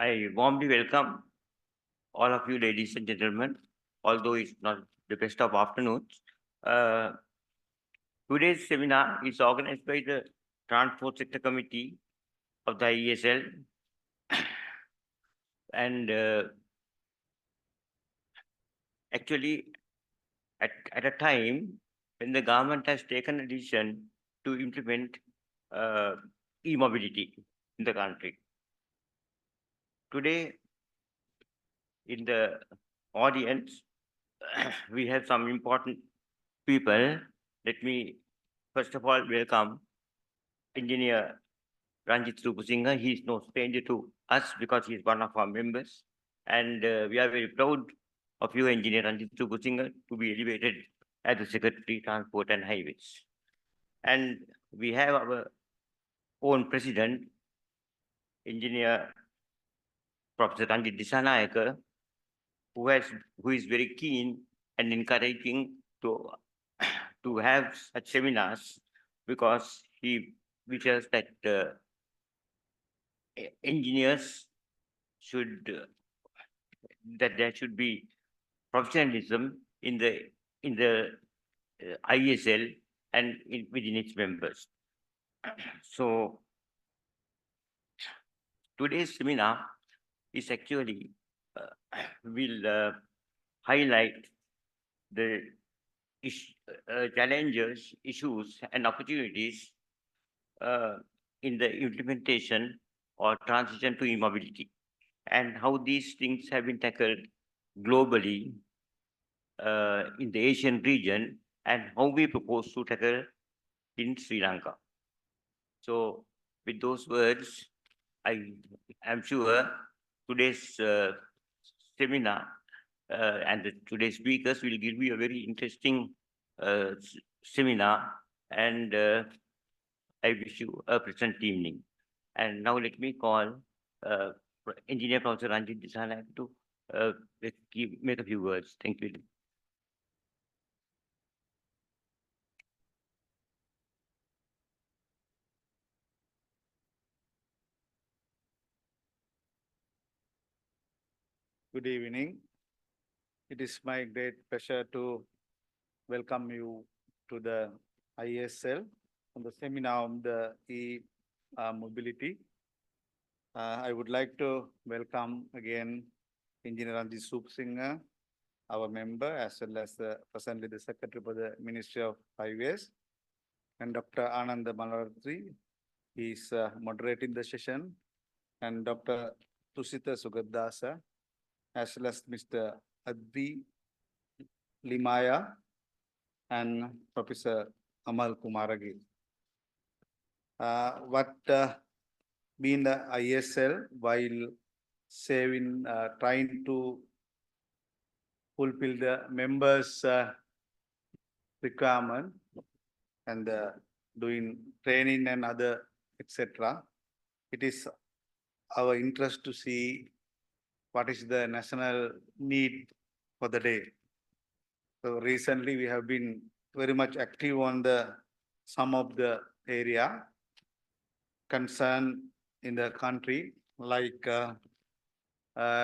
I warmly welcome all of you, ladies and gentlemen, although it's not the best of afternoons. Uh, Today's seminar is organized by the Transport Sector Committee of the IESL, and actually, at a time when the government has taken a decision to implement uh, e-mobility in the country. Today, in the audience, we have some important people. Let me first of all welcome Engineer Ranjit Rupasinghe. He is no stranger to us because he is one of our members. And we are very proud of you, Engineer Ranjit Rupasinghe, to be elevated as the Secretary, Transport and Highways. And we have our own President, Engineer Professor Ranjit Disanayake, who is very keen and encouraging to have such seminars because he wishes that engineers should that there should be professionalism in the ISL and within its members. So today's seminar is actually will highlight the challenges, issues, and opportunities in the implementation or transition to e-mobility, and how these things have been tackled globally in the Asian region, and how we propose to tackle in Sri Lanka. So, with those words, I am sure today's seminar and today's speakers will give you a very interesting seminar, and I wish you a pleasant evening. And now let me call uh, Engineer Professor Ranjit Disanayake to make a few words. Thank you. Good evening. It is my great pleasure to welcome you to the ISL on the seminar on the e-mobility. I would like to welcome again Engineer Ranjit Rupasinghe, our member, as well as presently the Secretary for the Ministry of Highways, and Dr. Anand Malaratri. He is moderating the session, and Dr. Tusita Sugadasa, as well as Mr. Advi Limaya and Professor Amal Kumaragi. What been the ISL while trying to fulfill the members' requirement and doing training and other etc. It is our interest to see what is the national need for the day. So recently we have been very much active on some of the area concerned in the country, like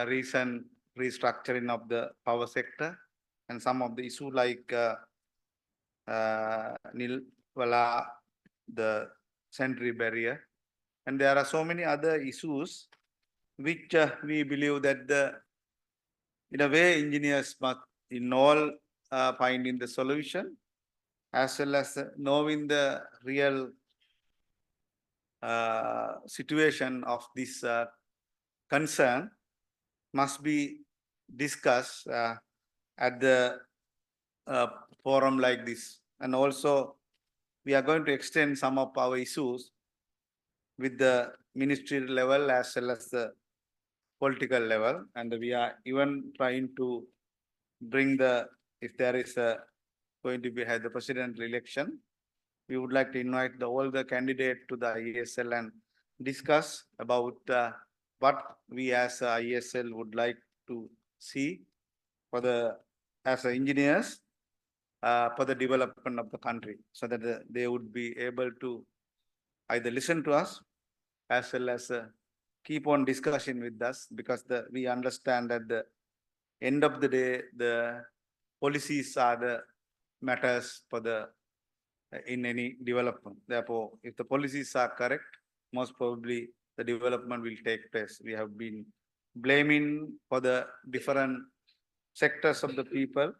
recent restructuring of the power sector and some of the issue like Nilwala, the century barrier. And there are so many other issues which we believe that in a way engineers must in all finding the solution as well as knowing the real situation of this concern must be discussed at the forum like this. And also, we are going to extend some of our issues with the ministerial level as well as the political level. And we are even trying to bring if there is going to be had the presidential election, we would like to invite all the candidates to the ISL and discuss about what we as ISL would like to see for as engineers for the development of the country, so that they would be able to either listen to us as well as keep on discussion with us because we understand that the end of the day, the policies are the matters for the in any development. Therefore, if the policies are correct, most probably the development will take place. We have been blaming for the different sectors of the people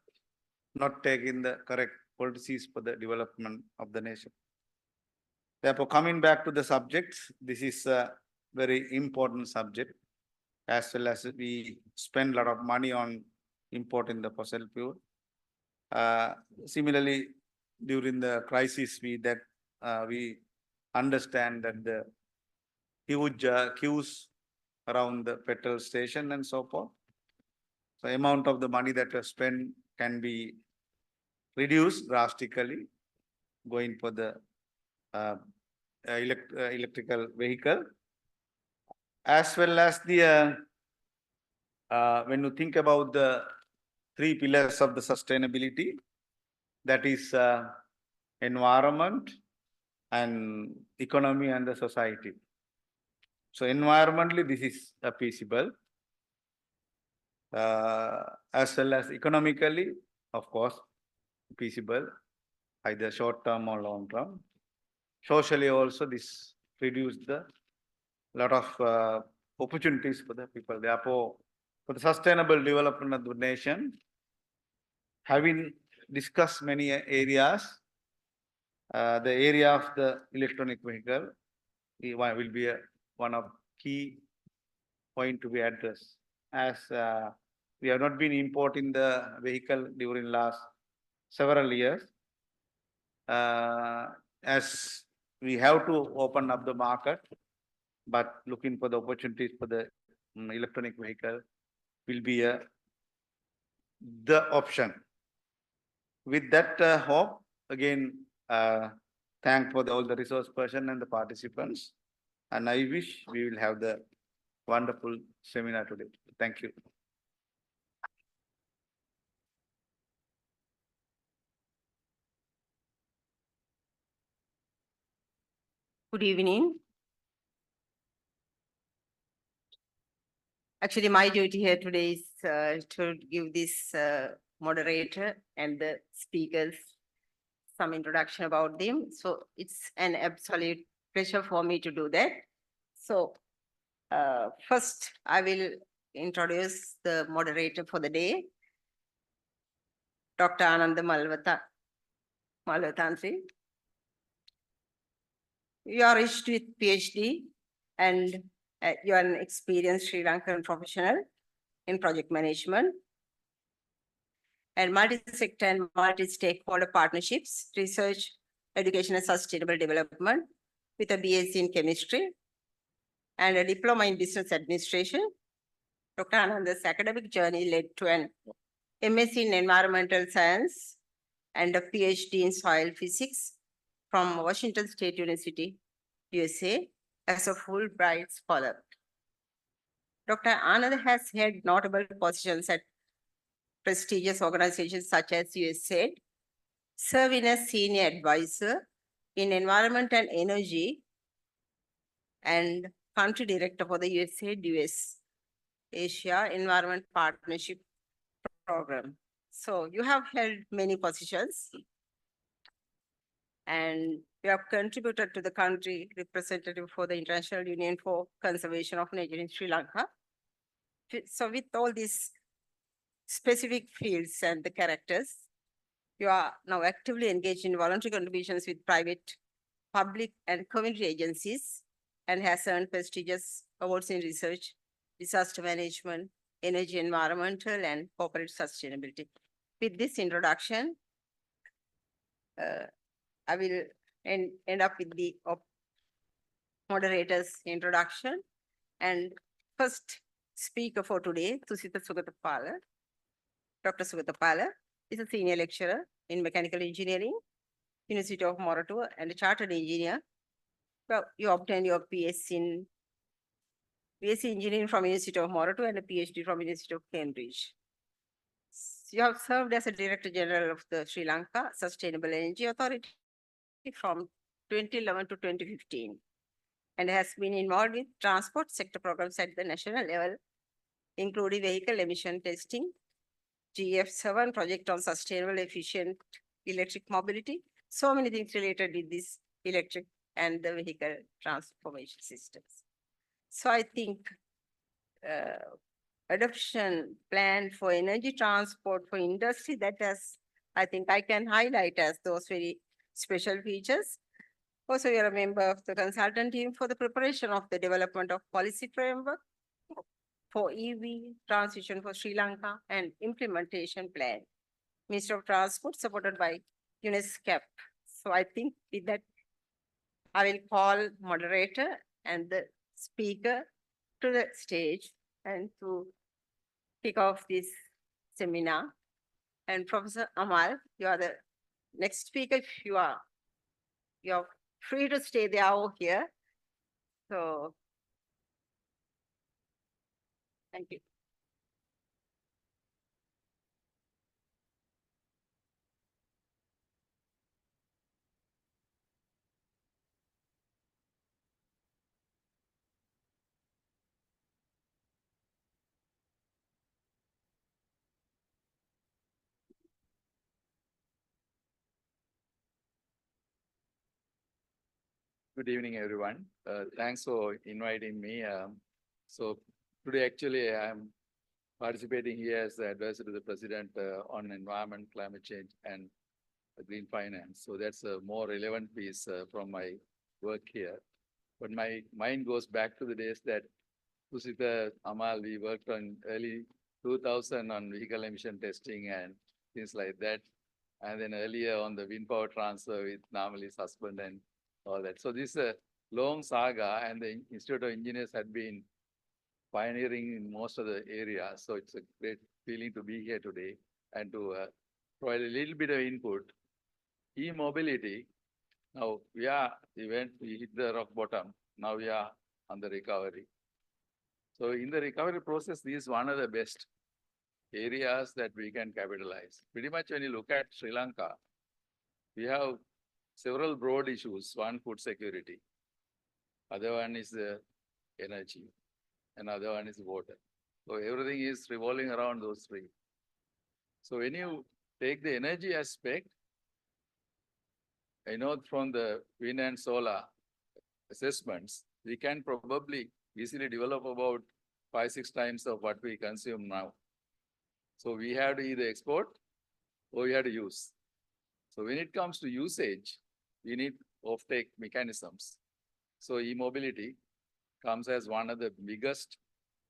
not taking the correct policies for the development of the nation. Therefore, coming back to the subjects, this is a very important subject, as well as we spend a lot of money on importing the fossil fuel. Similarly, during the crisis, we understand that the huge queues around the petrol station and so forth. So amount of the money that was spent can be reduced drastically, going for the electrical vehicle, as well as the when you think about the three pillars of the sustainability, that is environment and economy and the society. So environmentally, this is feasible, as well as economically, of course, feasible, either short term or long term. Socially also, this reduce the lot of opportunities for the people. Therefore, for the sustainable development of the nation, having discussed many areas, the area of the electronic vehicle will be one of key point to be addressed, as we have not been importing the vehicle during last several years. As we have to open up the market, but looking for the opportunities for the electronic vehicle will be the option. With that hope, again, thank for all the resource person and the participants. And I wish we will have the wonderful seminar today. Thank you. Good evening. Actually, my duty here today is to give this moderator and the speakers some introduction about them. So it's an absolute pleasure for me to do that. So first, I will introduce the moderator for the day, Dr. Ananda Malvatantri. You are rich with PhD and you are an experienced Sri Lankan professional in project management and multi-sector and multi-stakeholder partnerships, research, education and sustainable development with a BSc in chemistry and a diploma in business administration. Dr. Ananda's academic journey led to an MSc in environmental science and a PhD in soil physics from Washington State University, USA, as a Fulbright scholar. Dr. Anand has held notable positions at prestigious organizations such as USAID, serving as senior advisor in environment and energy and country director for the USAID US Asia Environment Partnership Program. So you have held many positions and you have contributed to the country representative for the International Union for Conservation of Nature in Sri Lanka. So with all these specific fields and the characters, you are now actively engaged in voluntary contributions with private, public and community agencies and has earned prestigious awards in research, disaster management, energy, environmental and corporate sustainability. With this introduction, I will end up with the moderator's introduction. And first speaker for today, Tusitha Sugathapala. Dr. Sugathapala is a senior lecturer in mechanical engineering, University of Moratuwa, and a chartered engineer. Well, you obtained your BSc in engineering from University of Moratuwa and a PhD from University of Cambridge. You have served as a Director General of the Sri Lanka Sustainable Energy Authority from 2011 to 2015. and has been involved with transport sector programs at the national level, including vehicle emission testing, GF7 project on sustainable efficient electric mobility, so many things related with this electric and the vehicle transformation systems. So I think adoption plan for energy transport for industry, that has, I think I can highlight as those very special features. Also, you're a member of the consultant team for the preparation of the development of policy framework for EV transition for Sri Lanka and implementation plan. Minister of Transport supported by UNESCAP. So I think with that, I will call moderator and the speaker to the stage and to kick off this seminar. And Professor Amal, you are the next speaker. If you're free to stay there or here. So thank you. Good evening, everyone. Thanks for inviting me. So today, actually, I'm participating here as the advisor to the president on environment, climate change, and green finance. So that's a more relevant piece from my work here. But my mind goes back to the days that Kusita, Amal, we worked on early 2000 on vehicle emission testing and things like that. And then earlier on the wind power transfer with Namali's husband and all that. So this is a long saga, and the Institute of Engineers had been pioneering in most of the areas. So it's a great feeling to be here today and to provide a little bit of input. E-mobility, now we hit the rock bottom. Now we are on the recovery. So in the recovery process, this is one of the best areas that we can capitalize. Pretty much when you look at Sri Lanka, we have several broad issues. One, food security. Other one is the energy. Another one is water. So everything is revolving around those three. So when you take the energy aspect, I know from the wind and solar assessments, we can probably easily develop about 5-6 times of what we consume now. So we have to either export or we have to use. So when it comes to usage, we need offtake mechanisms. So e-mobility comes as one of the biggest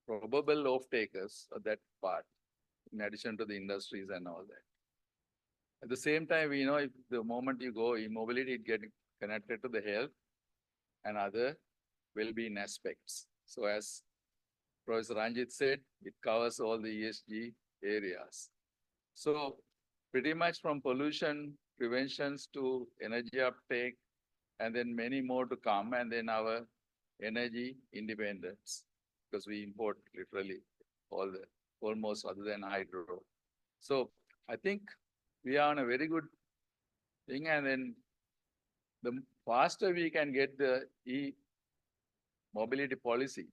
probable off-takers of that part, in addition to the industries and all that. At the same time, we know if the moment you go e-mobility, it gets connected to the health and other well-being aspects. So as Professor Ranjit said, it covers all the ESG areas. So pretty much from pollution preventions to energy uptake, and then many more to come, and then our energy independence, because we import literally almost other than hydro. So I think we are on a very good thing, and then the faster we can get the e-mobility policy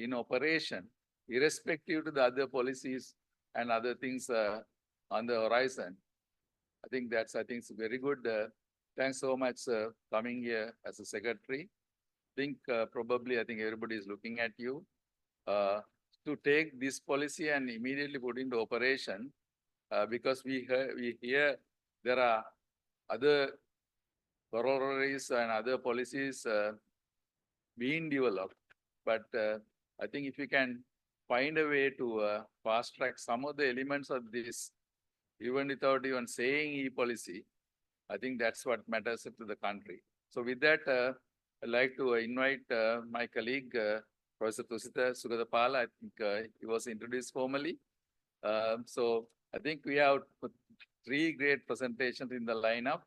in operation, irrespective to the other policies and other things on the horizon, I think that's very good. Thanks so much coming here as a secretary. Probably I think everybody is looking at you to take this policy and immediately put into operation because we hear there are other corollaries and other policies being developed. But I think if we can find a way to fast track some of the elements of this, even without even saying e-policy, I think that's what matters to the country. So with that, I'd like to invite my colleague, Professor Tusita Sugathapala. I think he was introduced formally. So I think we have 3 great presentations in the lineup,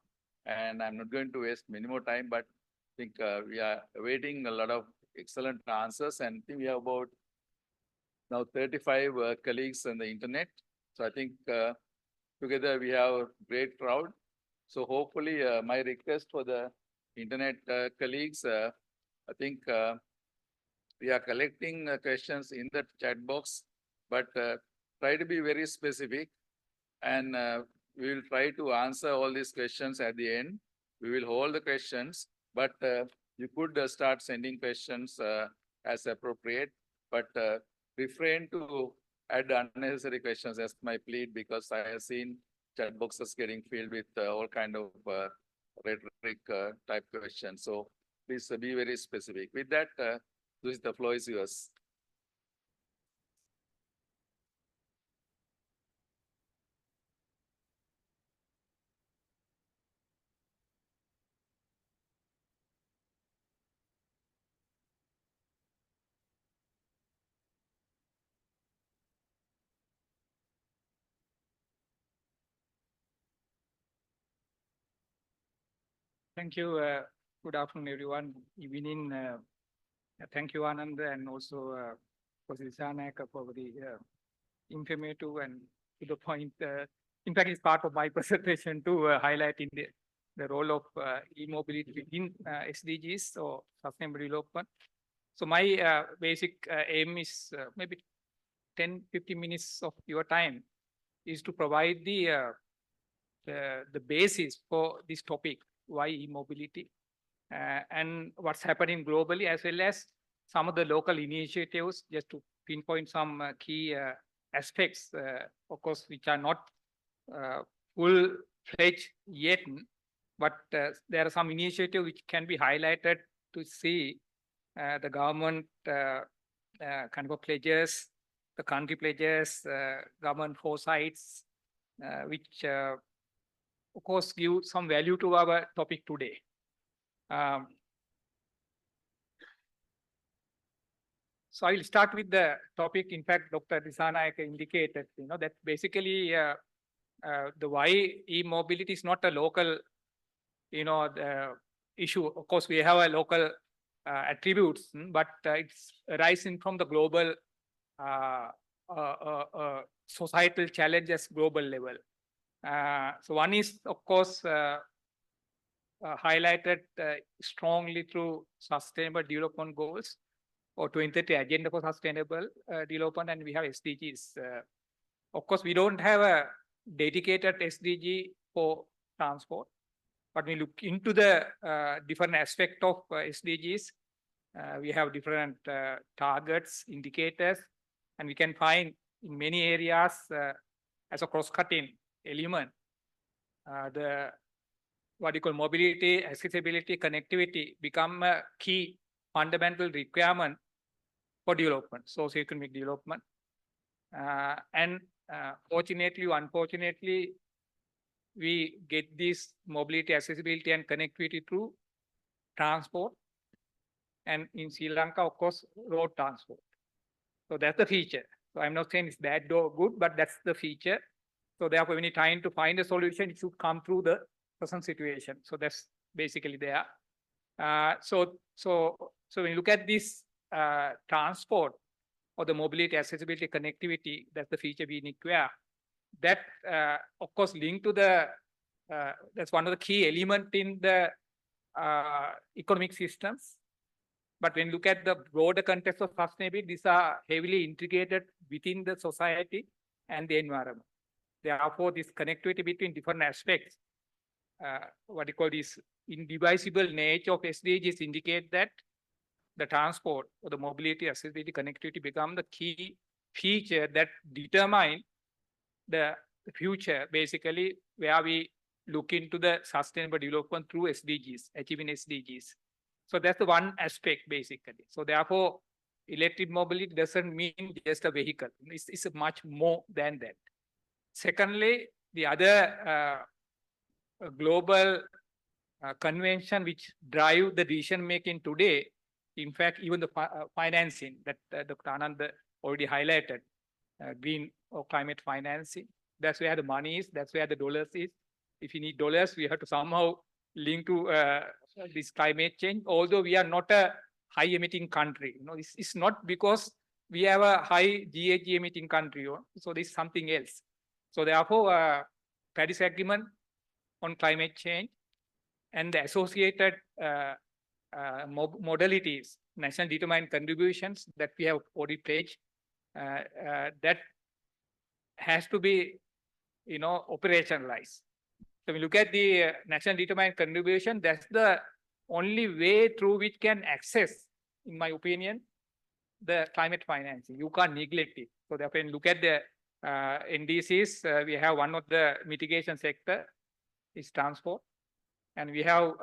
and I'm not going to waste many more time, but I think we are awaiting a lot of excellent answers, and I think we have about now 35 colleagues on the internet. So I think together we have a great crowd. So hopefully my request for the internet colleagues, I think we are collecting questions in the chat box, but try to be very specific, and we will try to answer all these questions at the end. We will hold the questions, but you could start sending questions as appropriate, but refrain to add unnecessary questions as my plea, because I have seen chat boxes getting filled with all kind of rhetoric type questions. So please be very specific. With that, Luis, the floor is yours. Thank you. Good afternoon, everyone. Evening. Thank you, Anand, and also Professor Disanayake for the informative and to the point. In fact, it's part of my presentation to highlight in the role of e-mobility within SDGs or sustainable development. So my basic aim is maybe 10-15 minutes of your time is to provide the basis for this topic, why e-mobility, and what's happening globally, as well as some of the local initiatives, just to pinpoint some key aspects, of course, which are not full-fledged yet, but there are some initiatives which can be highlighted to see the government kind of pledges, the country pledges, government foresights, which of course give some value to our topic today. So I'll start with the topic. In fact, Dr. Disanayake indicated, that basically the why e-mobility is not a local, the issue. Of course, we have a local attributes, but it's arising from the global societal challenges, global level. So one is, of course, highlighted strongly through Sustainable Development Goals or 2030 Agenda for Sustainable Development, and we have SDGs. Of course, we don't have a dedicated SDG for transport, but we look into the different aspects of SDGs. We have different targets, indicators, and we can find in many areas as a cross-cutting element, the what you call mobility, accessibility, connectivity become a key fundamental requirement for development, socio-economic development. And fortunately or unfortunately, we get this mobility, accessibility, and connectivity through transport. And in Sri Lanka, of course, road transport. So that's the feature. So I'm not saying it's bad or good, but that's the feature. So therefore, when you're trying to find a solution, it should come through the present situation. So that's basically there. So when you look at this transport or the mobility, accessibility, connectivity, that's the feature we need to have. That, of course, linked to the, that's one of the key elements in the economic systems. But when you look at the broader context of sustainability, these are heavily integrated within the society and the environment. Therefore, this connectivity between different aspects, what you call this indivisible nature of SDGs indicate that the transport or the mobility, accessibility, connectivity become the key feature that determine the future, basically, where we look into the sustainable development through SDGs, achieving SDGs. So that's the one aspect, basically. So therefore, electric mobility doesn't mean just a vehicle. It's much more than that. Secondly, the other global convention which drive the decision making today, in fact, even the financing that Dr. Anand already highlighted, green or climate financing, that's where the money is, that's where the dollars is. If you need dollars, we have to somehow link to this climate change, although we are not a high emitting country. It's not because we have a high GHG emitting country, so this is something else. So therefore, Paris Agreement on climate change and the associated modalities, national determined contributions that we have already pledged, that has to be, operationalized. So we look at the national determined contribution, that's the only way through which can access, in my opinion, the climate financing. You can't neglect it. So therefore, when you look at the NDCs, we have one of the mitigation sector is transport, and we have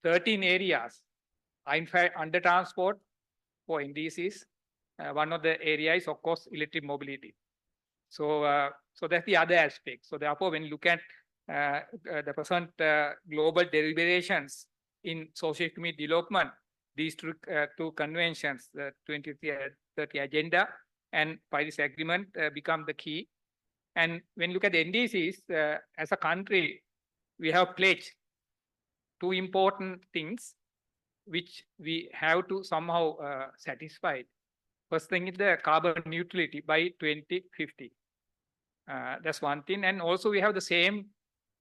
13 areas in fact under transport for NDCs. One of the areas is, of course, electric mobility. So, so that's the other aspect. So therefore, when you look at the present global deliberations in socio-economic development, these two conventions, the 2030 agenda and Paris Agreement, become the key. And when you look at the NDCs, as a country, we have pledged two important things which we have to somehow satisfy. First thing is the carbon neutrality by 2050. That's one thing. And also we have the same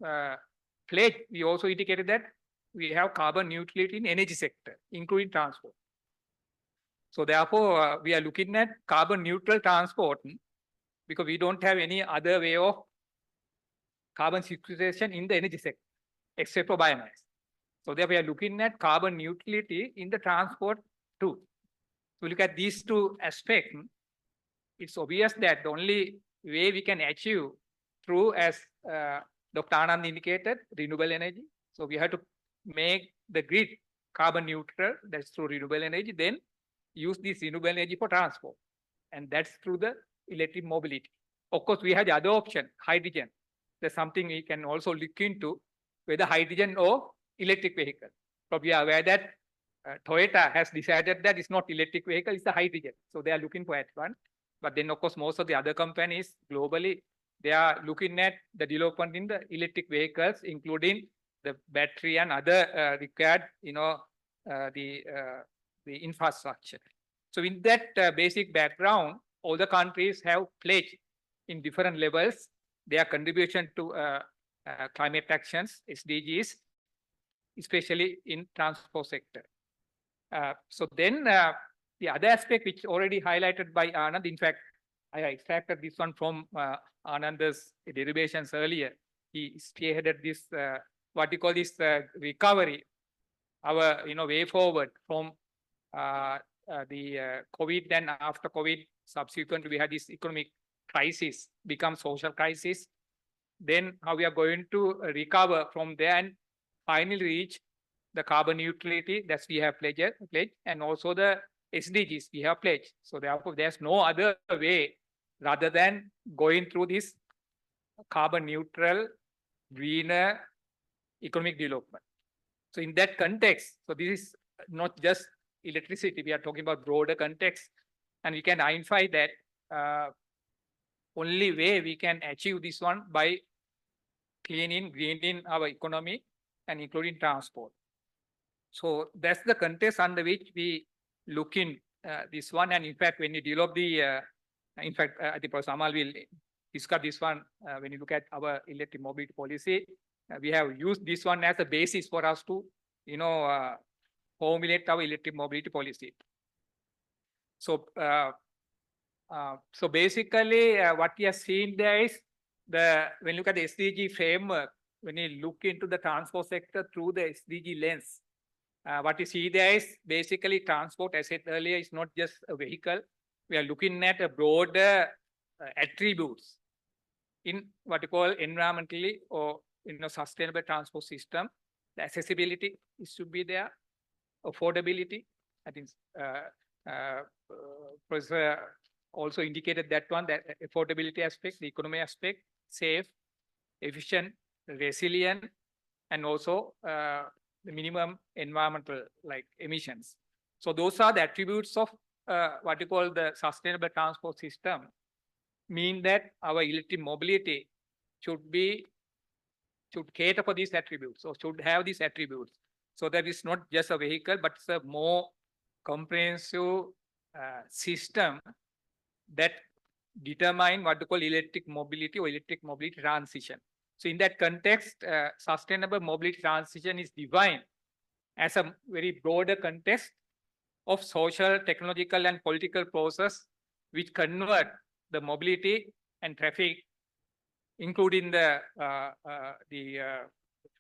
pledge. We also indicated that we have carbon neutrality in energy sector, including transport. So therefore, we are looking at carbon neutral transport because we don't have any other way of carbon sequestration in the energy sector, except for biomass. So therefore, we are looking at carbon neutrality in the transport too. So look at these two aspects. It's obvious that the only way we can achieve through, as Dr. Anand indicated, renewable energy. So we have to make the grid carbon neutral, that's through renewable energy, then use this renewable energy for transport. And that's through the electric mobility. Of course, we have the other option, hydrogen. There's something we can also look into, whether hydrogen or electric vehicle. Probably are aware that Toyota has decided that it's not electric vehicle, it's a hydrogen. So they are looking for that one. But then, of course, most of the other companies globally, they are looking at the development in the electric vehicles, including the battery and other required, the infrastructure. So in that basic background, all the countries have pledged in different levels their contribution to climate actions, SDGs, especially in transport sector. So then the other aspect which already highlighted by Anand, in fact, I extracted this one from Anand's derivations earlier. He spearheaded this, what we call this recovery, our way forward from the COVID, and after COVID, subsequently we had this economic crisis become social crisis. Then how we are going to recover from there and finally reach the carbon neutrality that we have pledged, and also the SDGs we have pledged. So therefore, there's no other way rather than going through this carbon neutral, greener economic development. So in that context, so this is not just electricity, we are talking about broader context, and we can identify that only way we can achieve this one by greening our economy and including transport. So that's the context under which we look in this one. And in fact, when you develop the, I think Professor Amal will discuss this one when you look at our electric mobility policy. We have used this one as a basis for us to, formulate our electric mobility policy. So, so basically, what we have seen there is when you look at the SDG framework, when you look into the transport sector through the SDG lens, what you see there is basically transport, as I said earlier, is not just a vehicle. We are looking at a broader attributes in what you call environmentally or sustainable transport system. The accessibility should be there, affordability. I think Professor also indicated that one, that affordability aspect, the economy aspect, safe, efficient, resilient, and also the minimum environmental emissions. So those are the attributes of what you call the sustainable transport system, mean that our electric mobility should cater for these attributes, or should have these attributes. So that it's not just a vehicle, but it's a more comprehensive system that determine what you call electric mobility or electric mobility transition. So in that context, sustainable mobility transition is defined as a very broader context of social, technological, and political process which convert the mobility and traffic, including the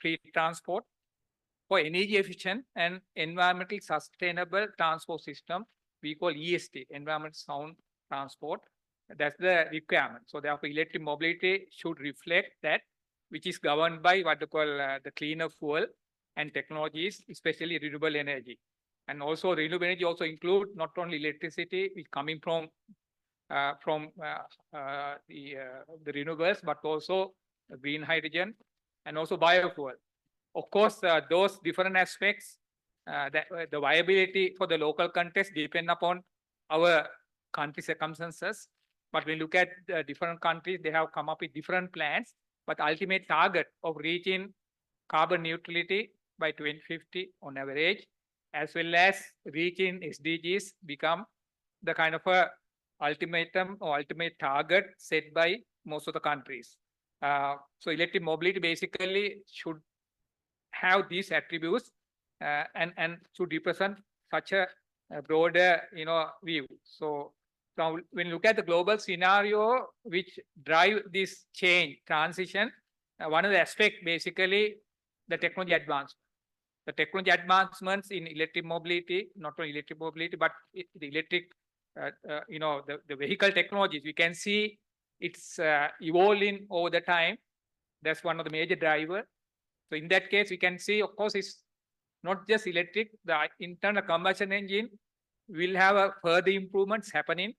fleet transport, for energy efficient and environmentally sustainable transport system we call EST, environment sound transport. That's the requirement. So therefore, electric mobility should reflect that, which is governed by what they call the cleaner fuel and technologies, especially renewable energy. And also renewable energy also include not only electricity which coming from the renewables, but also green hydrogen and also biofuel. Of course, those different aspects, the viability for the local context depend upon our country circumstances. But when you look at different countries, they have come up with different plans, but ultimate target of reaching carbon neutrality by 2050 on average, as well as reaching SDGs become the kind of a ultimatum or ultimate target set by most of the countries. So electric mobility basically should have these attributes and should represent such a broader view. So now when you look at the global scenario which drive this change transition, one of the aspects basically the technology advancement. The technology advancements in electric mobility, not only electric mobility, but the electric, the vehicle technologies, we can see it's evolving over the time. That's one of the major drivers. So in that case, we can see, of course, it's not just electric, the internal combustion engine will have a further improvements happening,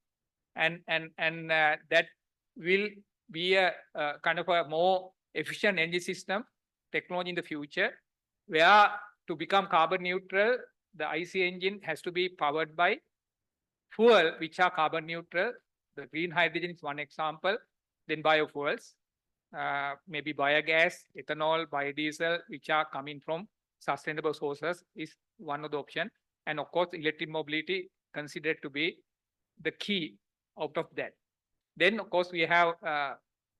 and that will be a kind of a more efficient energy system technology in the future, where to become carbon neutral, the IC engine has to be powered by fuel which are carbon neutral. The green hydrogen is one example, then biofuels, maybe biogas, ethanol, biodiesel, which are coming from sustainable sources is one of the options. And of course, electric mobility considered to be the key out of that. Then, of course, we have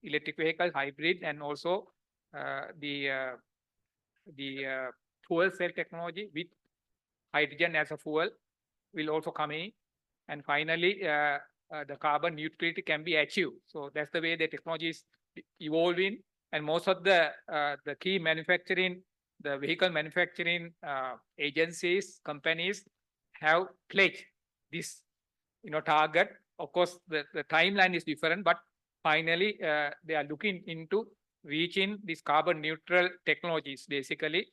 electric vehicle, hybrid, and also the fuel cell technology with hydrogen as a fuel will also come in. And finally, the carbon neutrality can be achieved. So that's the way the technology is evolving. And most of the key manufacturing, the vehicle manufacturing agencies, companies have pledged this target. Of course, the timeline is different, but finally they are looking into reaching these carbon neutral technologies, basically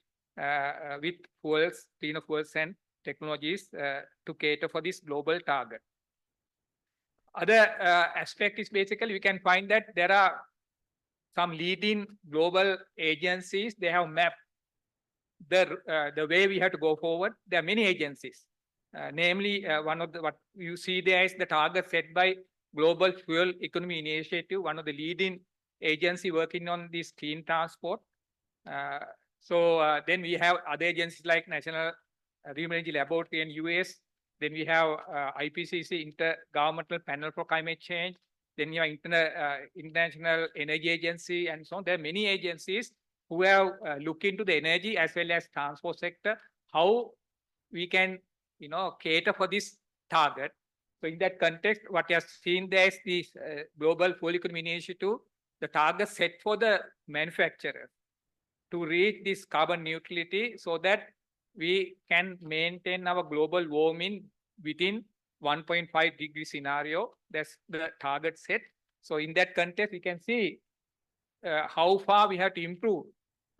with fuels, cleaner fuels and technologies to cater for this global target. Other aspect is basically we can find that there are some leading global agencies. They have mapped the way we have to go forward. There are many agencies, namely one of the what you see there is the target set by Global Fuel Economy Initiative, one of the leading agency working on this clean transport. So then we have other agencies like National Renewable Energy Laboratory in US. Then we have IPCC, Intergovernmental Panel for Climate Change. Then you have International Energy Agency and so on. There are many agencies who have looked into the energy as well as transport sector, how we can cater for this target. So in that context, what you have seen there is this Global Fuel Economy Initiative, the target set for the manufacturer to reach this carbon neutrality so that we can maintain our global warming within 1.5 degree scenario. That's the target set. So in that context, we can see how far we have to improve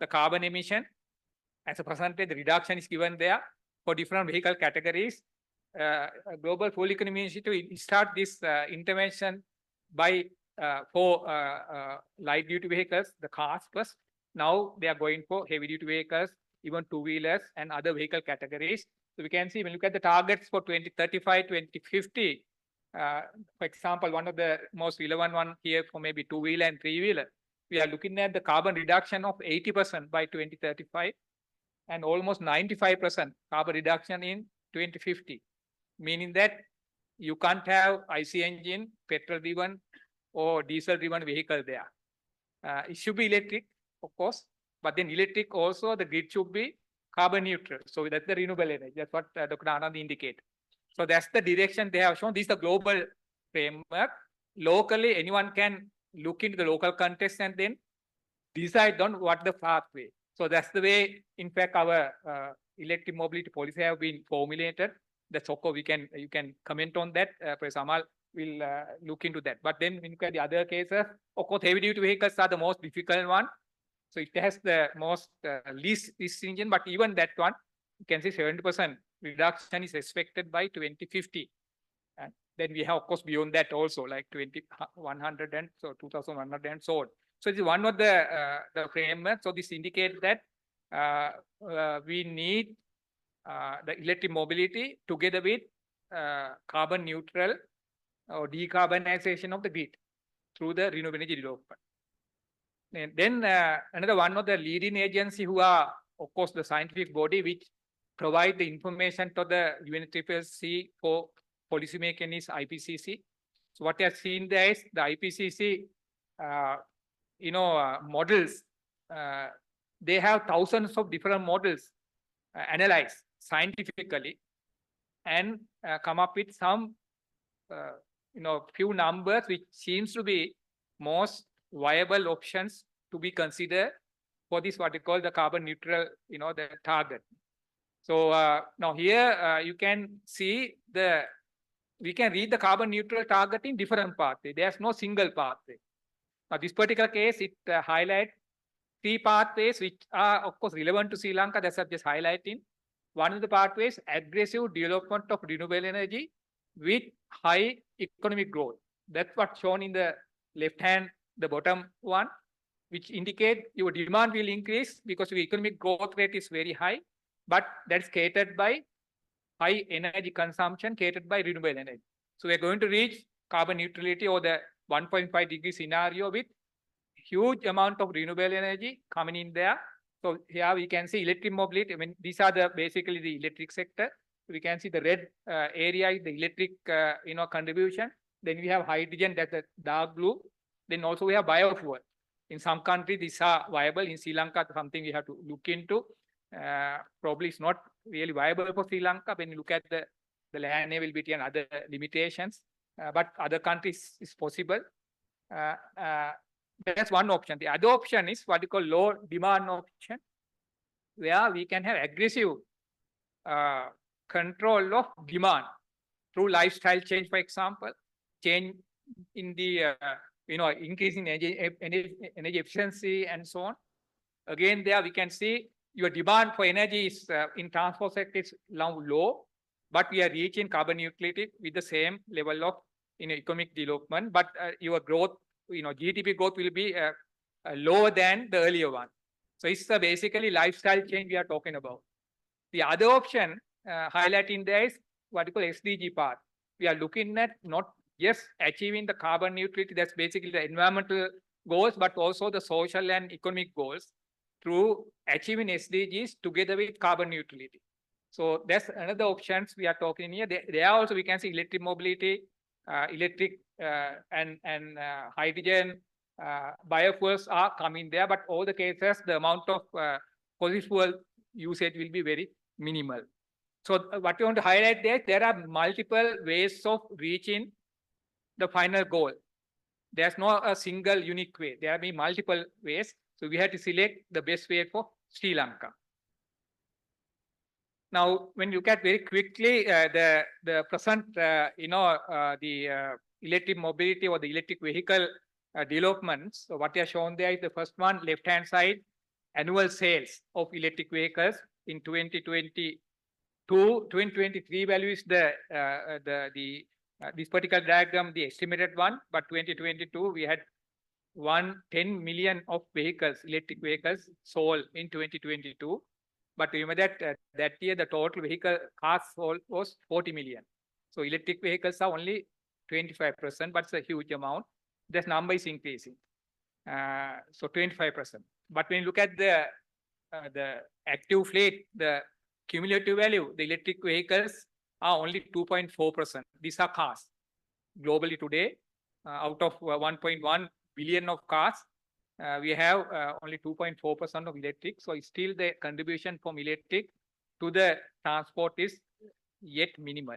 the carbon emission. As a percentage, the reduction is given there for different vehicle categories. Global Fuel Economy Initiative start this intervention by for light duty vehicles, the cars first. Now they are going for heavy duty vehicles, even two-wheelers and other vehicle categories. So we can see when you look at the targets for 2035, 2050, for example, one of the most relevant one here for maybe two-wheeler and three-wheeler, we are looking at the carbon reduction of 80% by 2035 and almost 95% carbon reduction in 2050, meaning that you can't have IC engine, petrol-driven or diesel-driven vehicle there. It should be electric, of course, but then electric also, the grid should be carbon neutral. So that's the renewable energy. That's what Dr. Anand indicated. So that's the direction they have shown. This is the global framework. Locally, anyone can look into the local context and then decide on what the pathway. So that's the way, in fact, our electric mobility policy have been formulated. That's of course you can comment on that. Professor Amal will look into that. But then when you look at the other cases, of course, heavy duty vehicles are the most difficult one. So it has the most least stringent, but even that one, you can say 70% reduction is expected by 2050. And then we have, of course, beyond that also, like 2100 and so 2100 and so on. So this is one of the framework. So this indicates that we need the electric mobility together with carbon neutral or decarbonization of the grid through the renewable energy development. And then another one of the leading agency who are, of course, the scientific body which provide the information to the UNFCCC for policymaking is IPCC. So what you have seen there is the IPCC, models. They have thousands of different models analyzed scientifically and come up with some, few numbers which seems to be most viable options to be considered for this what we call the carbon neutral, the target. So now here you can see we can read the carbon neutral target in different pathway. There's no single pathway. Now this particular case, it highlights 3 pathways which are of course relevant to Sri Lanka. That's what I'm just highlighting. One of the pathways, aggressive development of renewable energy with high economic growth. That's what's shown in the left hand, the bottom one, which indicate your demand will increase because your economic growth rate is very high, but that's catered by high energy consumption, catered by renewable energy. So we're going to reach carbon neutrality or the 1.5 degree scenario with huge amount of renewable energy coming in there. So here we can see electric mobility. I mean, these are basically the electric sector. We can see the red area is the electric, contribution. Then we have hydrogen, that's the dark blue. Then also we have biofuel. In some countries, these are viable. In Sri Lanka, something we have to look into. Probably it's not really viable for Sri Lanka when you look at the land availability and other limitations. But other countries is possible. That's one option. The other option is what we call low demand option, where we can have aggressive control of demand through lifestyle change, for example, change in the increase in energy efficiency and so on. Again, there we can see your demand for energy is in transport sector is now low, but we are reaching carbon neutrality with the same level of economic development, but your growth, GDP growth will be lower than the earlier one. So it's basically lifestyle change we are talking about. The other option highlighting there is what we call SDG part. We are looking at not just achieving the carbon neutrality, that's basically the environmental goals, but also the social and economic goals through achieving SDGs together with carbon neutrality. So that's another options we are talking here. There also we can see electric mobility, electric and hydrogen, biofuels are coming there, but all the cases, the amount of fossil fuel usage will be very minimal. So what we want to highlight there are multiple ways of reaching the final goal. There's not a single unique way. There will be multiple ways. So we have to select the best way for Sri Lanka. Now, when you look at very quickly the present, the electric mobility or the electric vehicle developments. So what they are shown there is the first one, left-hand side, annual sales of electric vehicles in 2022, 2023 value is this particular diagram, the estimated one, but 2022 we had 110 million of vehicles, electric vehicles sold in 2022. But remember that that year the total vehicle cars sold was 40 million. So electric vehicles are only 25%, but it's a huge amount. This number is increasing. So 25%. But when you look at the active fleet, the cumulative value, the electric vehicles are only 2.4%. These are cars globally today. Out of 1.1 billion of cars, we have only 2.4% of electric. So still the contribution from electric to the transport is yet minimal.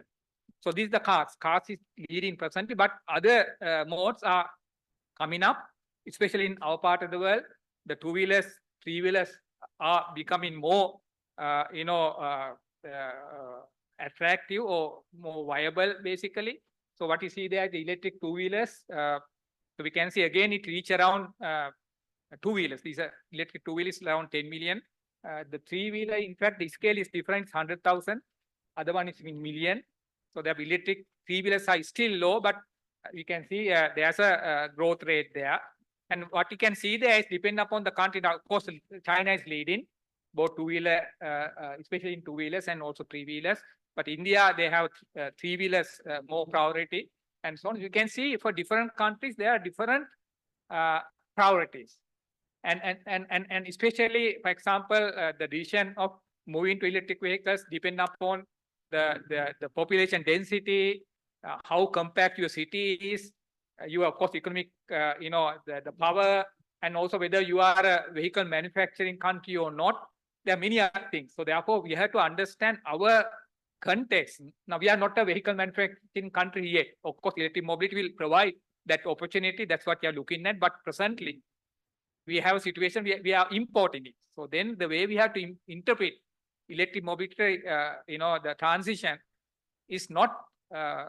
So this is the cars. Cars is leading presently, but other modes are coming up, especially in our part of the world. The two-wheelers, three-wheelers are becoming more, attractive or more viable, basically. So what you see there, the electric two-wheelers. So we can see again it reach around two-wheelers. These are electric two-wheelers around 10 million. The three-wheeler, in fact, the scale is different, it's 100,000. Other one is in million. So the electric three-wheelers are still low, but we can see there's a growth rate there. And what you can see there is depending upon the country. Now, of course, China is leading both two-wheeler, especially in two-wheelers and also three-wheelers. But India, they have three-wheelers more priority. And so on. You can see for different countries, there are different priorities. And especially, for example, the decision of moving to electric vehicles depend upon the population density, how compact your city is, you of course economic, the power, and also whether you are a vehicle manufacturing country or not. There are many other things. So therefore, we have to understand our context. Now, we are not a vehicle manufacturing country yet. Of course, electric mobility will provide that opportunity. That's what we are looking at. But presently, we have a situation we are importing it. So then the way we have to interpret electric mobility, the transition is not a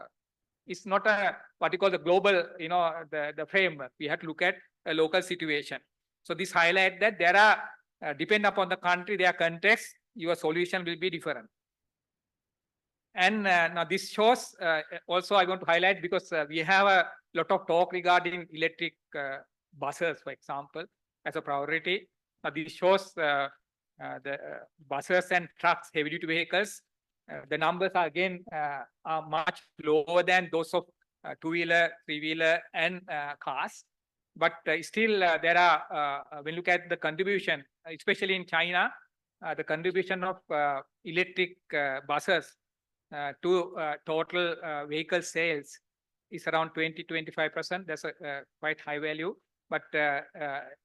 what you call the global, the framework. We have to look at a local situation. So this highlight that there are, depend upon the country, their context, your solution will be different. And now this shows, also I want to highlight because we have a lot of talk regarding electric buses, for example, as a priority. Now this shows the buses and trucks, heavy duty vehicles. The numbers are again are much lower than those of two-wheeler, three-wheeler, and cars. But still, there are, when you look at the contribution, especially in China, the contribution of electric buses to total vehicle sales is around 20-25%. That's a quite high value. But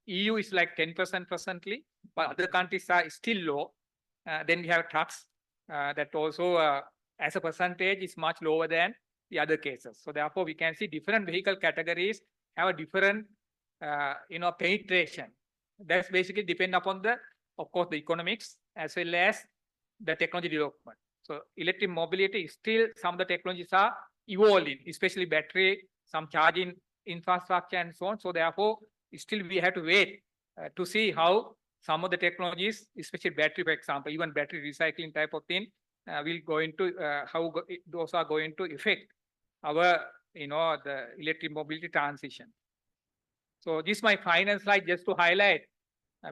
EU is like 10% presently, but other countries are still low. Then we have trucks that also, as a percentage, is much lower than the other cases. So therefore, we can see different vehicle categories have a different, penetration. That's basically depend upon the, of course, the economics as well as the technology development. So electric mobility is still, some of the technologies are evolving, especially battery, some charging infrastructure and so on. So therefore, still we have to wait to see how some of the technologies, especially battery, for example, even battery recycling type of thing, will go into how those are going to affect our, the electric mobility transition. So this is my final slide just to highlight,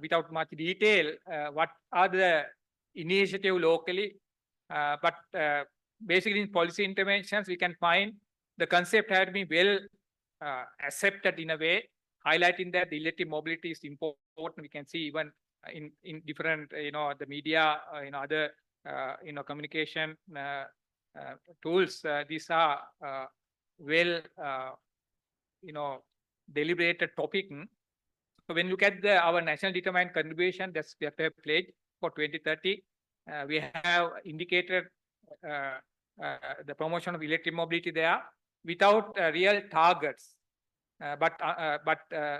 without much detail, what are the initiatives locally. But basically in policy interventions, we can find the concept had been well accepted in a way, highlighting that the electric mobility is important. We can see even in different, the media, other, communication tools. These are well, deliberated topic. So when you look at our national determined contribution, that's we have to have pledge for 2030. We have indicated the promotion of electric mobility there without real targets. But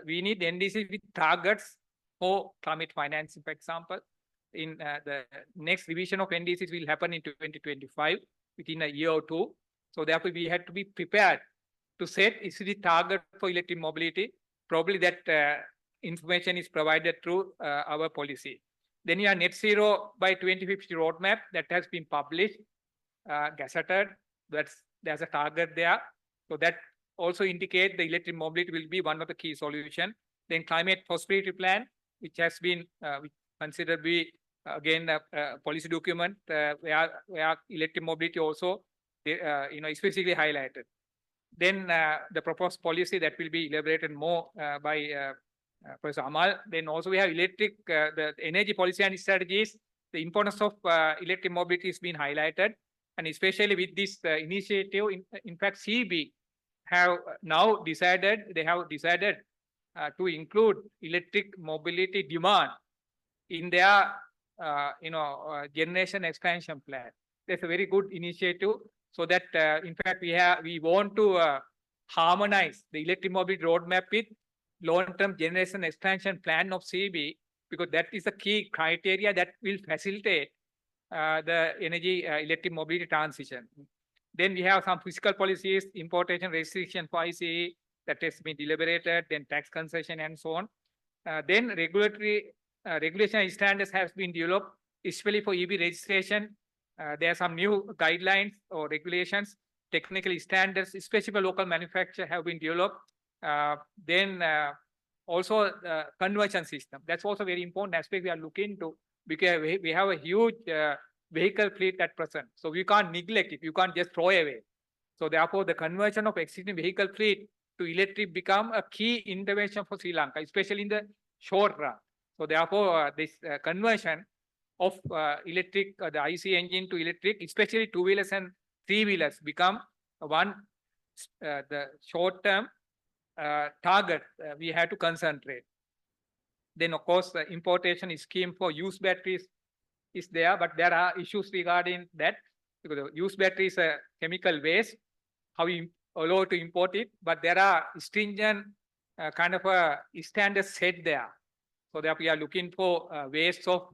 we need NDC with targets for climate financing, for example. In the next revision of NDCs will happen in 2025, within a year or two. So therefore, we had to be prepared to set the target for electric mobility. Probably that information is provided through our policy. Then you have net zero by 2050 roadmap that has been published, gazetted. There's a target there. So that also indicate the electric mobility will be one of the key solutions. Then climate prosperity plan, which has been considered to be again a policy document where electric mobility also specifically highlighted. Then the proposed policy that will be elaborated more by Professor Amal. Then also we have electric, the energy policy and strategies. The importance of electric mobility is being highlighted, and especially with this initiative, in fact, CB have now decided, they have decided to include electric mobility demand in their, generation expansion plan. That's a very good initiative. So that, in fact, we want to harmonize the electric mobility roadmap with long-term generation expansion plan of CB, because that is a key criteria that will facilitate the energy electric mobility transition. Then we have some fiscal policies, importation restriction for ICE that has been deliberated, then tax concession and so on. Then regulation standards has been developed, especially for EV registration. There are some new guidelines or regulations, technical standards, especially for local manufacture have been developed. Then also conversion system. That's also very important aspect we are looking to, because we have a huge vehicle fleet at present. So we can't neglect it. You can't just throw away. So therefore, the conversion of existing vehicle fleet to electric become a key intervention for Sri Lanka, especially in the short run. So therefore, this conversion of electric, the IC engine to electric, especially two-wheelers and three-wheelers, become one the short-term target we have to concentrate. Then, of course, the importation scheme for used batteries is there, but there are issues regarding that, because the used battery is a chemical waste, how we allow to import it, but there are stringent kind of a standard set there. So that we are looking for ways of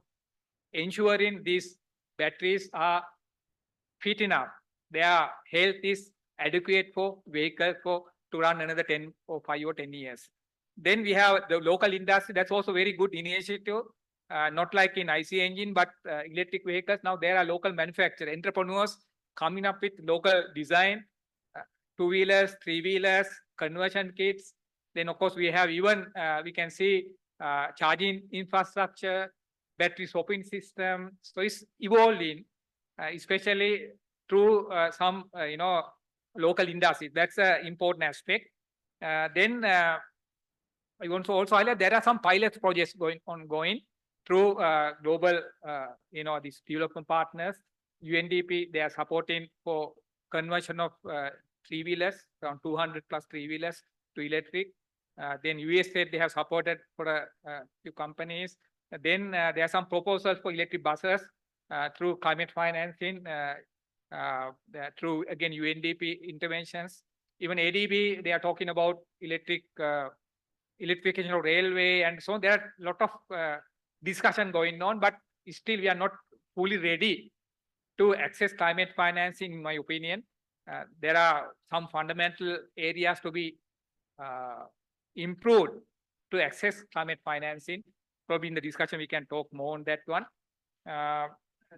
ensuring these batteries are fit enough. Their health is adequate for vehicle to run another 10 or 5 or 10 years. Then we have the local industry. That's also very good initiative. Not like in IC engine, but electric vehicles. Now there are local manufacturers, entrepreneurs coming up with local design, two-wheelers, three-wheelers, conversion kits. Then of course we have even, we can see charging infrastructure, battery swapping system. So it's evolving, especially through some, local industries. That's an important aspect. Then I want to also highlight there are some pilot projects ongoing through global, these development partners. UNDP, they are supporting for conversion of three-wheelers, around 200 plus three-wheelers to electric. Then USA, they have supported for a few companies. Then there are some proposals for electric buses through climate financing, through, again, UNDP interventions. Even ADB, they are talking about electrification of railway and so on. There are a lot of discussion going on, but still we are not fully ready to access climate financing, in my opinion. There are some fundamental areas to be improved to access climate financing. Probably in the discussion, we can talk more on that one.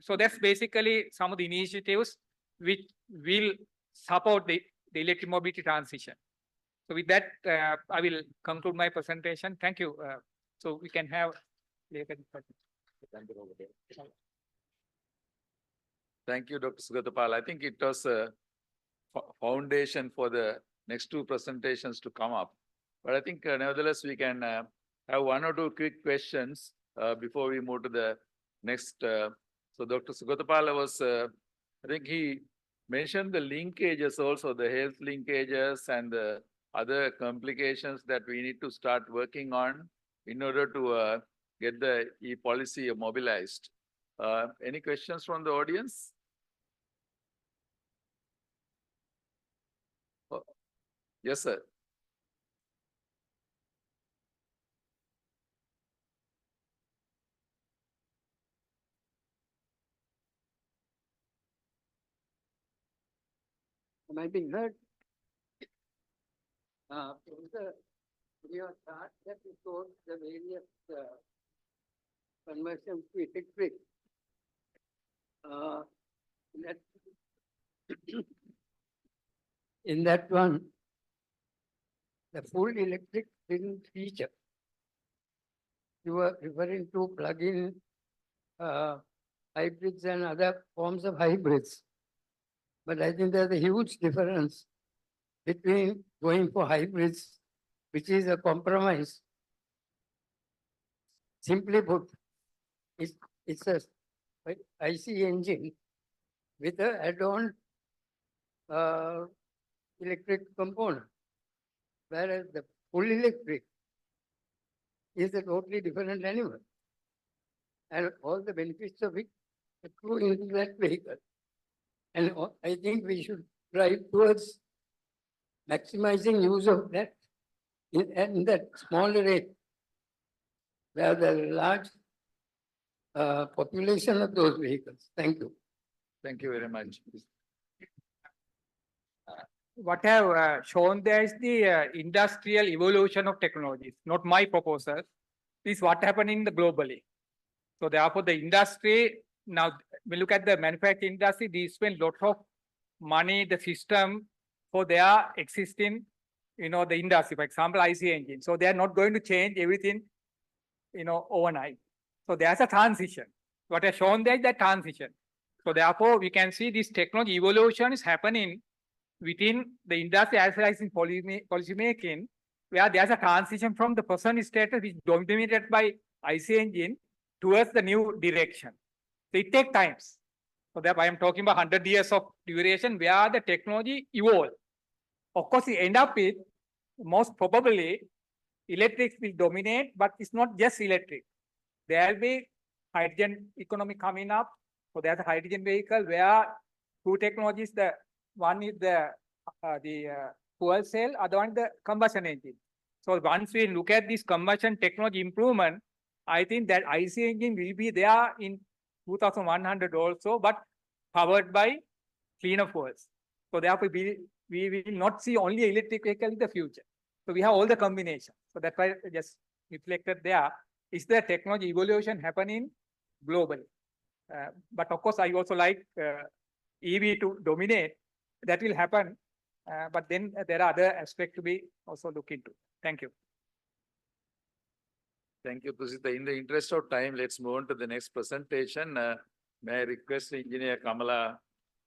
So that's basically some of the initiatives which will support the electric mobility transition. So with that, I will conclude my presentation. Thank you. So we can have later discussion. Thank you, Dr. Sugatapal. I think it was a foundation for the next two presentations to come up. But I think nevertheless, we can have one or two quick questions before we move to the next. So Dr. Sugatapal was, I think he mentioned the linkages also, the health linkages and the other complications that we need to start working on in order to get the e-policy mobilized. Any questions from the audience? Oh, yes, sir. Am I being heard? In your chart that you showed the various conversions to electric. In that one, the full electric didn't feature. You were referring to plug-in hybrids and other forms of hybrids. But I think there's a huge difference between going for hybrids, which is a compromise. Simply put, it's a IC engine with an add-on electric component. Whereas the full electric is a totally different animal. And all the benefits of it accrue into that vehicle. And I think we should drive towards maximizing use of that in that smaller rate, where there are large population of those vehicles. Thank you. Thank you very much. What I have shown there is the industrial evolution of technologies, not my proposal. This is what happened in the globally. So therefore, the industry, now we look at the manufacturing industry, they spend lot of money, the system for their existing, the industry, for example, IC engine. So they are not going to change everything, overnight. So there's a transition. What I've shown there is that transition. So therefore, we can see this technology evolution is happening within the industry as well as in policy making, where there's a transition from the present status which is dominated by IC engine towards the new direction. So it takes times. So therefore, I am talking about 100 years of duration where the technology evolve. Of course, we end up with most probably electrics will dominate, but it's not just electric. There will be hydrogen economy coming up. So there's a hydrogen vehicle where two technologies, the one is the fuel cell, other one is the combustion engine. So once we look at this combustion technology improvement, I think that IC engine will be there in 2100 also, but powered by cleaner fuels. So therefore, we will not see only electric vehicle in the future. So we have all the combinations. So that's why I just reflected there. Is the technology evolution happening globally? But of course, I also like EV to dominate. That will happen. But then there are other aspects to be also looked into. Thank you. Thank you, Tusita. In the interest of time, let's move on to the next presentation. May I request Engineer Kamala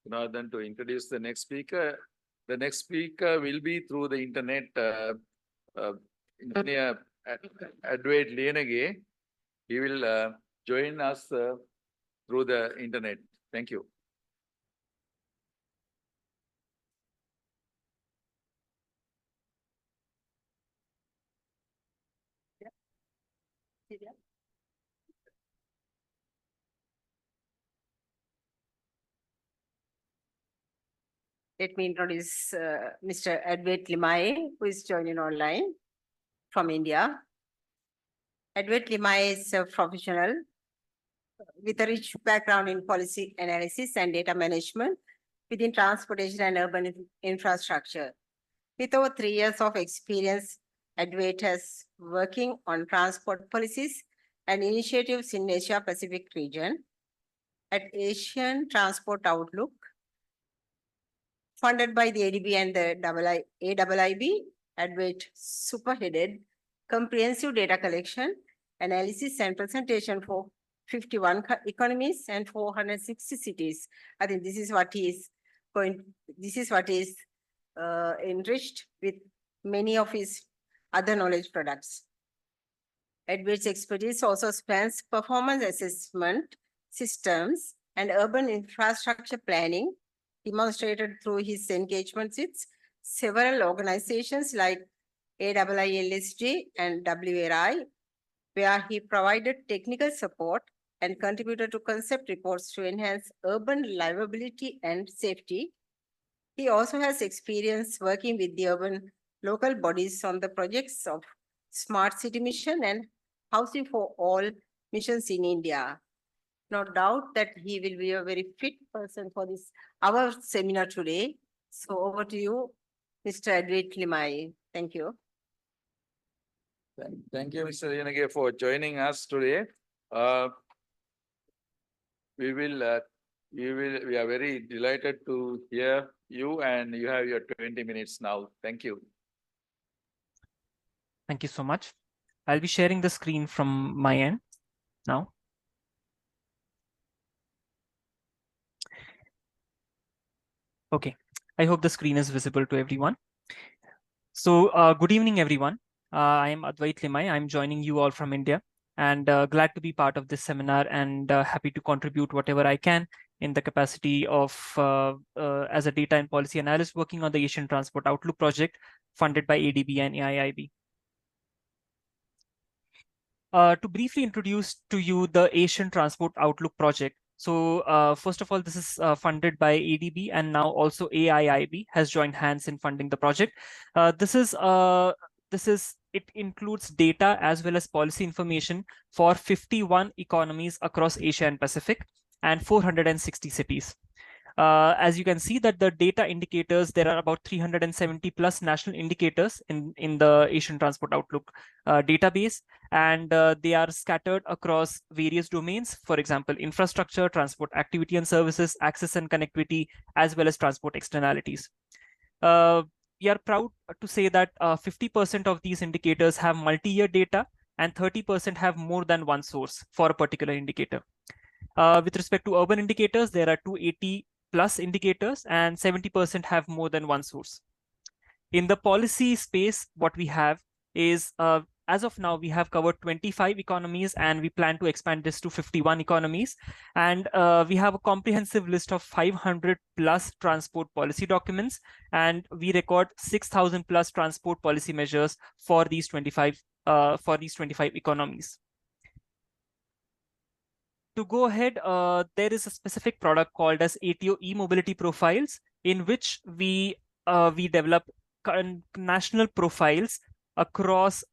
Gunawardhan to introduce the next speaker. The next speaker will be through the internet, Engineer Advait Liyanage. He will join us through the internet. Thank you. Let me introduce Mr. Advait Limaye, who is joining online from India. Advait Limaye is a professional with a rich background in policy analysis and data management within transportation and urban infrastructure. With over 3 years of experience, Advait has working on transport policies and initiatives in Asia Pacific region. At Asian Transport Outlook, funded by the ADB and the AIIB, Advait superheaded comprehensive data collection, analysis and presentation for 51 economies and 460 cities. I think this is what is enriched with many of his other knowledge products. Advait's expertise also spans performance assessment systems and urban infrastructure planning, demonstrated through his engagements with several organizations like AIILSG and WRI, where he provided technical support and contributed to concept reports to enhance urban livability and safety. He also has experience working with the urban local bodies on the projects of Smart City Mission and Housing for All missions in India. No doubt that he will be a very fit person for this, our seminar today. So over to you, Mr. Advait Limaye. Thank you. Thank you, Mr. Liyanage, for joining us today. We are very delighted to hear you, and you have your 20 minutes now. Thank you. Thank you so much. I'll be sharing the screen from my end now. Okay, I hope the screen is visible to everyone. So good evening, everyone. I am Advait Limaye. I'm joining you all from India, and glad to be part of this seminar, and happy to contribute whatever I can in the capacity of as a data and policy analyst working on the Asian Transport Outlook project funded by ADB and AIIB. To briefly introduce to you the Asian Transport Outlook project. So first of all, this is funded by ADB, and now also AIIB has joined hands in funding the project. It includes data as well as policy information for 51 economies across Asia and Pacific and 460 cities. As you can see that the data indicators, there are about 370 plus national indicators in the Asian Transport Outlook database, and they are scattered across various domains, for example, infrastructure, transport activity and services, access and connectivity, as well as transport externalities. We are proud to say that 50% of these indicators have multi-year data and 30% have more than one source for a particular indicator. With respect to urban indicators, there are 280 plus indicators and 70% have more than one source. In the policy space, what we have is, as of now, we have covered 25 economies and we plan to expand this to 51 economies. And we have a comprehensive list of 500 plus transport policy documents, and we record 6,000 plus transport policy measures for these 25 economies. To go ahead, there is a specific product called as ATO e-mobility profiles, in which we develop national profiles across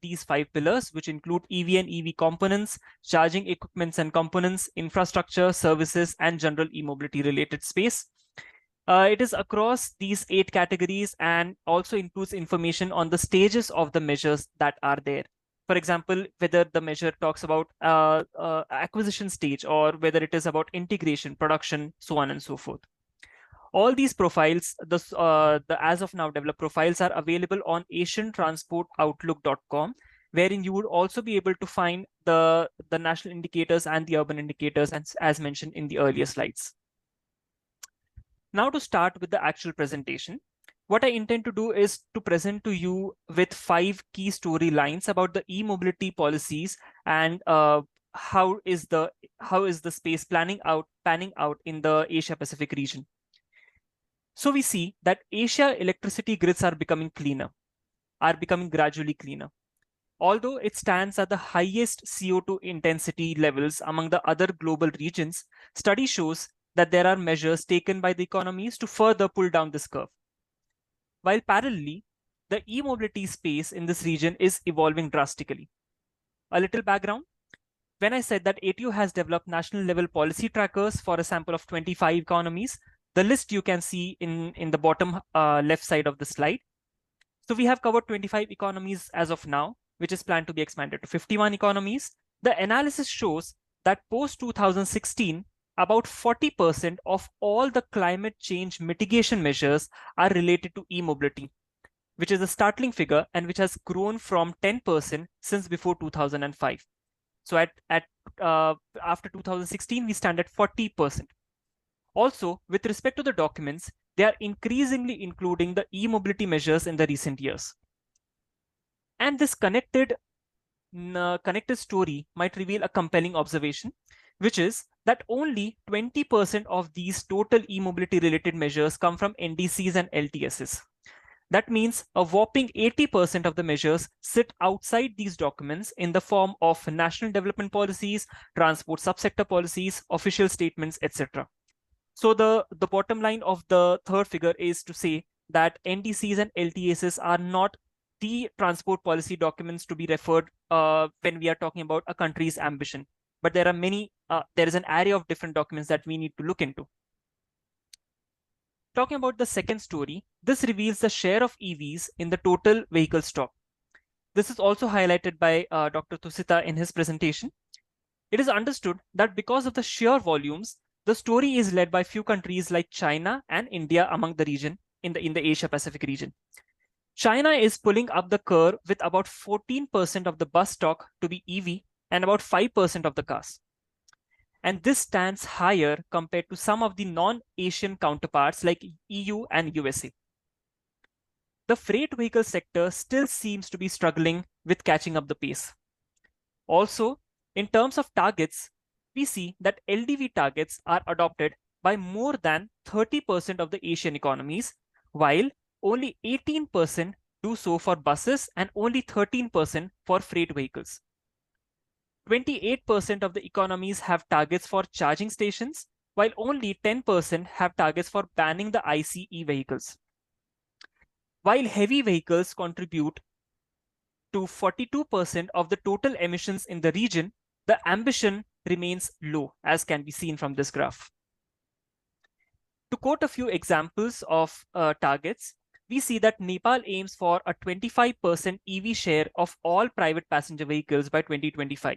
these 5 pillars, which include EV and EV components, charging equipments and components, infrastructure, services, and general e-mobility related space. It is across these 8 categories and also includes information on the stages of the measures that are there. For example, whether the measure talks about acquisition stage or whether it is about integration, production, so on and so forth. All these profiles, the as of now developed profiles, are available on asiantransportoutlook.com, wherein you would also be able to find the national indicators and the urban indicators, as mentioned in the earlier slides. Now to start with the actual presentation, what I intend to do is to present to you with 5 key storylines about the e-mobility policies and how is the space panning out in the Asia Pacific region. So we see that Asia electricity grids are becoming gradually cleaner. Although it stands at the highest CO2 intensity levels among the other global regions, study shows that there are measures taken by the economies to further pull down this curve. While parallelly, the e-mobility space in this region is evolving drastically. A little background. When I said that ATO has developed national level policy trackers for a sample of 25 economies, the list you can see in the bottom left side of the slide. So we have covered 25 economies as of now, which is planned to be expanded to 51 economies. The analysis shows that post 2016, about 40% of all the climate change mitigation measures are related to e-mobility, which is a startling figure and which has grown from 10% since before 2005. So after 2016, we stand at 40%. Also, with respect to the documents, they are increasingly including the e-mobility measures in the recent years. And this connected story might reveal a compelling observation, which is that only 20% of these total e-mobility related measures come from NDCs and LTSs. That means a whopping 80% of the measures sit outside these documents in the form of national development policies, transport subsector policies, official statements, etc. So the bottom line of the third figure is to say that NDCs and LTSs are not the transport policy documents to be referred when we are talking about a country's ambition. But there are many, there is an array of different documents that we need to look into. Talking about the second story, this reveals the share of EVs in the total vehicle stock. This is also highlighted by Dr. Tusita in his presentation. It is understood that because of the sheer volumes, the story is led by few countries like China and India among the region in the Asia Pacific region. China is pulling up the curve with about 14% of the bus stock to be EV and about 5% of the cars. And this stands higher compared to some of the non-Asian counterparts like EU and USA. The freight vehicle sector still seems to be struggling with catching up the pace. Also, in terms of targets, we see that LDV targets are adopted by more than 30% of the Asian economies, while only 18% do so for buses and only 13% for freight vehicles. 28% of the economies have targets for charging stations, while only 10% have targets for banning the ICE vehicles. While heavy vehicles contribute to 42% of the total emissions in the region, the ambition remains low, as can be seen from this graph. To quote a few examples of targets, we see that Nepal aims for a 25% EV share of all private passenger vehicles by 2025.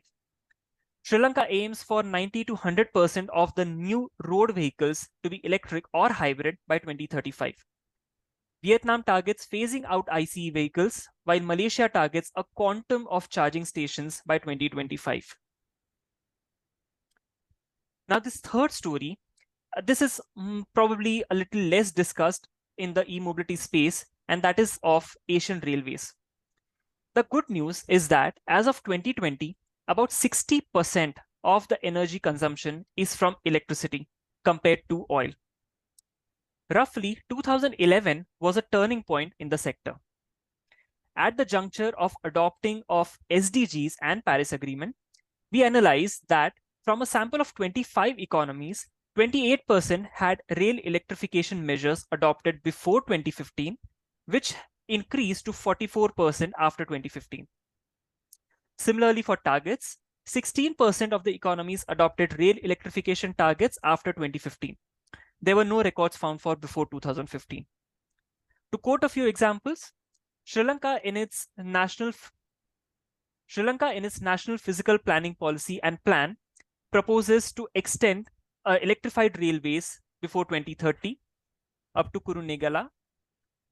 Sri Lanka aims for 90 to 100% of the new road vehicles to be electric or hybrid by 2035. Vietnam targets phasing out ICE vehicles, while Malaysia targets a quantum of charging stations by 2025. Now, this third story, this is probably a little less discussed in the e-mobility space, and that is of Asian Railways. The good news is that as of 2020, about 60% of the energy consumption is from electricity compared to oil. Roughly 2011 was a turning point in the sector. At the juncture of adopting of SDGs and Paris Agreement, we analyzed that from a sample of 25 economies, 28% had rail electrification measures adopted before 2015, which increased to 44% after 2015. Similarly, for targets, 16% of the economies adopted rail electrification targets after 2015. There were no records found for before 2015. To quote a few examples, Sri Lanka in its national physical planning policy and plan proposes to extend electrified railways before 2030 up to Kurunegala.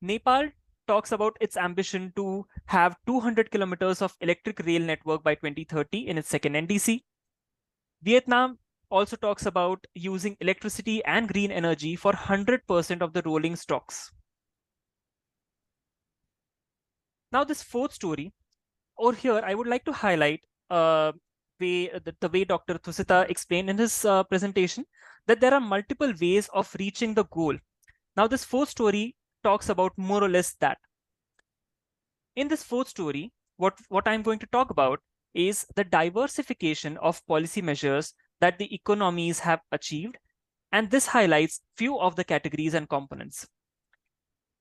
Nepal talks about its ambition to have 200 kilometers of electric rail network by 2030 in its second NDC. Vietnam also talks about using electricity and green energy for 100% of the rolling stocks. Now, this fourth story, over here, I would like to highlight the way Dr. Thusita explained in his presentation, that there are multiple ways of reaching the goal. Now, this fourth story talks about more or less that. In this fourth story, what I'm going to talk about is the diversification of policy measures that the economies have achieved, and this highlights few of the categories and components.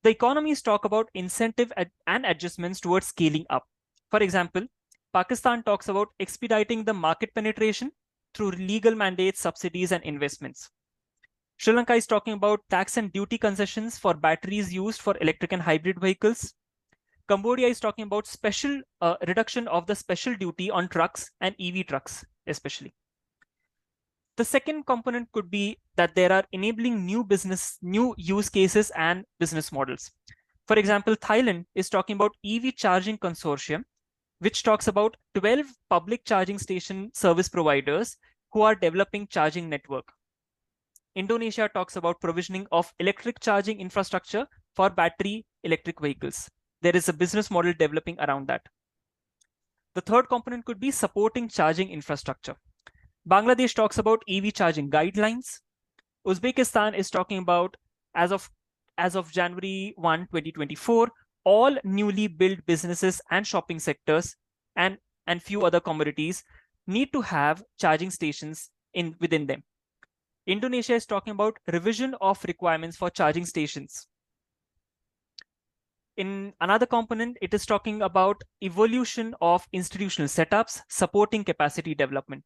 The economies talk about incentive and adjustments towards scaling up. For example, Pakistan talks about expediting the market penetration through legal mandates, subsidies, and investments. Sri Lanka is talking about tax and duty concessions for batteries used for electric and hybrid vehicles. Cambodia is talking about special reduction of the special duty on trucks and EV trucks, especially. The second component could be that there are enabling new use cases and business models. For example, Thailand is talking about EV charging consortium, which talks about 12 public charging station service providers who are developing charging network. Indonesia talks about provisioning of electric charging infrastructure for battery electric vehicles. There is a business model developing around that. The third component could be supporting charging infrastructure. Bangladesh talks about EV charging guidelines. Uzbekistan is talking about, as of January 1, 2024, all newly built businesses and shopping sectors and few other commodities need to have charging stations within them. Indonesia is talking about revision of requirements for charging stations. In another component, it is talking about evolution of institutional setups, supporting capacity development.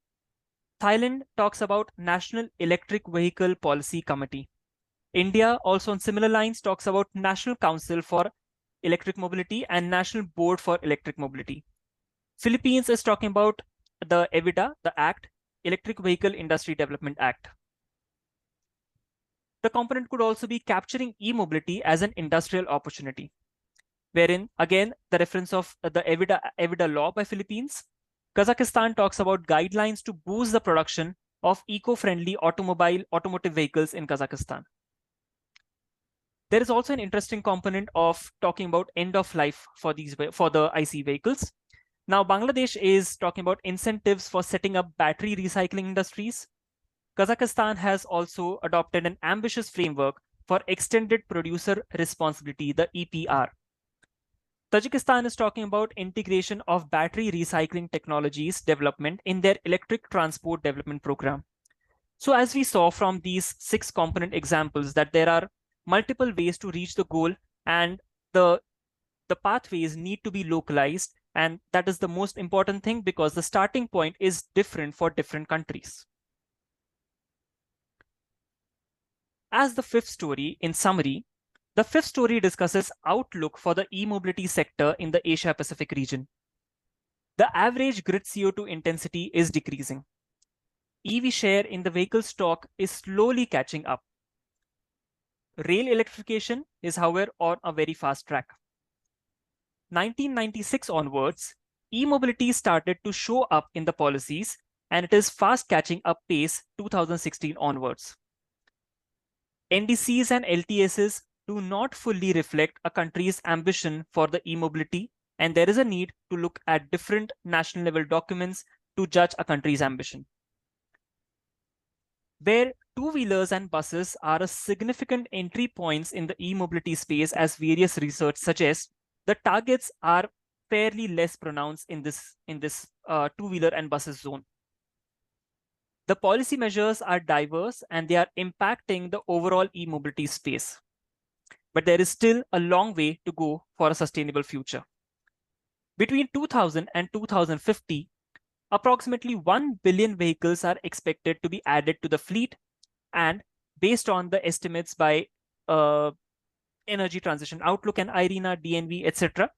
Thailand talks about National Electric Vehicle Policy Committee. India, also on similar lines, talks about National Council for Electric Mobility and National Board for Electric Mobility. Philippines is talking about the EVIDA, the Act, Electric Vehicle Industry Development Act. The component could also be capturing e-mobility as an industrial opportunity, wherein, again, the reference of the EVIDA law by Philippines. Kazakhstan talks about guidelines to boost the production of eco-friendly automotive vehicles in Kazakhstan. There is also an interesting component of talking about end of life for the IC vehicles. Now, Bangladesh is talking about incentives for setting up battery recycling industries. Kazakhstan has also adopted an ambitious framework for extended producer responsibility, the EPR. Tajikistan is talking about integration of battery recycling technologies development in their electric transport development program. So as we saw from these 6 component examples that there are multiple ways to reach the goal, and the pathways need to be localized, and that is the most important thing because the starting point is different for different countries. As the fifth story, in summary, the fifth story discusses outlook for the e-mobility sector in the Asia Pacific region. The average grid CO2 intensity is decreasing. EV share in the vehicle stock is slowly catching up. Rail electrification is, however, on a very fast track. 1996 onwards, e-mobility started to show up in the policies, and it is fast catching up pace 2016 onwards. NDCs and LTSs do not fully reflect a country's ambition for the e-mobility, and there is a need to look at different national level documents to judge a country's ambition. Where two-wheelers and buses are a significant entry points in the e-mobility space, as various research suggests, the targets are fairly less pronounced in this two-wheeler and buses zone. The policy measures are diverse and they are impacting the overall e-mobility space. But there is still a long way to go for a sustainable future. Between 2000 and 2050, approximately 1 billion vehicles are expected to be added to the fleet, and based on the estimates by Energy Transition Outlook and IRENA, DNV, etc.,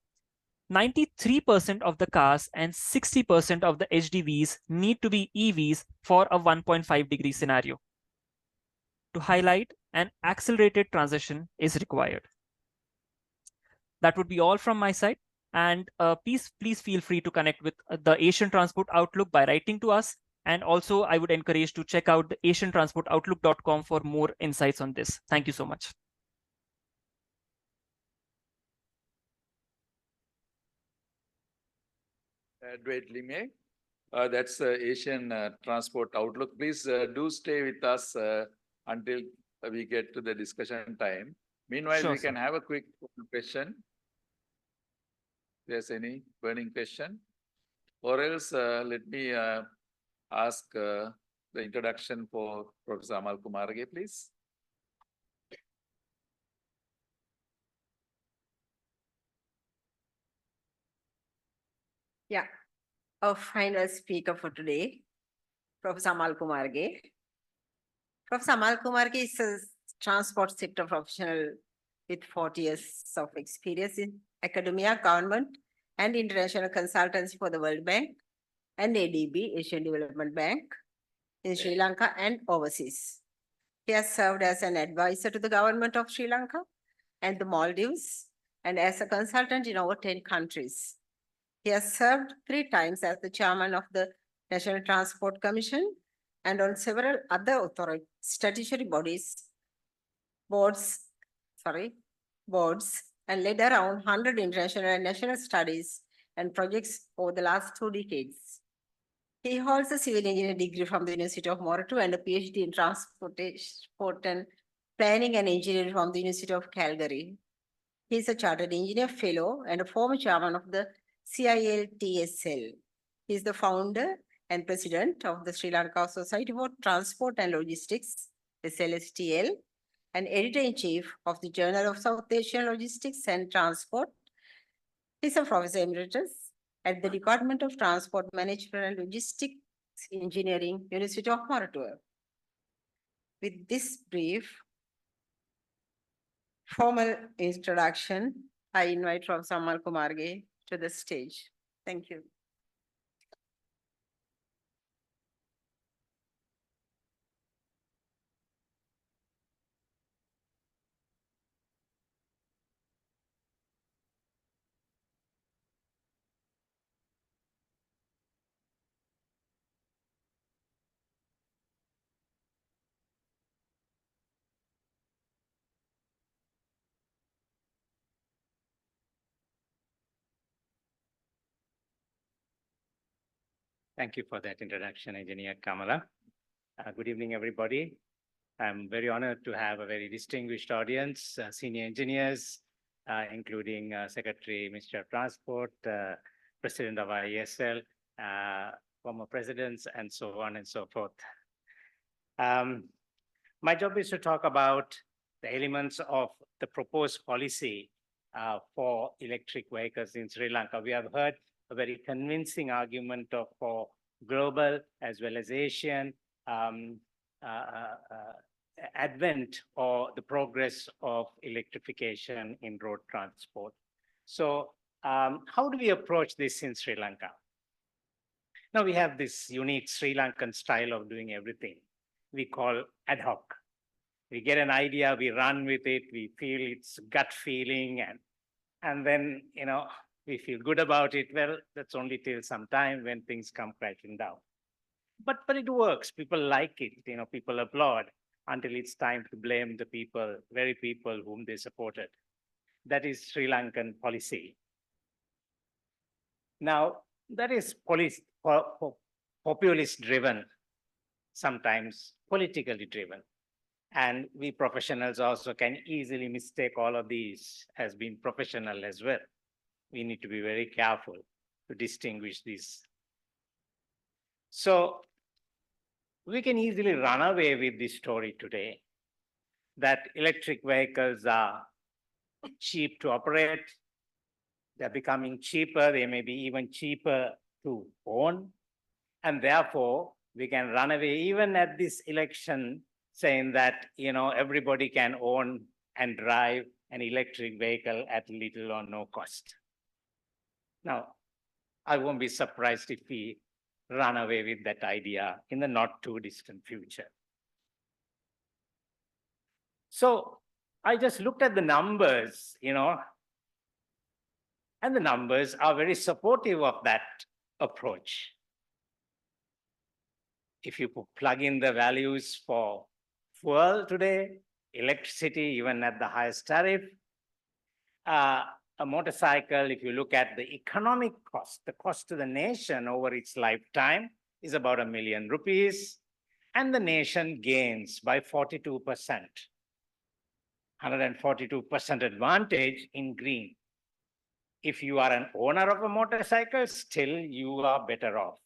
93% of the cars and 60% of the HDVs need to be EVs for a 1.5-degree scenario. To highlight, an accelerated transition is required. That would be all from my side. And please feel free to connect with the Asian Transport Outlook by writing to us. And also, I would encourage to check out the asiantransportoutlook.com for more insights on this. Thank you so much. Advait Lime, that's Asian Transport Outlook. Please do stay with us until we get to the discussion time. Meanwhile, Sure, we sir. can have a quick question. There's any burning question? Or else, let me ask the introduction for Professor Amal Kumarage, please. Yeah, our final speaker for today, Professor Amal Kumarage. Professor Amal Kumarage is a transport sector professional with 40 years of experience in academia, government, and international consultancy for the World Bank and ADB, Asian Development Bank, in Sri Lanka and overseas. He has served as an advisor to the government of Sri Lanka and the Maldives, and as a consultant in over 10 countries. He has served 3 times as the chairman of the National Transport Commission and on several other statutory boards, and led around 100 international and national studies and projects over the last 2 decades. He holds a civil engineering degree from the University of Morato and a PhD in transport and planning and engineering from the University of Calgary. He is a chartered engineer fellow and a former chairman of the CILTSL. He is the founder and president of the Sri Lanka Society for Transport and Logistics, SLSTL, and editor-in-chief of the Journal of South Asian Logistics and Transport. He is a professor emeritus at the Department of Transport Management and Logistics Engineering, University of Moratuwa. With this brief formal introduction, I invite Professor Amal Kumarage to the stage. Thank you. Thank you for that introduction, Engineer Kamala. Good evening, everybody. I'm very honored to have a very distinguished audience, senior engineers, including Secretary, Minister of Transport, President of IESL, former presidents, and so on and so forth. My job is to talk about the elements of the proposed policy for electric vehicles in Sri Lanka. We have heard a very convincing argument for global as well as Asian advent or the progress of electrification in road transport. So how do we approach this in Sri Lanka? Now we have this unique Sri Lankan style of doing everything we call ad hoc. We get an idea, we run with it, we feel it's gut feeling, and then, you know, we feel good about it. Well, that's only till some time when things come crashing down. But it works. People like it. You know, people applaud until it's time to blame the people, very people whom they supported. That is Sri Lankan policy. Now, that is populist driven, sometimes politically driven. And we professionals also can easily mistake all of these as being professional as well. We need to be very careful to distinguish these. So we can easily run away with this story today that electric vehicles are cheap to operate. They're becoming cheaper. They may be even cheaper to own. And therefore, we can run away even at this election saying that, you know, everybody can own and drive an electric vehicle at little or no cost. Now, I won't be surprised if we run away with that idea in the not too distant future. So I just looked at the numbers, you know, and the numbers are very supportive of that approach. If you plug in the values for fuel today, electricity, even at the highest tariff, a motorcycle, if you look at the economic cost, the cost to the nation over its lifetime is about R1 million, and the nation gains by 42%, 142% advantage in green. If you are an owner of a motorcycle, still you are better off.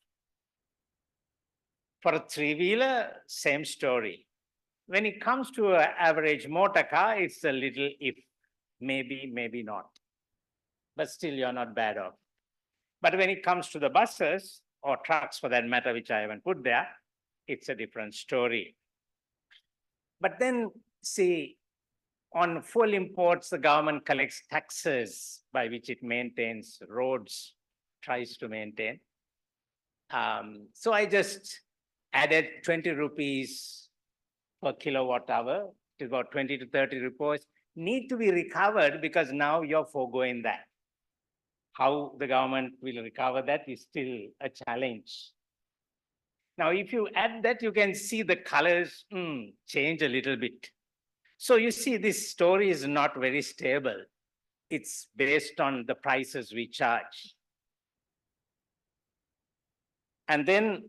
For a three-wheeler, same story. When it comes to an average motor car, it's a little if, maybe, maybe not. But still you're not bad off. But when it comes to the buses or trucks for that matter, which I haven't put there, it's a different story. But then see, on fuel imports, the government collects taxes by which it maintains roads, tries to maintain. So I just added 20 rupees per kilowatt hour, to about 20 to 30 rupees, need to be recovered because now you're foregoing that. How the government will recover that is still a challenge. Now, if you add that, you can see the colors change a little bit. So you see, this story is not very stable. It's based on the prices we charge. And then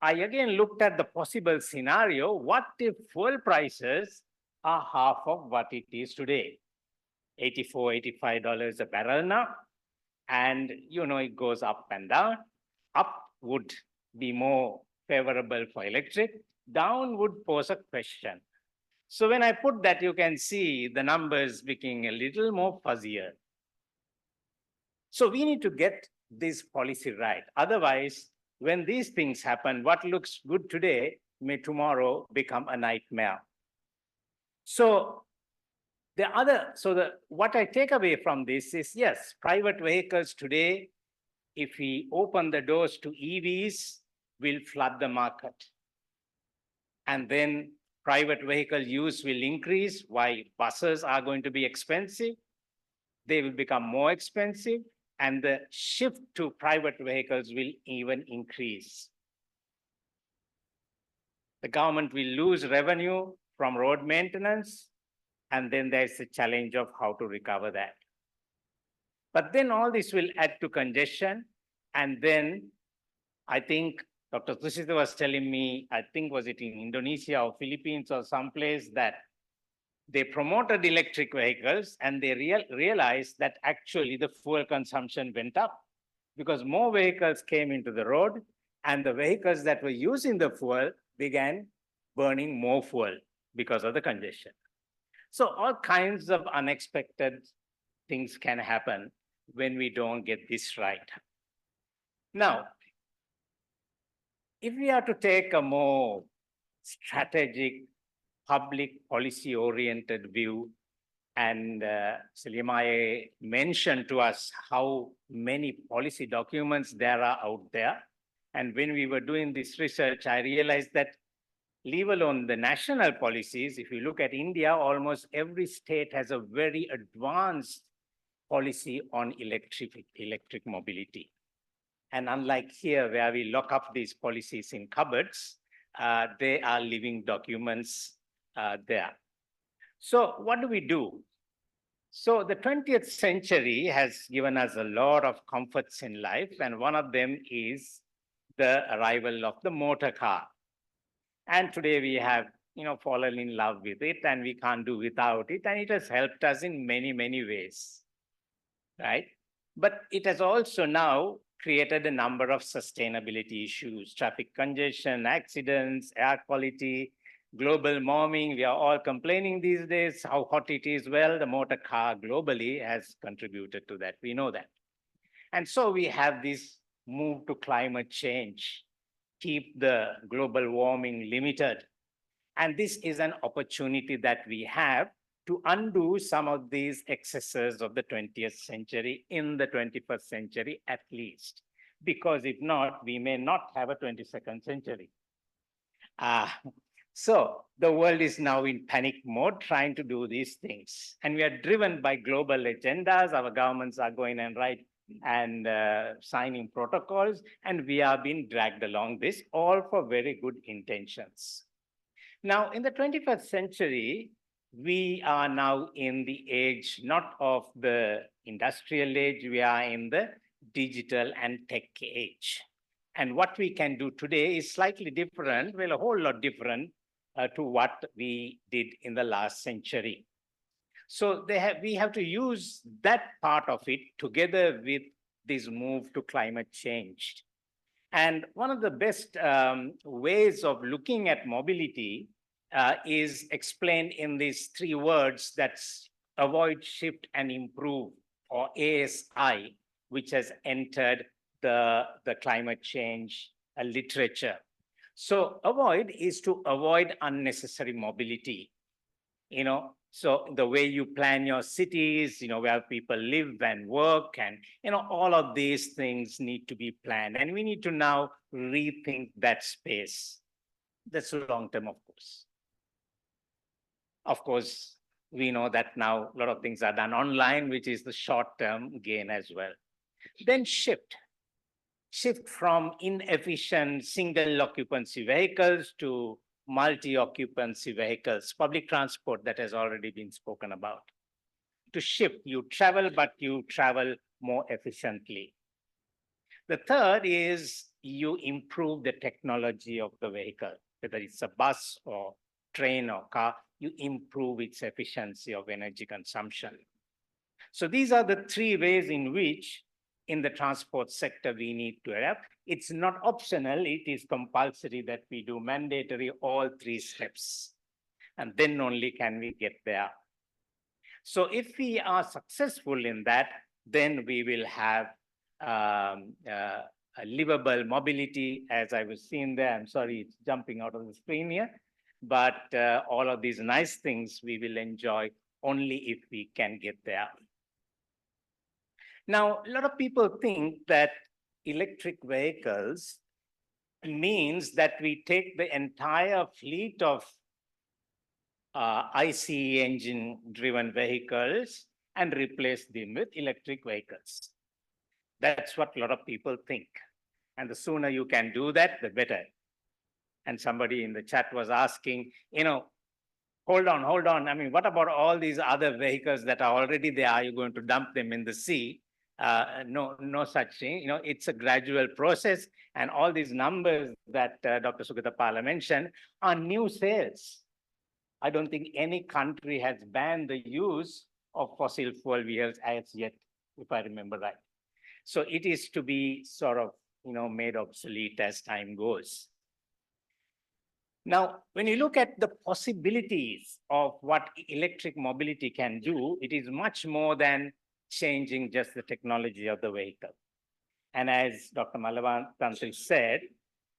I again looked at the possible scenario. What if fuel prices are half of what it is today? $84, $85 a barrel now. And you know, it goes up and down. Up would be more favorable for electric. Down would pose a question. So when I put that, you can see the numbers becoming a little more fuzzier. So we need to get this policy right. Otherwise, when these things happen, what looks good today may tomorrow become a nightmare. So what I take away from this is, yes, private vehicles today, if we open the doors to EVs, will flood the market. And then private vehicle use will increase. Why? Buses are going to be expensive. They will become more expensive. And the shift to private vehicles will even increase. The government will lose revenue from road maintenance. And then there's the challenge of how to recover that. But then all this will add to congestion. And then I think Dr. Tushita was telling me, I think was it in Indonesia or Philippines or someplace, that They promoted electric vehicles and they realized that actually the fuel consumption went up because more vehicles came into the road and the vehicles that were using the fuel began burning more fuel because of the congestion. So all kinds of unexpected things can happen when we don't get this right. Now, if we are to take a more strategic, public policy-oriented view, and Selimai mentioned to us how many policy documents there are out there. And when we were doing this research, I realized that leave alone the national policies, if you look at India, almost every state has a very advanced policy on electric mobility. And unlike here, where we lock up these policies in cupboards, they are living documents there. So what do we do? So the 20th century has given us a lot of comforts in life, and one of them is the arrival of the motor car. And today we have, fallen in love with it, and we can't do without it, and it has helped us in many, many ways, right? But it has also now created a number of sustainability issues: traffic congestion, accidents, air quality, global warming. We are all complaining these days how hot it is. Well, the motor car globally has contributed to that. We know that. And so we have this move to climate change, keep the global warming limited. And this is an opportunity that we have to undo some of these excesses of the 20th century in the 21st century at least. Because if not, we may not have a 22nd century. So the world is now in panic mode trying to do these things. And we are driven by global agendas. Our governments are going and signing protocols, and we are being dragged along this, all for very good intentions. Now, in the 21st century, we are now in the age not of the industrial age, we are in the digital and tech age. And what we can do today is slightly different, well, a whole lot different to what we did in the last century. So we have to use that part of it together with this move to climate change. And one of the best ways of looking at mobility is explained in these 3 words: that's avoid, shift, and improve, or ASI, which has entered the climate change literature. So avoid is to avoid unnecessary mobility. So the way you plan your cities, where people live and work, and all of these things need to be planned. And we need to now rethink that space. That's long term, of course. Of course, we know that now a lot of things are done online, which is the short-term gain as well. Then shift from inefficient single occupancy vehicles to multi-occupancy vehicles, public transport that has already been spoken about. To shift, you travel, but you travel more efficiently. The third is you improve the technology of the vehicle, whether it's a bus or train or car, you improve its efficiency of energy consumption. So these are the 3 ways in which in the transport sector we need to adapt. It's not optional, it is compulsory that we do mandatory all 3 steps. And then only can we get there. So if we are successful in that, then we will have a livable mobility, as I was seeing there. I'm sorry, it's jumping out of the screen here. But all of these nice things we will enjoy only if we can get there. Now, a lot of people think that electric vehicles means that we take the entire fleet of ICE engine-driven vehicles and replace them with electric vehicles. That's what a lot of people think. And the sooner you can do that, the better. And somebody in the chat was asking, hold on. I mean, what about all these other vehicles that are already there? Are you going to dump them in the sea? No such thing. It's a gradual process. And all these numbers that Dr. Sugata Pala mentioned are new sales. I don't think any country has banned the use of fossil fuel vehicles as yet, if I remember right. So it is to be sort of, made obsolete as time goes. Now, when you look at the possibilities of what electric mobility can do, it is much more than changing just the technology of the vehicle. And as Dr. Malavan Tansil said,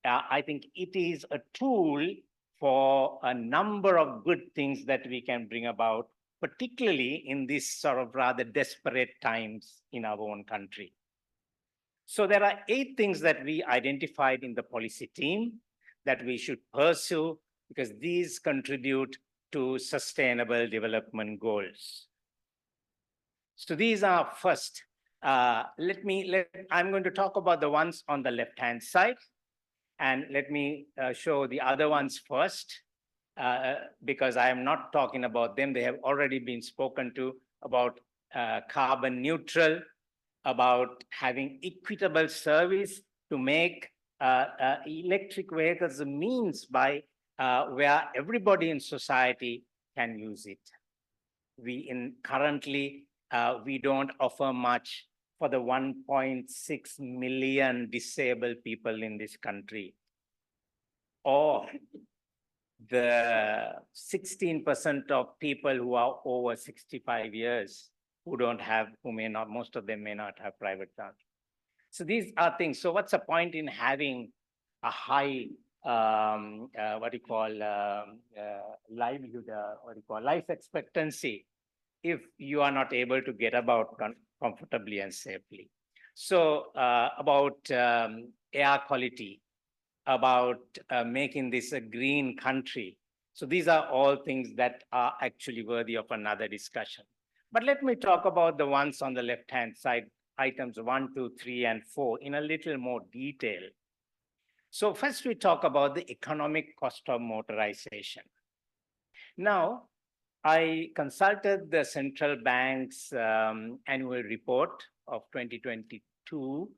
I think it is a tool for a number of good things that we can bring about, particularly in these sort of rather desperate times in our own country. So there are 8 things that we identified in the policy team that we should pursue because these contribute to sustainable development goals. So these are first, I'm going to talk about the ones on the left-hand side, and let me show the other ones first, because I am not talking about them. They have already been spoken to about carbon neutral, about having equitable service to make electric vehicles a means by where everybody in society can use it. Currently, we don't offer much for the 1.6 million disabled people in this country, or the 16% of people who are over 65 years most of them may not have private transport. So these are things. So what's the point in having a high, life expectancy if you are not able to get about comfortably and safely? So about air quality, about making this a green country. So these are all things that are actually worthy of another discussion. But let me talk about the ones on the left-hand side, items 1, 2, 3, and 4 in a little more detail. So first we talk about the economic cost of motorization. Now, I consulted the central bank's annual report of 2022,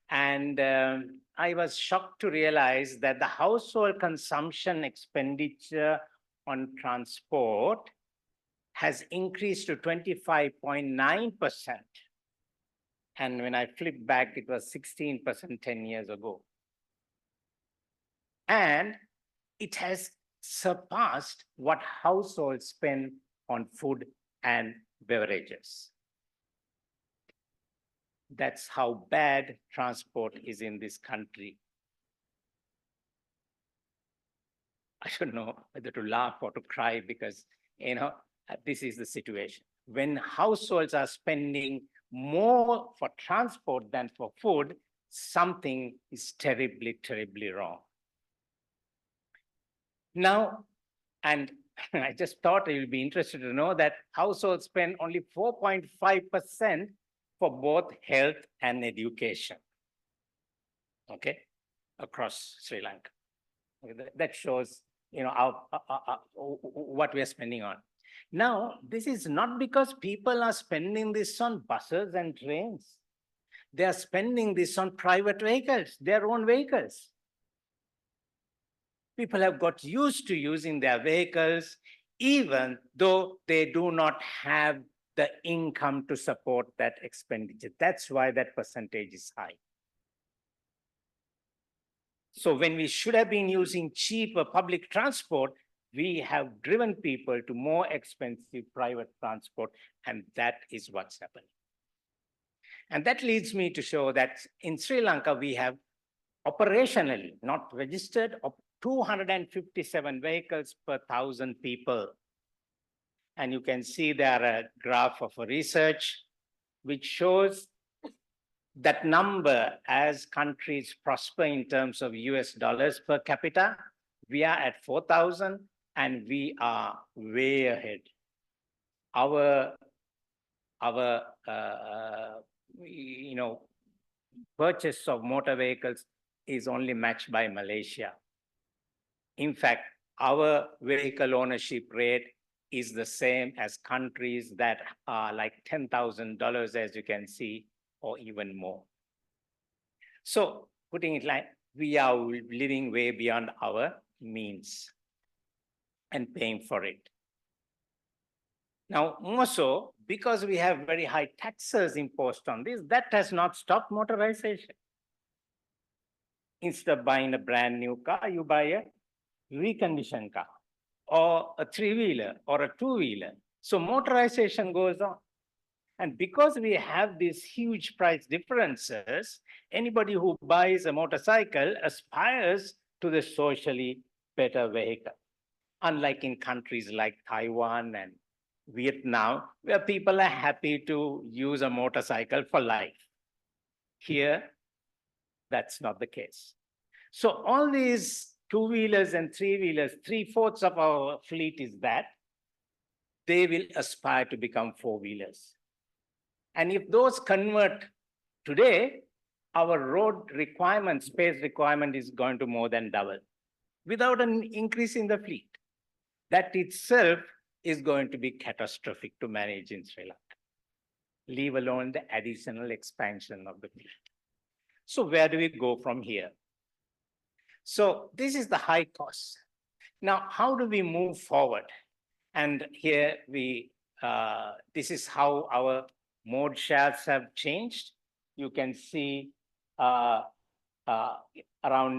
and I was shocked to realize that the household consumption expenditure on transport has increased to 25.9%. And when I flipped back, it was 16% 10 years ago. And it has surpassed what households spend on food and beverages. That's how bad transport is in this country. I don't know whether to laugh or to cry because, this is the situation. When households are spending more for transport than for food, something is terribly, terribly wrong. Now, and I just thought you'll be interested to know that households spend only 4.5% for both health and education, okay, across Sri Lanka. That shows, what we are spending on. Now, this is not because people are spending this on buses and trains. They are spending this on private vehicles, their own vehicles. People have got used to using their vehicles, even though they do not have the income to support that expenditure. That's why that percentage is high. So when we should have been using cheaper public transport, we have driven people to more expensive private transport, and that is what's happening. And that leads me to show that in Sri Lanka, we have operationally, not registered, 257 vehicles per 1,000 people. And you can see there a graph of a research which shows that number as countries prosper in terms of US dollars per capita. We are at 4,000 and we are way ahead. Our purchase of motor vehicles is only matched by Malaysia. In fact, our vehicle ownership rate is the same as countries that are like $10,000, as you can see, or even more. So putting it like, we are living way beyond our means. and paying for it. Now, more so, because we have very high taxes imposed on this, that has not stopped motorization. Instead of buying a brand new car, you buy a reconditioned car or a three-wheeler or a two-wheeler. So motorization goes on. And because we have these huge price differences, anybody who buys a motorcycle aspires to the socially better vehicle. Unlike in countries like Taiwan and Vietnam, where people are happy to use a motorcycle for life. Here, that's not the case. So all these two-wheelers and three-wheelers, 3/4 of our fleet is that. They will aspire to become four-wheelers. And if those convert today, our road requirement, space requirement is going to more than double without an increase in the fleet. That itself is going to be catastrophic to manage in Sri Lanka, leave alone the additional expansion of the fleet. So where do we go from here? So this is the high cost. Now, how do we move forward? And here this is how our mode shares have changed. You can see around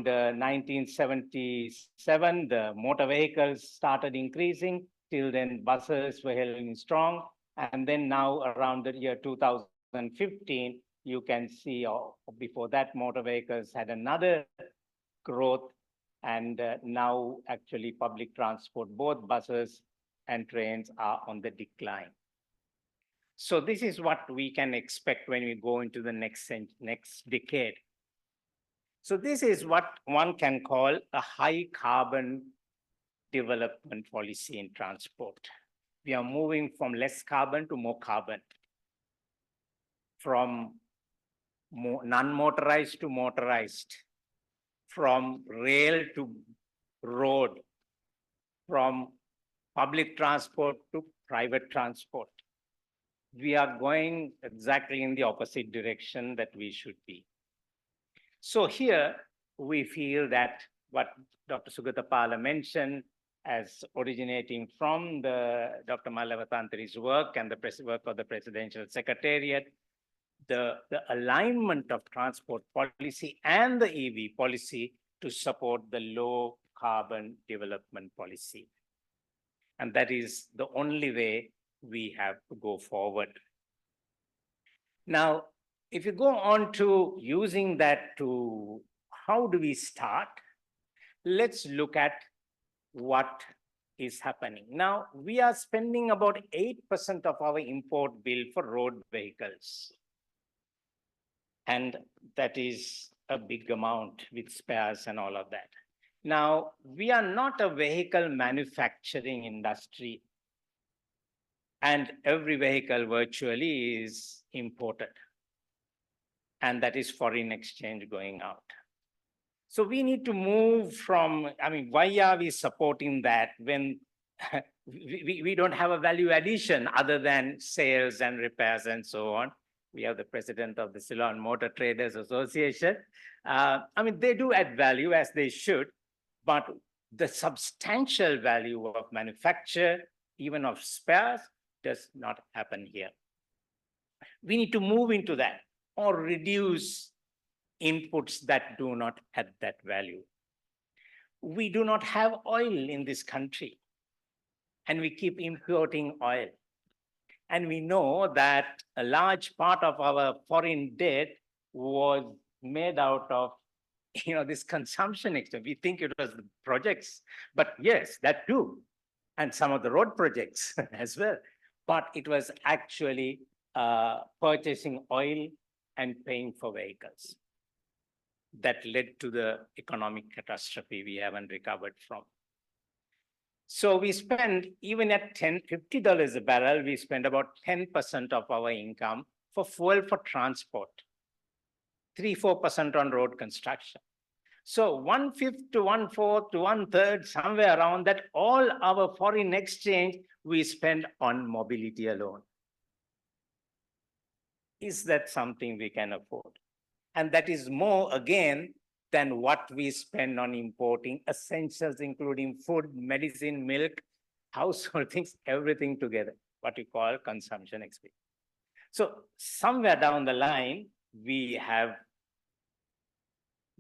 1977, the motor vehicles started increasing. Till then, buses were holding strong. And then now around the year 2015, you can see, or before that, motor vehicles had another growth. And now actually public transport, both buses and trains are on the decline. So this is what we can expect when we go into the next decade. So this is what one can call a high carbon development policy in transport. We are moving from less carbon to more carbon, from non-motorized to motorized, from rail to road, from public transport to private transport. We are going exactly in the opposite direction that we should be. So here we feel that what Dr. Sugatapala mentioned as originating from Dr. Malavatantri's work and the work of the Presidential Secretariat, the alignment of transport policy and the EV policy to support the low carbon development policy. And that is the only way we have to go forward. Now, if you go on to using that to, how do we start? Let's look at what is happening. Now, we are spending about 8% of our import bill for road vehicles. And that is a big amount with spares and all of that. Now, we are not a vehicle manufacturing industry, and every vehicle virtually is imported. And that is foreign exchange going out. So we need to move from, I mean, why are we supporting that when we don't have a value addition other than sales and repairs and so on? We have the president of the Ceylon Motor Traders Association. I mean, they do add value as they should, but the substantial value of manufacture, even of spares, does not happen here. We need to move into that or reduce inputs that do not add that value. We do not have oil in this country, and we keep importing oil. And we know that a large part of our foreign debt was made out of this consumption extra. We think it was the projects, but yes, that too. And some of the road projects as well. But it was actually purchasing oil and paying for vehicles that led to the economic catastrophe we haven't recovered from. So we spend, even at $50 a barrel, we spend about 10% of our income for fuel for transport, 3-4% on road construction. So 1/5 to 1/4 to 1/3, somewhere around that, all our foreign exchange we spend on mobility alone. Is that something we can afford? And that is more, again, than what we spend on importing essentials, including food, medicine, milk, household things, everything together, what we call consumption expense. So somewhere down the line, we have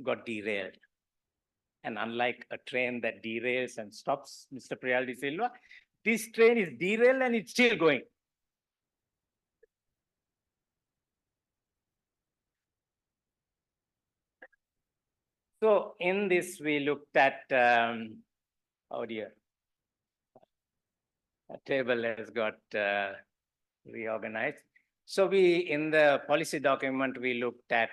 got derailed. And unlike a train that derails and stops, Mr. Priyal de Silva, this train is derailed and it's still going. So in this, we looked at, oh dear, a table has got reorganized. So in the policy document, we looked at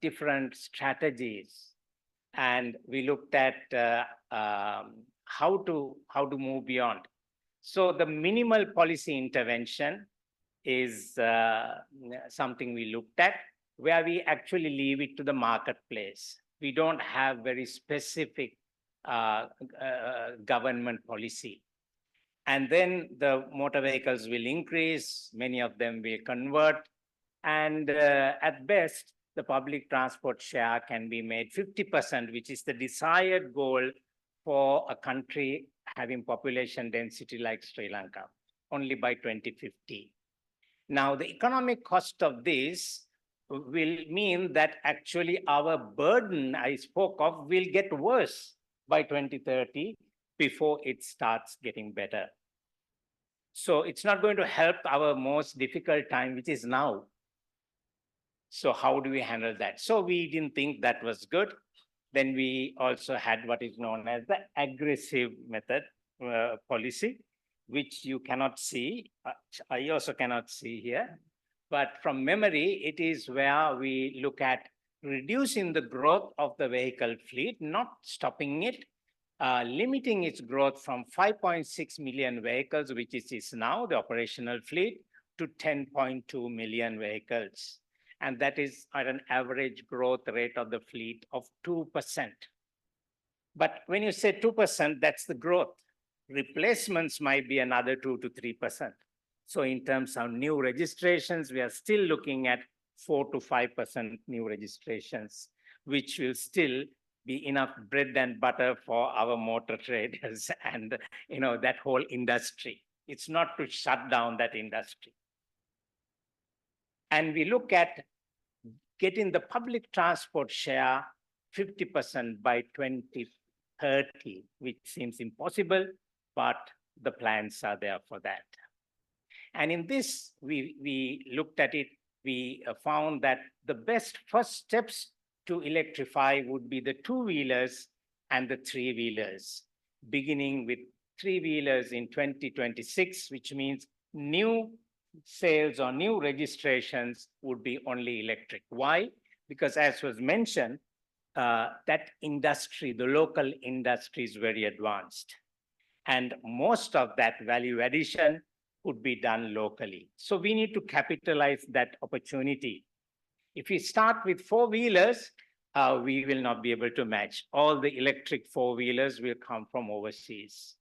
different strategies, and we looked at how to move beyond. So the minimal policy intervention is something we looked at, where we actually leave it to the marketplace. We don't have very specific government policy. And then the motor vehicles will increase, many of them will convert, and at best, the public transport share can be made 50%, which is the desired goal for a country having population density like Sri Lanka, only by 2050. Now, the economic cost of this will mean that actually our burden I spoke of will get worse by 2030 before it starts getting better. So it's not going to help our most difficult time, which is now. So how do we handle that? So we didn't think that was good. Then we also had what is known as the aggressive method policy, which you cannot see. I also cannot see here. But from memory, it is where we look at reducing the growth of the vehicle fleet, not stopping it, limiting its growth from 5.6 million vehicles, which is now the operational fleet, to 10.2 million vehicles. And that is at an average growth rate of the fleet of 2%. But when you say 2%, that's the growth. Replacements might be another 2 to 3%. So in terms of new registrations, we are still looking at 4 to 5% new registrations, which will still be enough bread and butter for our motor traders and that whole industry. It's not to shut down that industry. And we look at getting the public transport share 50% by 2030, which seems impossible, but the plans are there for that. And in this, we looked at it, we found that the best first steps to electrify would be the two-wheelers and the three-wheelers, beginning with three-wheelers in 2026, which means new sales or new registrations would be only electric. Why? Because as was mentioned, that industry, the local industry is very advanced. And most of that value addition could be done locally. So we need to capitalize that opportunity. If we start with four-wheelers, we will not be able to match. All the electric four-wheelers will come from overseas.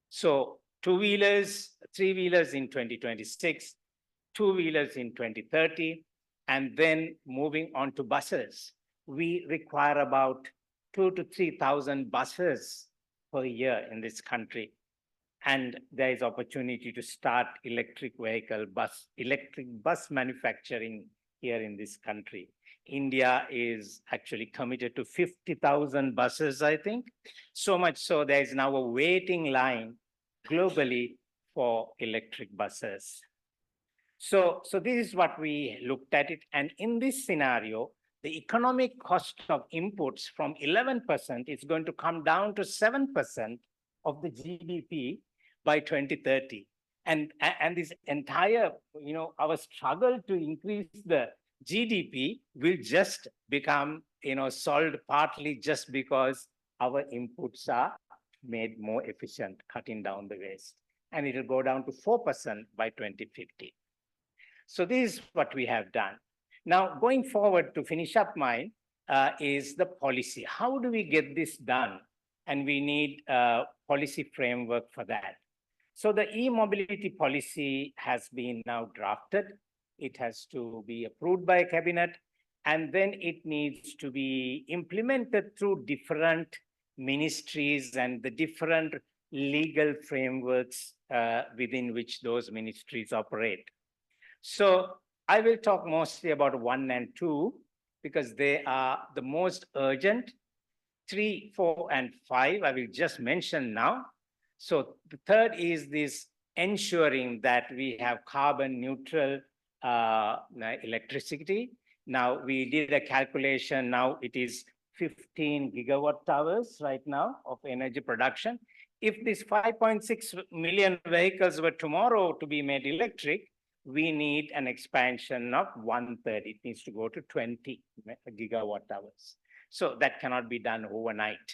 So two-wheelers, three-wheelers in 2026, two-wheelers in 2030, and then moving on to buses. We require about 2,000 to 3,000 buses per year in this country. And there is opportunity to start electric bus manufacturing here in this country. India is actually committed to 50,000 buses, I think. So much so there is now a waiting line globally for electric buses. So this is what we looked at it. And in this scenario, the economic cost of inputs from 11% is going to come down to 7% of the GDP by 2030. And this entire, our struggle to increase the GDP will just become, solved partly just because our inputs are made more efficient, cutting down the waste. And it will go down to 4% by 2050. So this is what we have done. Now, going forward to finish up mine is the policy. How do we get this done? And we need a policy framework for that. So the e-mobility policy has been now drafted. It has to be approved by cabinet, and then it needs to be implemented through different ministries and the different legal frameworks within which those ministries operate. So I will talk mostly about 1 and 2 because they are the most urgent. 3, 4, and 5, I will just mention now. So the third is this ensuring that we have carbon neutral electricity. Now we did a calculation, now it is 15 gigawatt hours right now of energy production. If these 5.6 million vehicles were tomorrow to be made electric, we need an expansion of 1/3. It needs to go to 20 gigawatt hours. So that cannot be done overnight.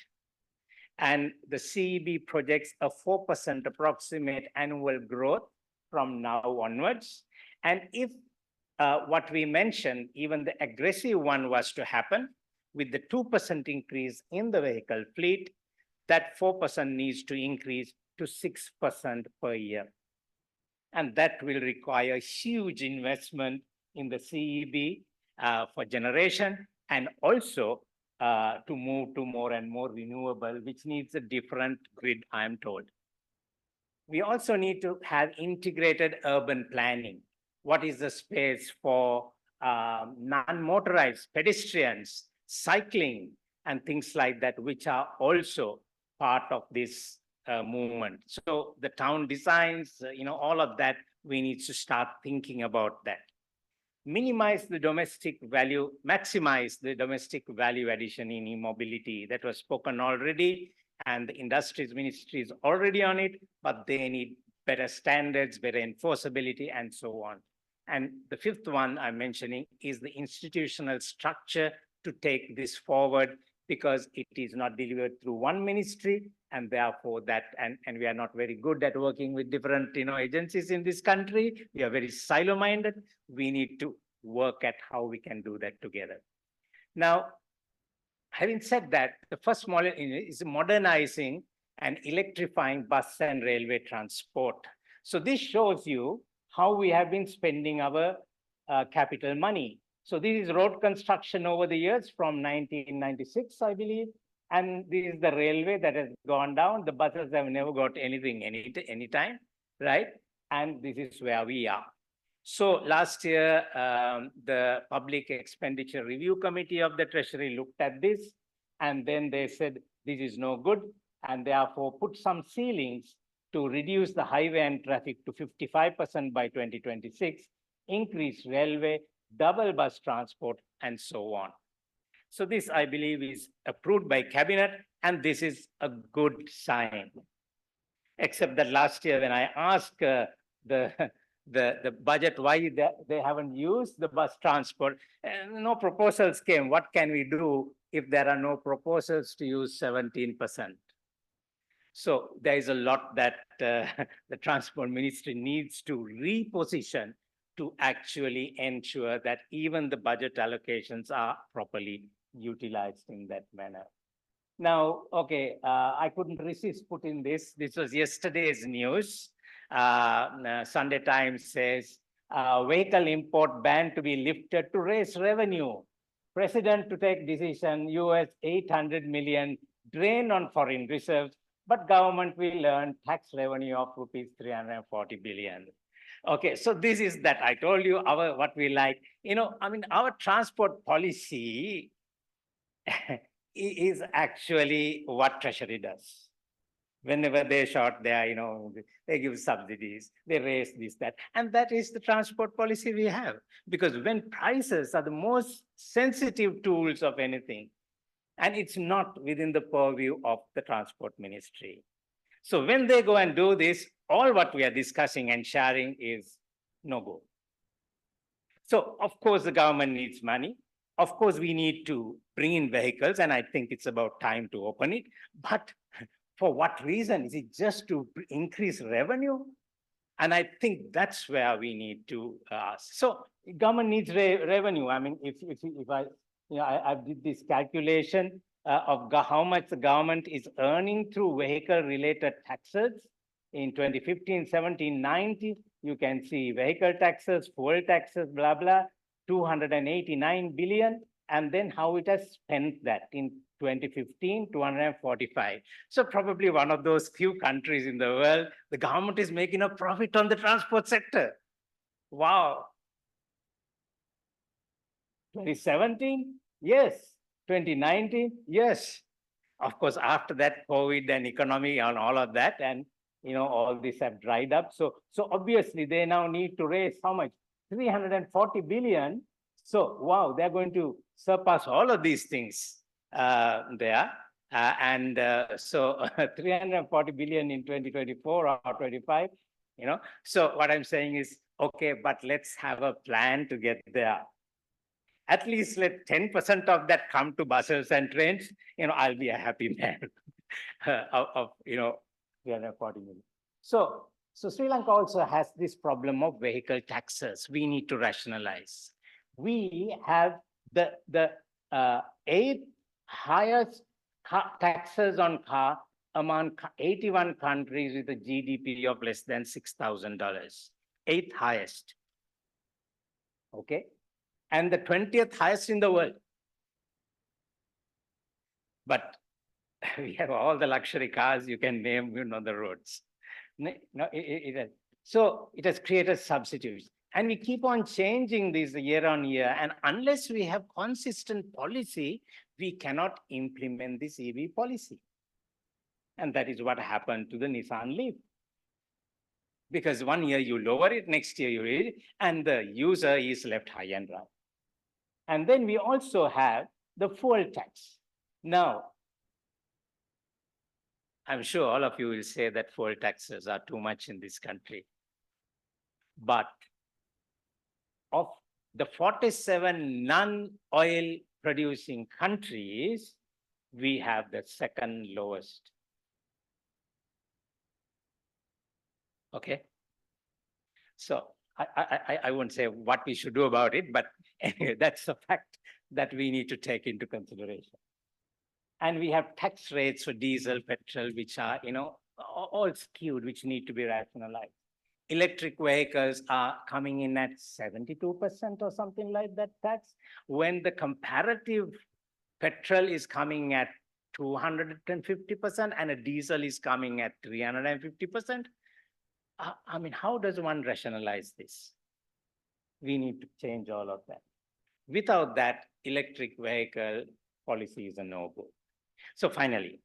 And the CEB projects a 4% approximate annual growth from now onwards. And if what we mentioned, even the aggressive one was to happen, with the 2% increase in the vehicle fleet, that 4% needs to increase to 6% per year. And that will require huge investment in the CEB for generation and also to move to more and more renewable, which needs a different grid, I am told. We also need to have integrated urban planning. What is the space for non-motorized pedestrians, cycling, and things like that, which are also part of this movement. So the town designs, all of that, we need to start thinking about that. Minimize the domestic value, maximize the domestic value addition in e-mobility. That was spoken already, and the industries ministry is already on it, but they need better standards, better enforceability, and so on. And the fifth one I'm mentioning is the institutional structure to take this forward, because it is not delivered through one ministry, and therefore that, and we are not very good at working with different agencies in this country. We are very silo-minded. We need to work at how we can do that together. Now, having said that, the first model is modernizing and electrifying bus and railway transport. So this shows you how we have been spending our capital money. So this is road construction over the years from 1996, I believe. And this is the railway that has gone down. The buses have never got anything anytime, right? And this is where we are. So last year, the Public Expenditure Review Committee of the Treasury looked at this, and then they said, this is no good, and therefore put some ceilings to reduce the highway and traffic to 55% by 2026, increase railway, double bus transport, and so on. So this, I believe, is approved by cabinet, and this is a good sign. Except that last year when I asked the budget why they haven't used the bus transport, no proposals came. What can we do if there are no proposals to use 17%? So there is a lot that the transport ministry needs to reposition to actually ensure that even the budget allocations are properly utilized in that manner. Now, okay, I couldn't resist putting this. This was yesterday's news. Sunday Times says, vehicle import ban to be lifted to raise revenue. President to take decision, US 800 million drain on foreign reserves, but government will earn tax revenue of rupees 340 billion. Okay, so this is that. I told you what we like. Our transport policy is actually what Treasury does. Whenever they short there, they give subsidies, they raise this, that. And that is the transport policy we have. Because when prices are the most sensitive tools of anything, and it's not within the purview of the transport ministry. So when they go and do this, all what we are discussing and sharing is no go. So of course the government needs money. Of course we need to bring in vehicles, and I think it's about time to open it. But for what reason? Is it just to increase revenue? And I think that's where we need to ask. So government needs revenue. I mean, if I did this calculation of how much the government is earning through vehicle-related taxes in 2015, 17, 19, you can see vehicle taxes, fuel taxes, blah, blah. 289 billion, and then how it has spent that in 2015, 245. So probably one of those few countries in the world, the government is making a profit on the transport sector. Wow. 2017, yes. 2019, yes. Of course, after that, COVID and economy and all of that, and all this have dried up. So obviously they now need to raise how much? 340 billion. So wow, they're going to surpass all of these things there. So 340 billion in 2024 or 25, So what I'm saying is, okay, but let's have a plan to get there. At least let 10% of that come to buses and trains, I'll be a happy man of 340 million. So Sri Lanka also has this problem of vehicle taxes. We need to rationalize. We have the 8th highest taxes on car among 81 countries with a GDP of less than $6,000. 8th highest. Okay. And the 20th highest in the world. But we have all the luxury cars you can name, the roads. So it has created substitutes. And we keep on changing these year on year. And unless we have consistent policy, we cannot implement this EV policy. And that is what happened to the Nissan Leaf. Because one year you lower it, next year you raise it, and the user is left high and dry. And then we also have the fuel tax. Now, I'm sure all of you will say that fuel taxes are too much in this country. But of the 47 non-oil producing countries, we have the second lowest. Okay. So I won't say what we should do about it, but anyway, that's a fact that we need to take into consideration. And we have tax rates for diesel, petrol, which are, all skewed, which need to be rationalized. Electric vehicles are coming in at 72% or something like that tax, when the comparative petrol is coming at 250% and a diesel is coming at 350%. I mean, how does one rationalize this? We need to change all of that. Without that, electric vehicle policy is a no-go. So finally,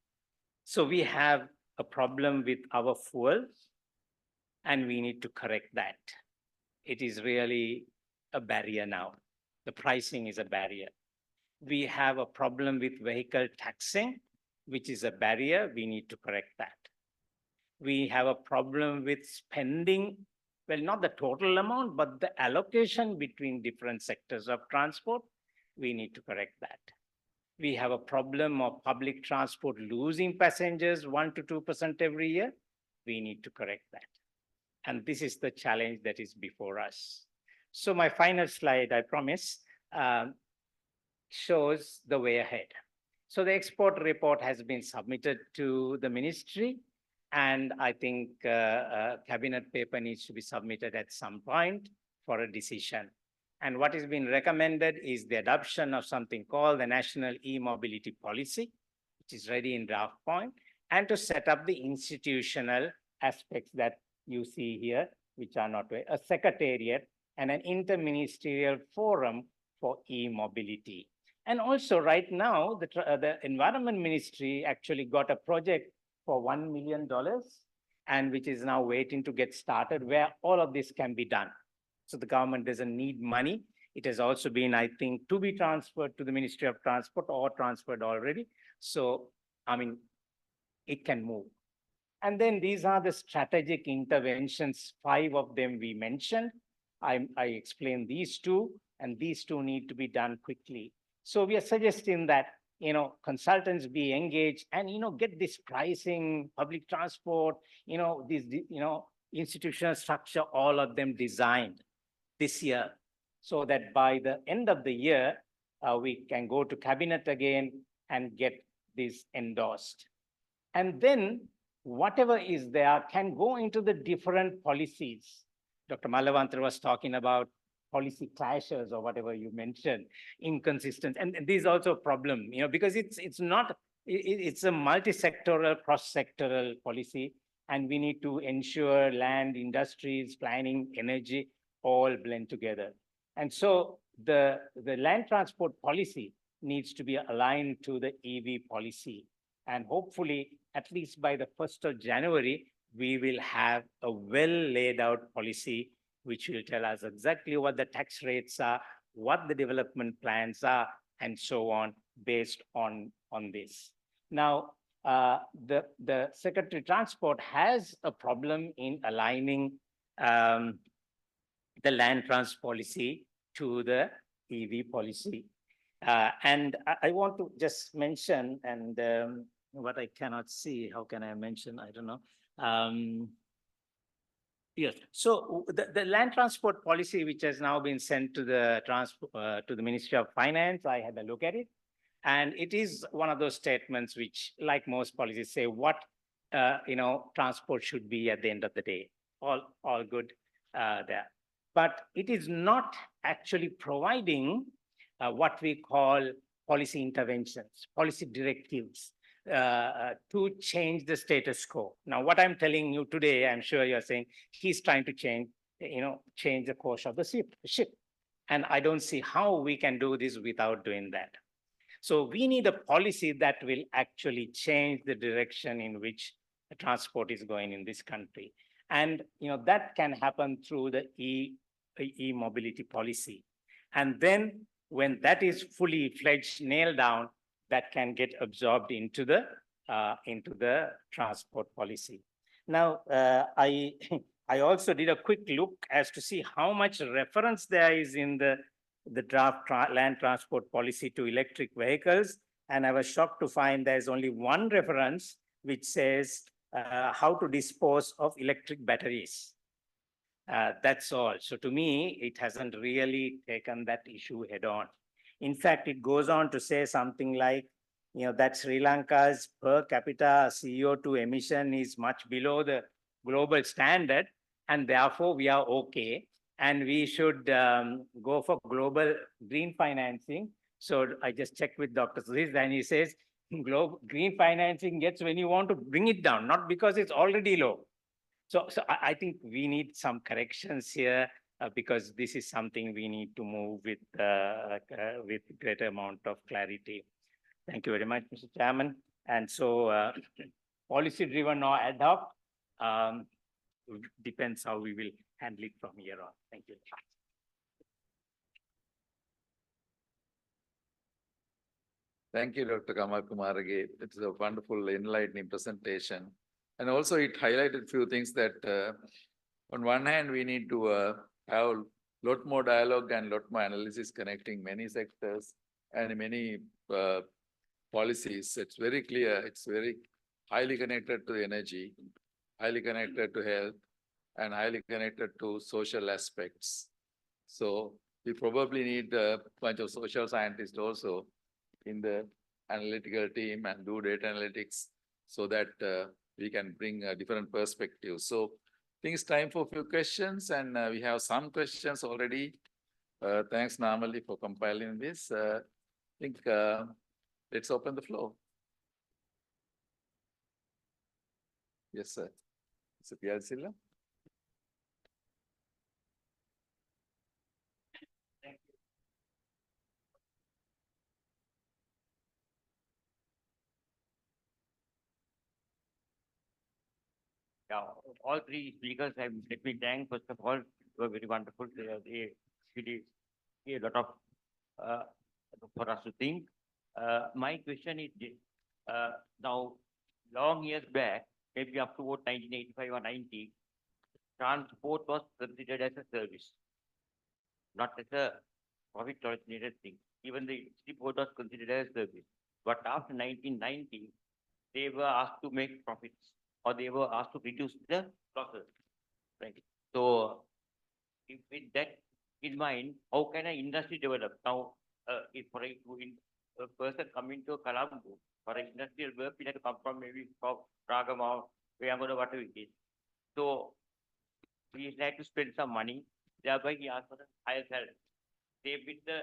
we have a problem with our fuels, and we need to correct that. It is really a barrier now. The pricing is a barrier. We have a problem with vehicle taxing, which is a barrier. We need to correct that. We have a problem with spending, well, not the total amount, but the allocation between different sectors of transport. We need to correct that. We have a problem of public transport losing passengers 1 to 2% every year. We need to correct that. And this is the challenge that is before us. So my final slide, I promise, shows the way ahead. So the export report has been submitted to the ministry. And I think cabinet paper needs to be submitted at some point for a decision. And what is being recommended is the adoption of something called the National E-Mobility Policy, which is ready in draft point, and to set up the institutional aspects that you see here, which are not a secretariat and an interministerial forum for e-mobility. And also right now, the Environment Ministry actually got a project for $1 million, and which is now waiting to get started, where all of this can be done. So the government doesn't need money. It has also been, I think, to be transferred to the Ministry of Transport or transferred already. So, I mean, it can move. And then these are the strategic interventions, 5 of them we mentioned. I explained these 2, and these 2 need to be done quickly. So we are suggesting that consultants be engaged and, get this pricing, public transport, this, institutional structure, all of them designed this year, so that by the end of the year, we can go to cabinet again and get this endorsed. And then whatever is there can go into the different policies. Dr. Malavantha was talking about policy clashes or whatever you mentioned, inconsistent. And this is also a problem, because it's not, it's a multi-sectoral, cross-sectoral policy. And we need to ensure land, industries, planning, energy, all blend together. And so the land transport policy needs to be aligned to the EV policy. And hopefully, at least by the 1st of January, we will have a well laid out policy, which will tell us exactly what the tax rates are, what the development plans are, and so on, based on this. Now, the Secretary Transport has a problem in aligning the land trans policy to the EV policy. And I want to just mention, and what I cannot see, how can I mention? I don't know. Yes, so the land transport policy, which has now been sent to the Ministry of Finance, I had a look at it. And it is one of those statements which, like most policies, say what transport should be at the end of the day. All good there. But it is not actually providing what we call policy interventions, policy directives to change the status quo. Now, what I'm telling you today, I'm sure you're saying he's trying to change the course of the ship. And I don't see how we can do this without doing that. So we need a policy that will actually change the direction in which the transport is going in this country. And that can happen through the e-mobility policy. And then when that is fully fledged, nailed down, that can get absorbed into the transport policy. Now, I also did a quick look as to see how much reference there is in the draft land transport policy to electric vehicles. And I was shocked to find there's only one reference which says how to dispose of electric batteries. That's all. So to me, it hasn't really taken that issue head on. In fact, it goes on to say something like, that Sri Lanka's per capita CO2 emission is much below the global standard, and therefore we are okay. And we should go for global green financing. So I just checked with Dr. Sudhir, and he says, green financing gets when you want to bring it down, not because it's already low. So I think we need some corrections here because this is something we need to move with greater amount of clarity. Thank you very much, Mr. Chairman. And so policy driven or ad hoc depends how we will handle it from here on. Thank you. Thank you, Dr. Kamal Kumarage. It's a wonderful, enlightening presentation. And also it highlighted a few things that on one hand, we need to have a lot more dialogue and a lot more analysis connecting many sectors and many policies. It's very clear. It's very highly connected to energy, highly connected to health, and highly connected to social aspects. So we probably need a bunch of social scientists also in the analytical team and do data analytics so that we can bring a different perspective. So I think it's time for a few questions, and we have some questions already. Thanks, Namali, for compiling this. I think let's open the floor. Yes, sir. Mr. Piazzilla. Yeah, all three speakers, let me thank, first of all, were very wonderful. They really gave a lot of for us to think. My question is this, now, long years back, maybe up to about 1985 or 90, transport was considered as a service, not as a profit originated thing. Even the depot was considered as a service. But after 1990, they were asked to make profits, or they were asked to reduce the losses. Right. So, with that in mind, how can an industry develop? Now, if for a person coming to Colombo for an industrial work, he had to come from maybe from Ragama, Vayamada, whatever it is. So, we had to spend some money thereby he asked for the higher salary. They with the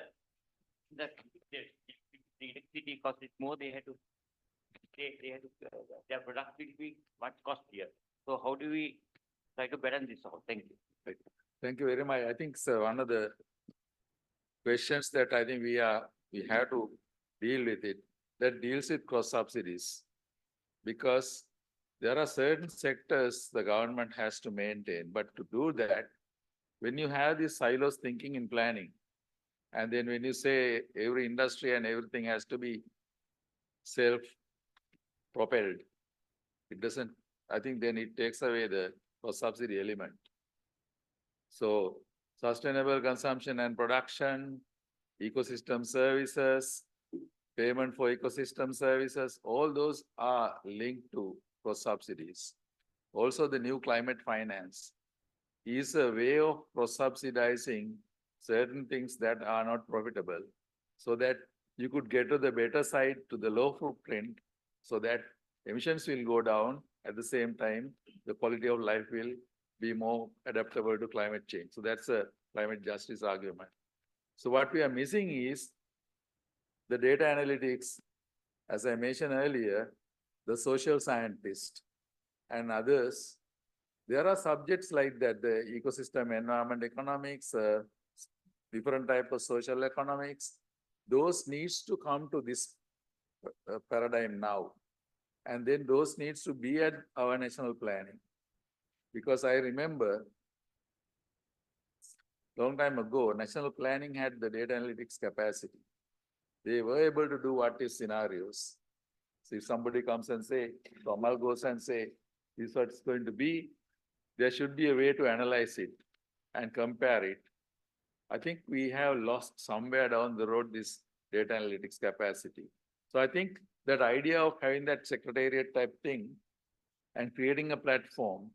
electricity cost is more, they had to, they had to, their product will be much costlier. So how do we try to balance this out? Thank you. Thank you very much. I think so one of the questions that I think we have to deal with it, that deals with cross subsidies. Because there are certain sectors the government has to maintain, but to do that, when you have these silos thinking in planning, and then when you say every industry and everything has to be self-propelled, it doesn't, I think then it takes away the cross subsidy element. So sustainable consumption and production, ecosystem services, payment for ecosystem services, all those are linked to cross subsidies. Also, the new climate finance is a way of cross subsidizing certain things that are not profitable, so that you could get to the better side, to the low footprint, so that emissions will go down. At the same time, the quality of life will be more adaptable to climate change. So that's a climate justice argument. So what we are missing is the data analytics, as I mentioned earlier, the social scientists and others. There are subjects like that, the ecosystem environment economics, different type of social economics. Those needs to come to this paradigm now. And then those needs to be at our national planning. Because I remember long time ago, national planning had the data analytics capacity. They were able to do what is scenarios. So if somebody comes and say, Kamal goes and say, this is what it's going to be, there should be a way to analyze it and compare it. I think we have lost somewhere down the road this data analytics capacity. So I think that idea of having that secretariat type thing and creating a platform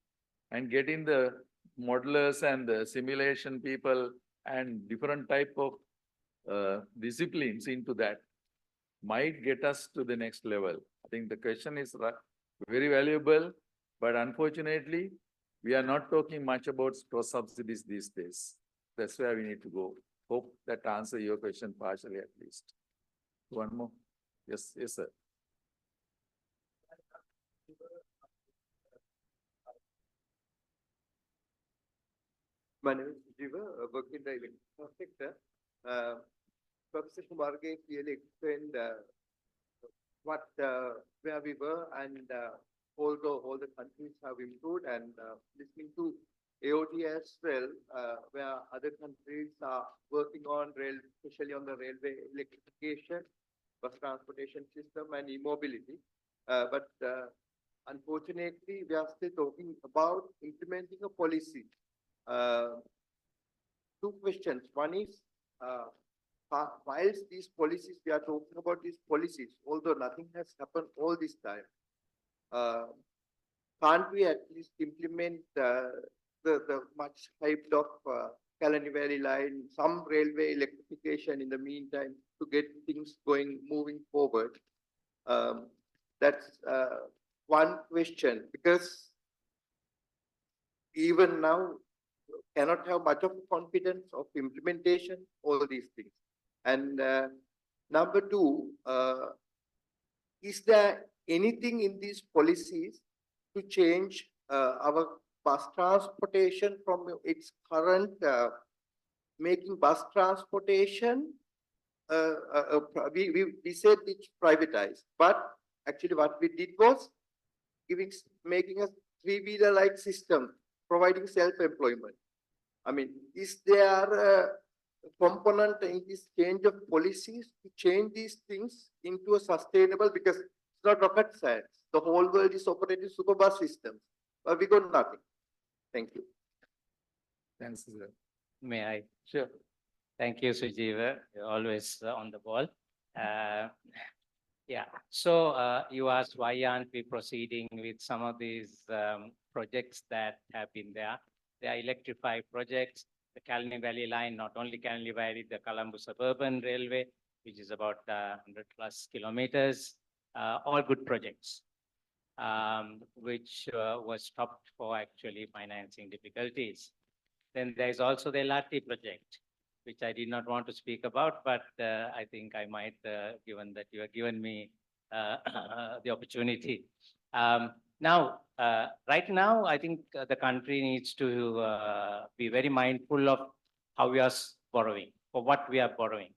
and getting the modelers and the simulation people and different type of disciplines into that might get us to the next level. I think the question is very valuable, but unfortunately, we are not talking much about cross subsidies these days. That's where we need to go. Hope that answer your question partially at least. One more. Yes, yes, sir. My name is Jiva, work in the electrical sector. Professor Kumarge clearly explained where we were, and although all the countries have improved, and listening to AOT as well, where other countries are working on rail, especially on the railway electrification, bus transportation system and e-mobility. But unfortunately, we are still talking about implementing a policy. Two questions. One is, whilst these policies, we are talking about these policies, although nothing has happened all this time, can't we at least implement the much hyped of Kalani Valley line, some railway electrification in the meantime to get things moving forward? That's one question, because even now cannot have much of confidence of implementation, all these things. And number two, is there anything in these policies to change our bus transportation from its current making bus transportation? We said it's privatized, but actually what we did was making a three-wheeler-like system, providing self-employment. I mean, is there a component in this change of policies to change these things into a sustainable, because it's not rocket science. The whole world is operating super bus systems, but we got nothing. Thank you. Thanks, sir. May I? Sure. Thank you, Sujiva. You're always on the ball. Yeah, so you asked why aren't we proceeding with some of these projects that have been there. They are electrified projects. The Kalani Valley line, not only Kalani Valley, the Colombo Suburban Railway, which is about 100+ kilometers, all good projects, which was stopped for actually financing difficulties. Then there is also the LRT project, which I did not want to speak about, but I think I might, given that you have given me the opportunity. Right now, I think the country needs to be very mindful of how we are borrowing, for what we are borrowing,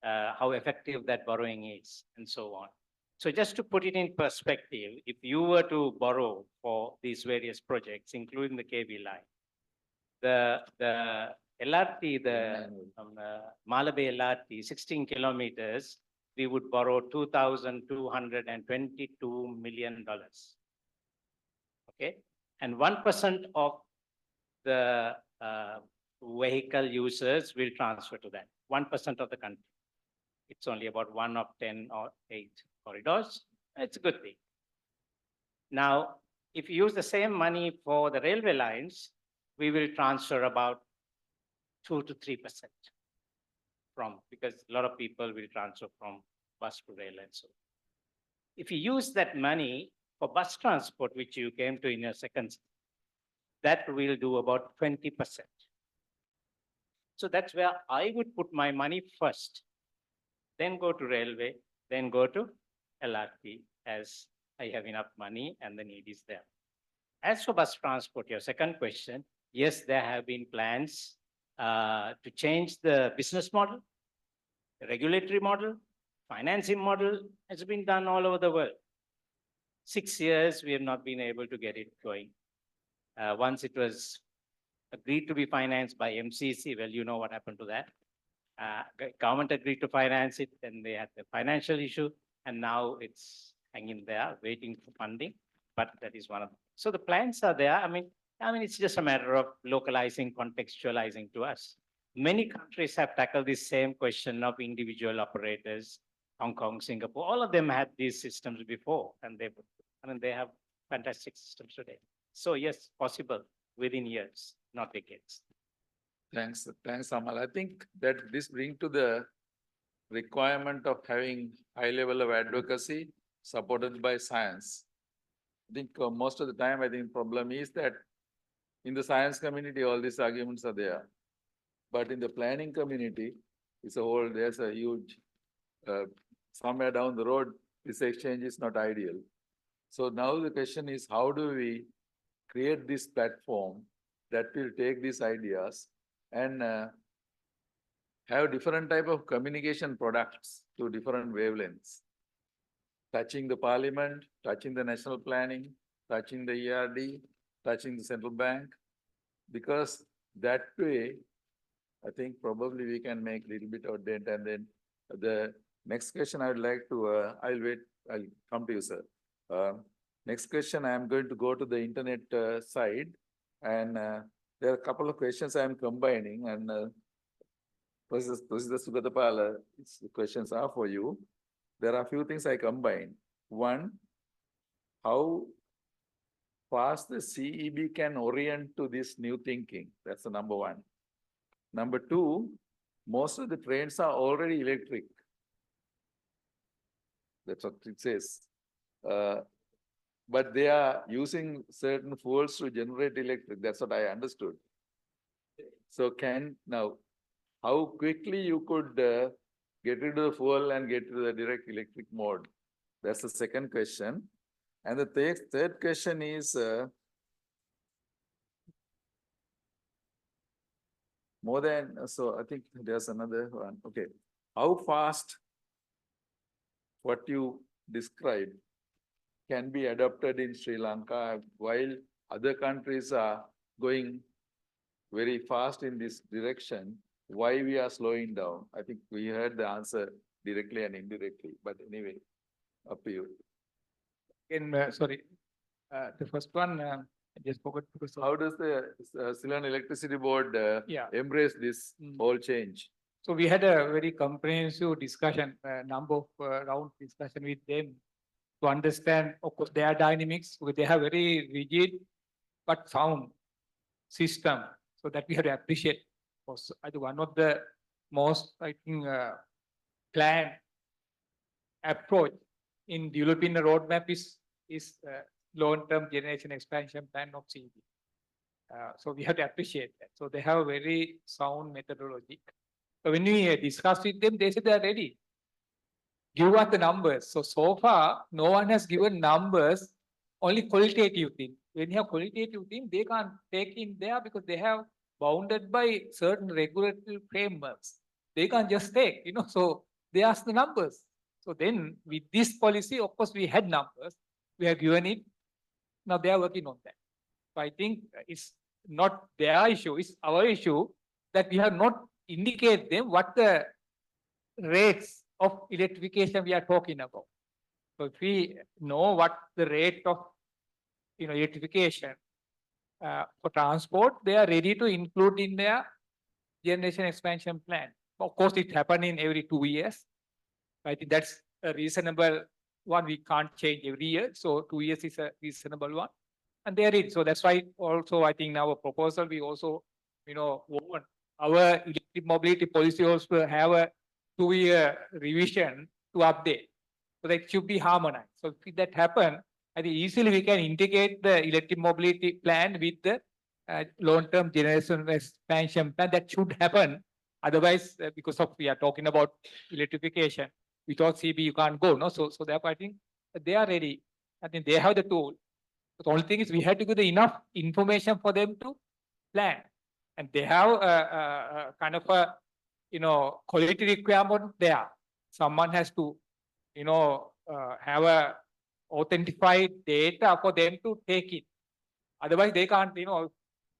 how effective that borrowing is, and so on. So just to put it in perspective, if you were to borrow for these various projects, including the KB line, the LRT, the Malabar LRT, 16 kilometers, we would borrow $2,222 million. Okay, and 1% of the vehicle users will transfer to that. 1% of the country. It's only about 1 of 10 or 8 corridors. It's a good thing. Now, if you use the same money for the railway lines, we will transfer about 2 to 3% from, because a lot of people will transfer from bus to rail and so on. If you use that money for bus transport, which you came to in your second, that will do about 20%. So that's where I would put my money first, then go to railway, then go to LRT, as I have enough money and the need is there. As for bus transport, your second question, yes, there have been plans to change the business model, the regulatory model, financing model has been done all over the world. 6 years, we have not been able to get it going. Once it was agreed to be financed by MCC, well, you know what happened to that. Government agreed to finance it, then they had the financial issue, and now it's hanging there, waiting for funding, but that is one of them. So the plans are there. I mean, it's just a matter of localizing, contextualizing to us. Many countries have tackled this same question of individual operators, Hong Kong, Singapore, all of them had these systems before, and they have fantastic systems today. So yes, possible within years, not decades. Thanks, Amal. I think that this brings to the requirement of having high level of advocacy supported by science. I think most of the time, I think problem is that in the science community, all these arguments are there. But in the planning community, there's a huge, somewhere down the road, this exchange is not ideal. So now the question is, how do we create this platform that will take these ideas and have different type of communication products to different wavelengths, touching the parliament, touching the national planning, touching the ERD, touching the central bank, because that way, I think probably we can make a little bit of dent. And then the next question I would like to, I'll come to you, sir. Next question, I am going to go to the internet side, and there are a couple of questions I am combining, and Professor Sugatapala, the questions are for you. There are a few things I combine. One, how fast the CEB can orient to this new thinking. That's the number one. Number two, most of the trains are already electric. That's what it says. But they are using certain fuels to generate electric. That's what I understood. So how quickly you could get rid of the fuel and get to the direct electric mode? That's the second question. And the third question is, so I think there's another one. Okay. How fast what you described can be adopted in Sri Lanka while other countries are going very fast in this direction? Why we are slowing down? I think we heard the answer directly and indirectly, but anyway, up to you. Sorry, the first one, I just forgot. How does the Ceylon Electricity Board embrace this whole change? So we had a very comprehensive discussion, number of round discussion with them to understand, of course, their dynamics. They have very rigid but sound system, so that we have to appreciate. I think one of the most, I think, planned approach in developing the roadmap is long-term generation expansion plan of CEB. So we have to appreciate that. So they have a very sound methodology. So when we discuss with them, they say they are ready. Give us the numbers. So far, no one has given numbers, only qualitative thing. When you have qualitative thing, they can't take in there because they have bounded by certain regulatory frameworks. They can't just take, so they ask the numbers. So then with this policy, of course, we had numbers. We have given it. Now they are working on that. So I think it's not their issue, it's our issue that we have not indicate them what the rates of electrification we are talking about. So if we know what the rate of electrification for transport, they are ready to include in their generation expansion plan. Of course, it happens in every 2 years. I think that's a reasonable one. We can't change every year. So 2 years is a reasonable one. And they are in. So that's why also I think in our proposal, we also, want our electric mobility policy also have a 2-year revision to update. So that should be harmonized. So if that happen, I think easily we can integrate the electric mobility plan with the long-term generation expansion plan. That should happen. Otherwise, because of we are talking about electrification, without CB you can't go. No, so therefore I think they are ready. I think they have the tool. But the only thing is we have to give the enough information for them to plan, and they have a kind of a quality requirement there. Someone has to have a authentified data for them to take it. Otherwise, they can't.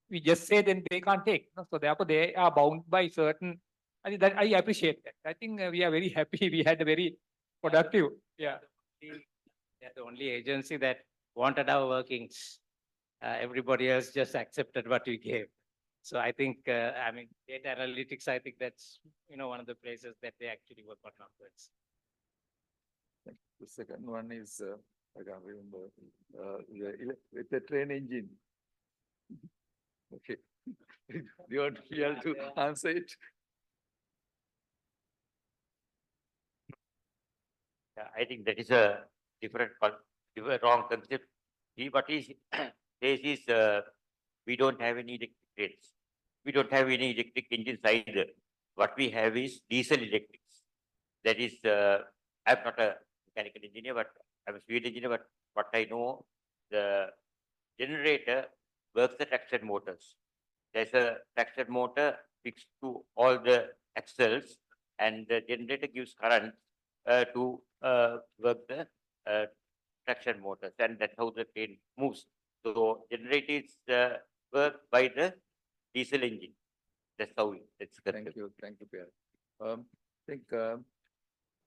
We just say then they can't take. So therefore, they are bound by certain. I think that I appreciate that. I think we are very happy. We had a very productive. Yeah. They're the only agency that wanted our workings. Everybody else just accepted what we gave. So I think, data analytics, I think that's, one of the places that they actually work on numbers. The second one is, I can't remember, with the train engine. Okay. You want to answer it? Yeah, I think that is a different wrong concept. What is this is we don't have any electric trains. We don't have any electric engines either. What we have is diesel electrics. That is, I'm not a mechanical engineer, but I'm a civil engineer. But what I know, the generator works the traction motors. There's a traction motor fixed to all the axles, and the generator gives current to work the traction motors, and that's how the train moves. So generators work by the diesel engine. That's how it's Thank you, Pierre. I think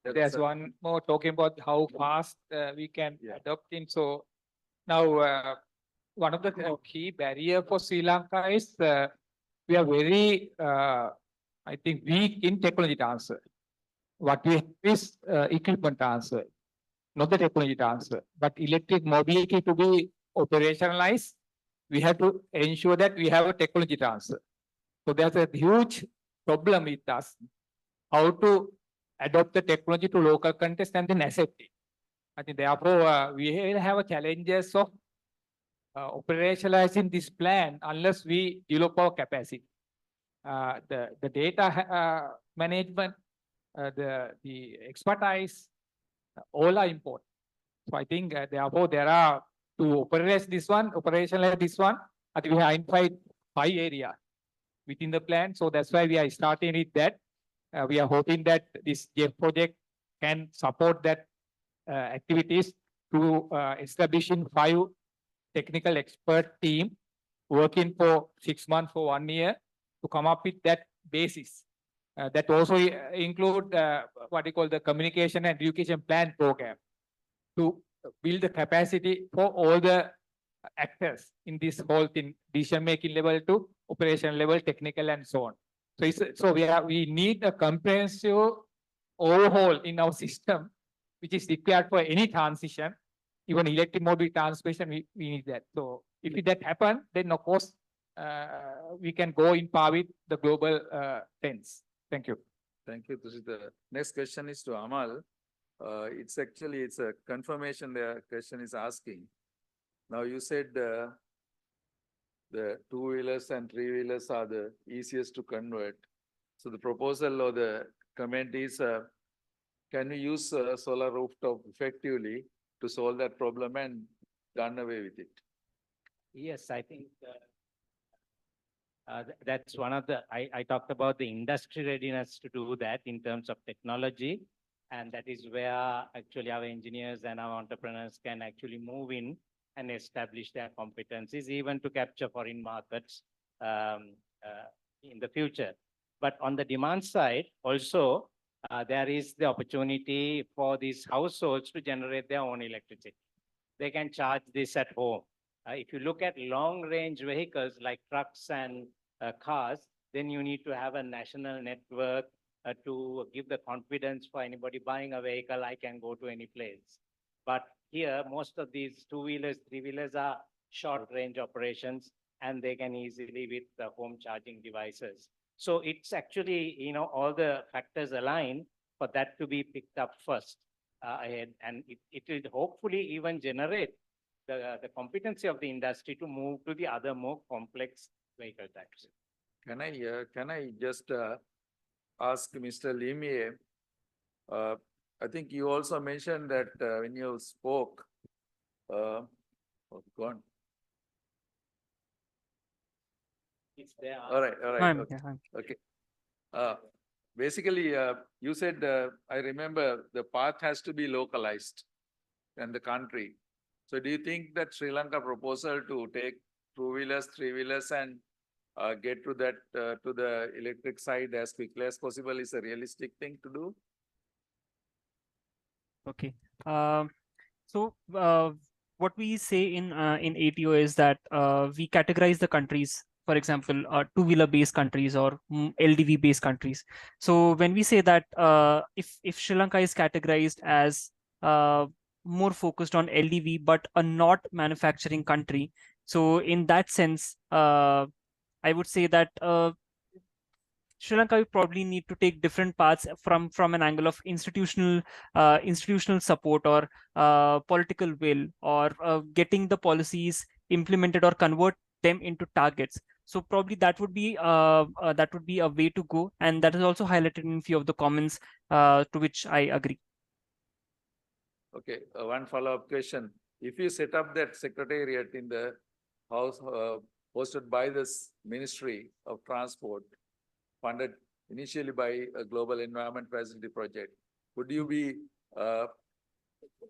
There's one more talking about how fast we can Yeah. adopt in. So now one of the key barrier for Sri Lanka is we are very, I think, weak in technology transfer. What we have is equipment transfer, not the technology transfer, but electric mobility to be operationalized. We have to ensure that we have a technology transfer. So there's a huge problem with us, how to adopt the technology to local context and then accept it. I think therefore we will have a challenges of operationalizing this plan unless we develop our capacity. The data management, the expertise, all are important. So I think therefore there are to operationalize this one, I think we have identified 5 areas within the plan. So that's why we are starting with that. We are hoping that this JEF project can support that activities to establishing 5 technical expert team working for 6 months for 1 year to come up with that basis. That also include what you call the communication and education plan program to build the capacity for all the actors in this whole thing, decision-making level to operation level, technical and so on. So we need a comprehensive overhaul in our system, which is required for any transition, even electric mobility transmission, we need that. So if that happen, then of course, we can go in par with the global trends. Thank you. Thank you. The next question is to Amal. It's a confirmation the question is asking. Now you said the two-wheelers and three-wheelers are the easiest to convert. So the proposal or the comment is, can we use solar rooftop effectively to solve that problem and done away with it? Yes, I think that's one of the, I talked about the industry readiness to do that in terms of technology. And that is where actually our engineers and our entrepreneurs can actually move in and establish their competencies, even to capture foreign markets in the future. But on the demand side, also, there is the opportunity for these households to generate their own electricity. They can charge this at home. If you look at long range vehicles like trucks and cars, then you need to have a national network to give the confidence for anybody buying a vehicle, I can go to any place. But here, most of these two-wheelers, three-wheelers are short range operations, and they can easily with the home charging devices. So it's actually, you know, all the factors align for that to be picked up first ahead, and it will hopefully even generate the competency of the industry to move to the other more complex vehicle types. Can I just ask Mr. Limie? I think you also mentioned that when you spoke, oh, gone. It's there. All right, I'm- okay. yeah, I'm- Okay. Basically, you said, I remember the path has to be localized in the country. So do you think that Sri Lanka proposal to take two-wheelers, three-wheelers and get to that, to the electric side as quickly as possible is a realistic thing to do? Okay. So what we say in ATO is that we categorize the countries, for example, two-wheeler based countries or LDV based countries. So when we say that if Sri Lanka is categorized as more focused on LDV but a not manufacturing country, so in that sense, I would say that Sri Lanka will probably need to take different paths from an angle of institutional support or political will, or getting the policies implemented or convert them into targets. So probably that would be a way to go, and that is also highlighted in a few of the comments to which I agree. Okay, one follow-up question. If you set up that secretariat in the house hosted by this Ministry of Transport, funded initially by a Global Environment Facility Project, would you be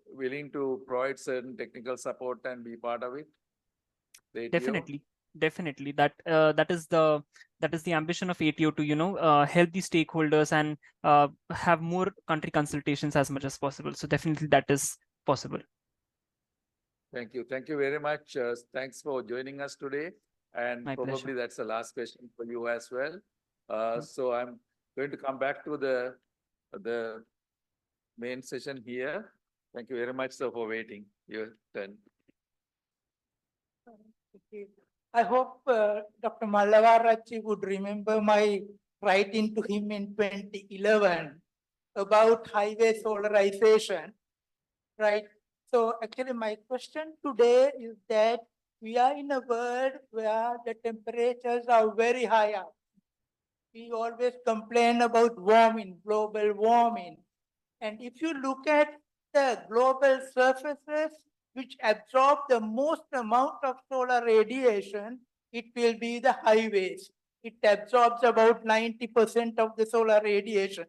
willing to provide certain technical support and be part of it? The ATO? Definitely. That is the ambition of ATO to help the stakeholders and have more country consultations as much as possible. So definitely that is possible. Thank you. Thank you very much. Thanks for joining us today. And My probably pleasure. that's the last question for you as well. So I'm going to come back to the main session here. Thank you very much, sir, for waiting your turn. Okay. I hope Dr. Mallavarachi would remember my writing to him in 2011 about highway solarization, right? So actually my question today is that we are in a world where the temperatures are very high up. We always complain about warming, global warming. And if you look at the global surfaces which absorb the most amount of solar radiation, it will be the highways. It absorbs about 90% of the solar radiation.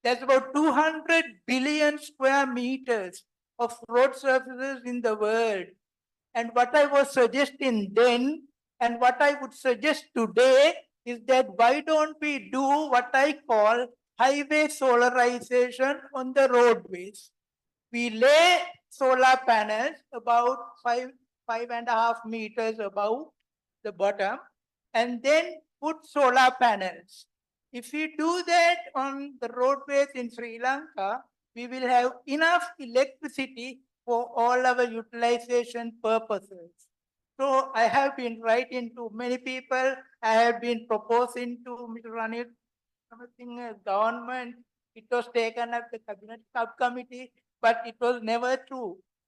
There's about 200 billion square meters of road surfaces in the world. And what I was suggesting then, and what I would suggest today, is that why don't we do what I call highway solarization on the roadways? We lay solar panels about 5.5 meters above the bottom, and then put solar panels. If we do that on the roadways in Sri Lanka, we will have enough electricity for all our utilization purposes. So I have been writing to many people. I have been proposing to Mr. Ranil government. It was taken at the cabinet subcommittee, but it was never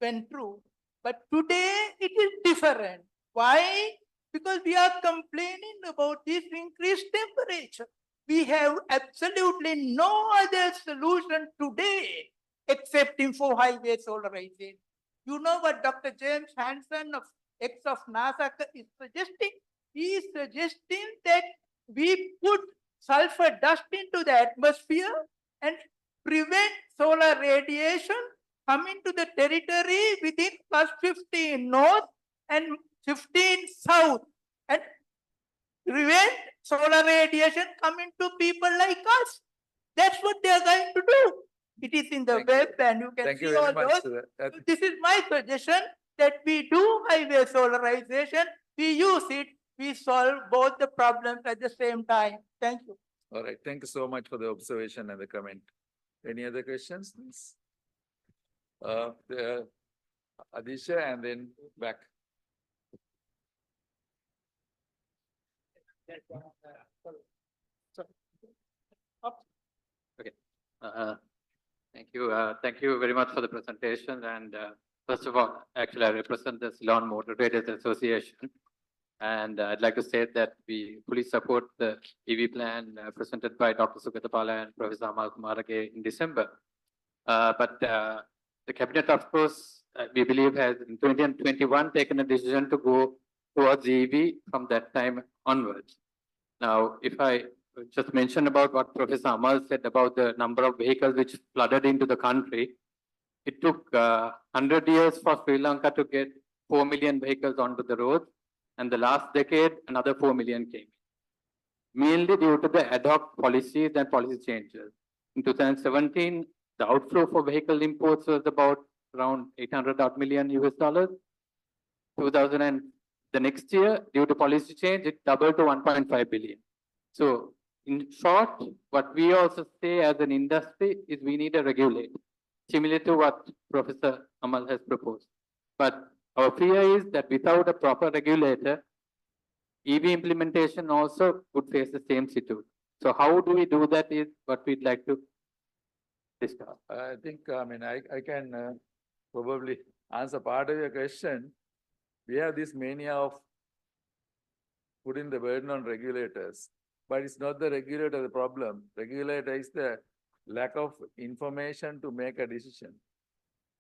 went through. But today it is different. Why? because we are complaining about this increased temperature. We have absolutely no other solution today excepting for highway solarization. You know what Dr. James Hansen of of NASA is suggesting? He is suggesting that we put sulfur dust into the atmosphere and prevent solar radiation coming to the territory within +15 north and 15 south, and prevent solar radiation coming to people like us. That's what they are going to do. It is in the Thank you. web and you can Thank you see all very much. those. sir. This is my suggestion that we do highway solarization, we use it, we solve both the problems at the same time. Thank you. All right, thank you so much for the observation and the comment. Any other questions, please? Adisha and then back. Thank you very much for the presentation. And first of all, actually, I represent the Ceylon Motor Traders Association. And I'd like to state that we fully support the EV plan presented by Dr. Sugatapala and Professor Amal Kumarage in December. But the cabinet, of course, we believe has in 2021 taken a decision to go towards EV from that time onwards. Now, if I just mention about what Professor Amal said about the number of vehicles which flooded into the country, it took 100 years for Sri Lanka to get 4 million vehicles onto the road. And the last decade, another 4 million came, mainly due to the ad hoc policies and policy changes. In 2017, the outflow for vehicle imports was about around 800 million US dollars. 2000 and the next year, due to policy change, it doubled to 1.5 billion. So in short, what we also say as an industry is we need a regulator, similar to what Professor Amal has proposed. But our fear is that without a proper regulator, EV implementation also would face the same situation. So how do we do that is what we'd like to discuss. I think, I can probably answer part of your question. We have this mania of putting the burden on regulators, but it's not the regulator the problem. Regulator is the lack of information to make a decision,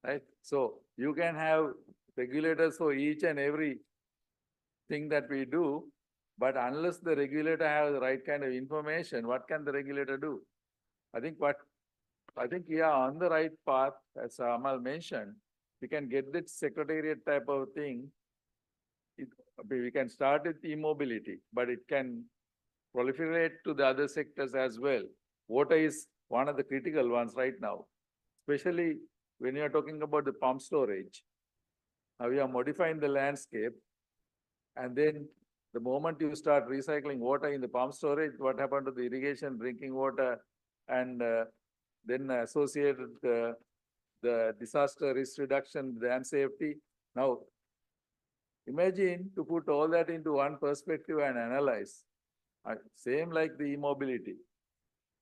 right? So you can have regulators for each and every thing that we do, but unless the regulator has the right kind of information, what can the regulator do? I think we are on the right path, as Amal mentioned. We can get that secretariat type of thing. We can start with e-mobility, but it can proliferate to the other sectors as well. Water is one of the critical ones right now, especially when you are talking about the pump storage. Now we are modifying the landscape, and then the moment you start recycling water in the pump storage, what happened to the irrigation, drinking water, and then associated the disaster risk reduction, dam safety. Now, imagine to put all that into one perspective and analyze. Same like the e-mobility.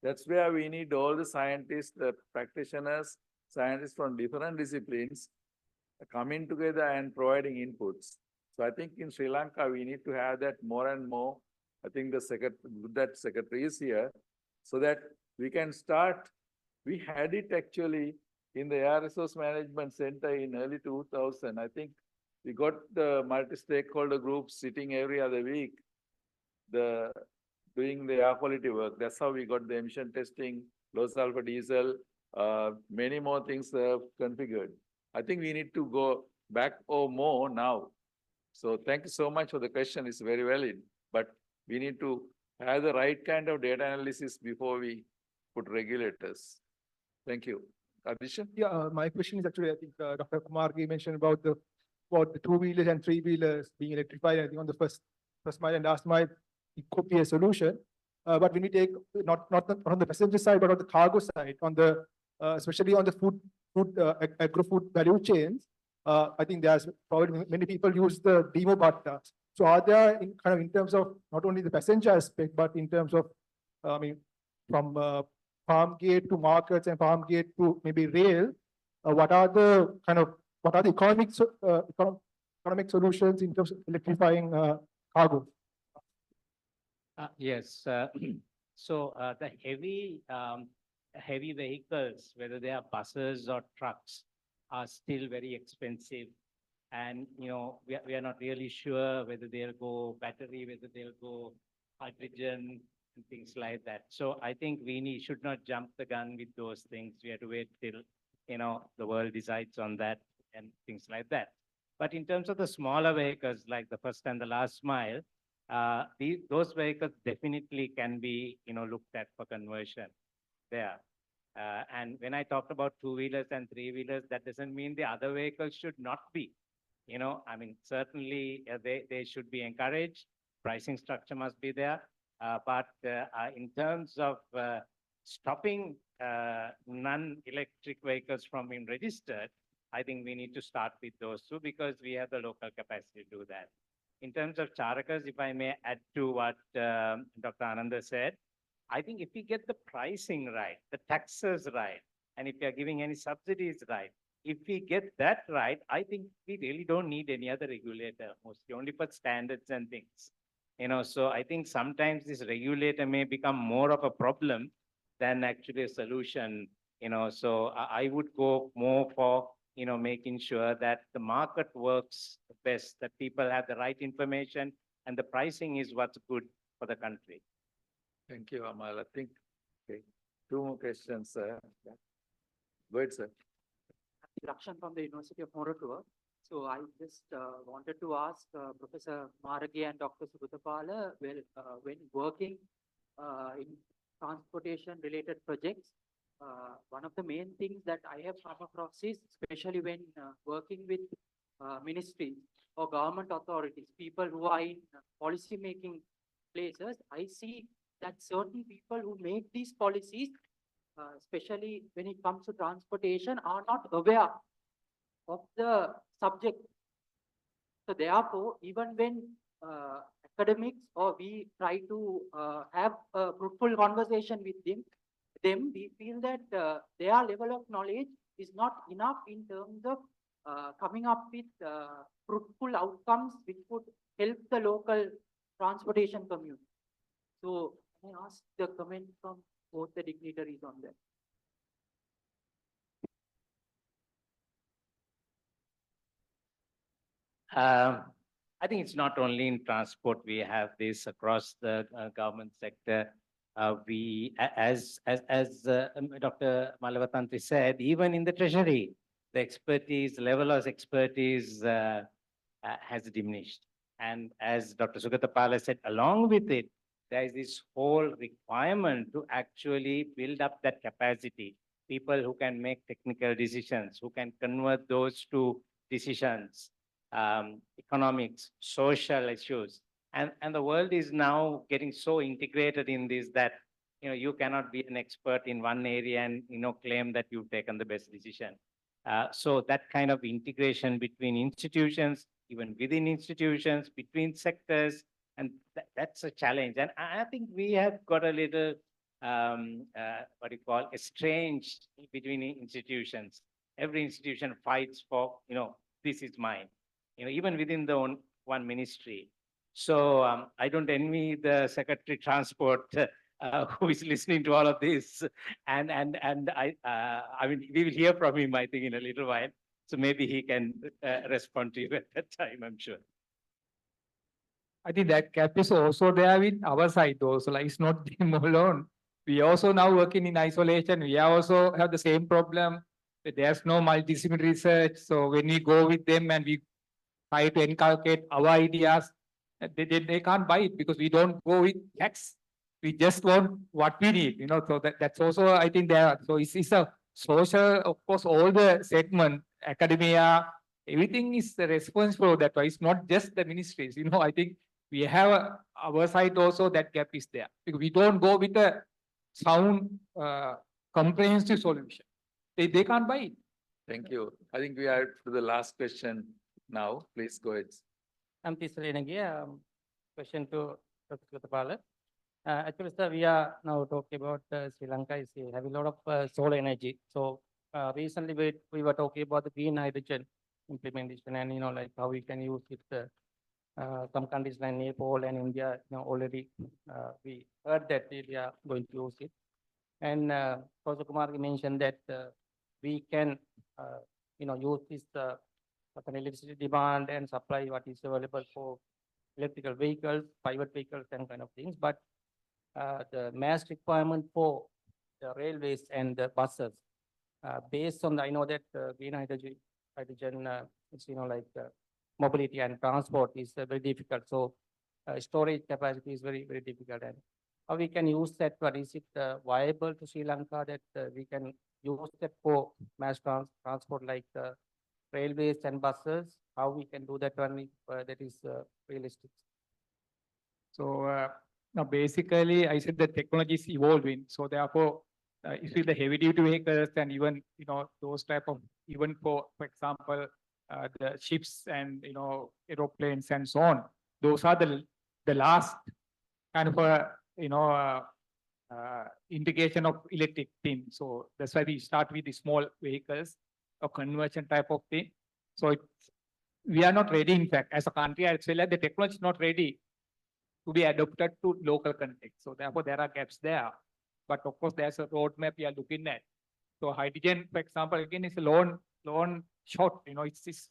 That's where we need all the scientists, the practitioners, scientists from different disciplines coming together and providing inputs. So I think in Sri Lanka, we need to have that more and more. I think the secretary is here so that we can start. We had it actually in the Air Resource Management Center in early 2000. I think we got the multi-stakeholder groups sitting every other week, doing the air quality work. That's how we got the emission testing, low sulfur diesel, many more things configured. I think we need to go back or more now. So thank you so much for the question. It's very valid, but we need to have the right kind of data analysis before we put regulators. Thank you. Addition? Yeah, my question is actually, I think Dr. Kumarage mentioned about the two-wheelers and three-wheelers being electrified. I think on the first mile and last mile, it could be a solution. But when we take not on the passenger side, but on the cargo side, on the especially on the food agro-food value chains, I think there's probably many people use the demo bartas. So are there in terms of not only the passenger aspect, but in terms of from farm gate to markets and farm gate to maybe rail, what are the economic solutions in terms of electrifying cargo. Yes, so the heavy vehicles, whether they are buses or trucks, are still very expensive. And, we are not really sure whether they'll go battery, whether they'll go hydrogen and things like that. So I think should not jump the gun with those things. We have to wait till, the world decides on that and things like that. But in terms of the smaller vehicles, like the first and the last mile, those vehicles definitely can be, looked at for conversion there. And when I talked about two-wheelers and three-wheelers, that doesn't mean the other vehicles should not be. Certainly they should be encouraged. Pricing structure must be there. But in terms of stopping non-electric vehicles from being registered, I think we need to start with those two because we have the local capacity to do that. In terms of charakas, if I may add to what Dr. Ananda said, I think if we get the pricing right, the taxes right, and if we are giving any subsidies right, if we get that right, I think we really don't need any other regulator, mostly only for standards and things. So I think sometimes this regulator may become more of a problem than actually a solution. So I would go more for making sure that the market works best, that people have the right information and the pricing is what's good for the country. Thank you, Amal. I think, okay, two more questions, sir. Go ahead, sir. Rakshan from the University of Moratuwa. So I just wanted to ask Professor Maragi and Dr. Sugatapala, when working in transportation related projects, one of the main things that I have come across is, especially when working with ministries or government authorities, people who are in policy making places, I see that certain people who make these policies, especially when it comes to transportation, are not aware of the subject. So therefore, even when academics or we try to have a fruitful conversation with them, we feel that their level of knowledge is not enough in terms of coming up with fruitful outcomes which would help the local transportation community. So I ask the comment from both the dignitaries on that. I think it's not only in transport, we have this across the government sector. As Dr. Malavatanti said, even in the treasury, the expertise, level of expertise has diminished. And as Dr. Sugatapala said, along with it, there is this whole requirement to actually build up that capacity. People who can make technical decisions, who can convert those to decisions, economics, social issues. And the world is now getting so integrated in this that, you cannot be an expert in one area and, claim that you've taken the best decision. So that kind of integration between institutions, even within institutions, between sectors, and that's a challenge. And I think we have got a little, estranged between institutions. Every institution fights for, this is mine, even within the one ministry. So I don't envy the Secretary Transport who is listening to all of this. And I mean, we will hear from him, I think, in a little while. So maybe he can respond to you at that time, I'm sure. I think that gap is also there with our side also, like it's not them alone. We also now working in isolation. We also have the same problem. There's no multidisciplinary research. So when we go with them and we try to inculcate our ideas, they can't buy it because we don't go with facts. We just want what we need, so that's also, I think, there. So it's a social, of course, all the segment, academia, everything is responsible for that. It's not just the ministries, I think we have our side also, that gap is there because we don't go with a sound, comprehensive solution. They can't buy it. Thank you. I think we are to the last question now. Please go ahead. I'm Tisreenagi. Question to Dr. Sugatapala. Actually, sir, we are now talking about Sri Lanka is having a lot of solar energy. So recently we were talking about the green hydrogen implementation and, like how we can use it some countries like Nepal and India, already we heard that they are going to use it. And Professor Kumar mentioned that we can, use this electricity demand and supply what is available for electrical vehicles, private vehicles, and kind of things. But the mass requirement for the railways and the buses, based on the, I know that green hydrogen, it's mobility and transport is very difficult. So storage capacity is very, very difficult. And how we can use that, but is it viable to Sri Lanka that we can use that for mass transport like railways and buses? How we can do that one if that is realistic? So now basically I said the technology is evolving. So therefore, you see the heavy duty vehicles and even, those type of, even for example, the ships and, aeroplanes and so on. Those are the last kind of a, indication of electric thing. So that's why we start with the small vehicles or conversion type of thing. So we are not ready, in fact, as a country, I'd say like the technology is not ready to be adopted to local context. So therefore there are gaps there. But of course, there's a roadmap we are looking at. So hydrogen, for example, again, is a long shot, it's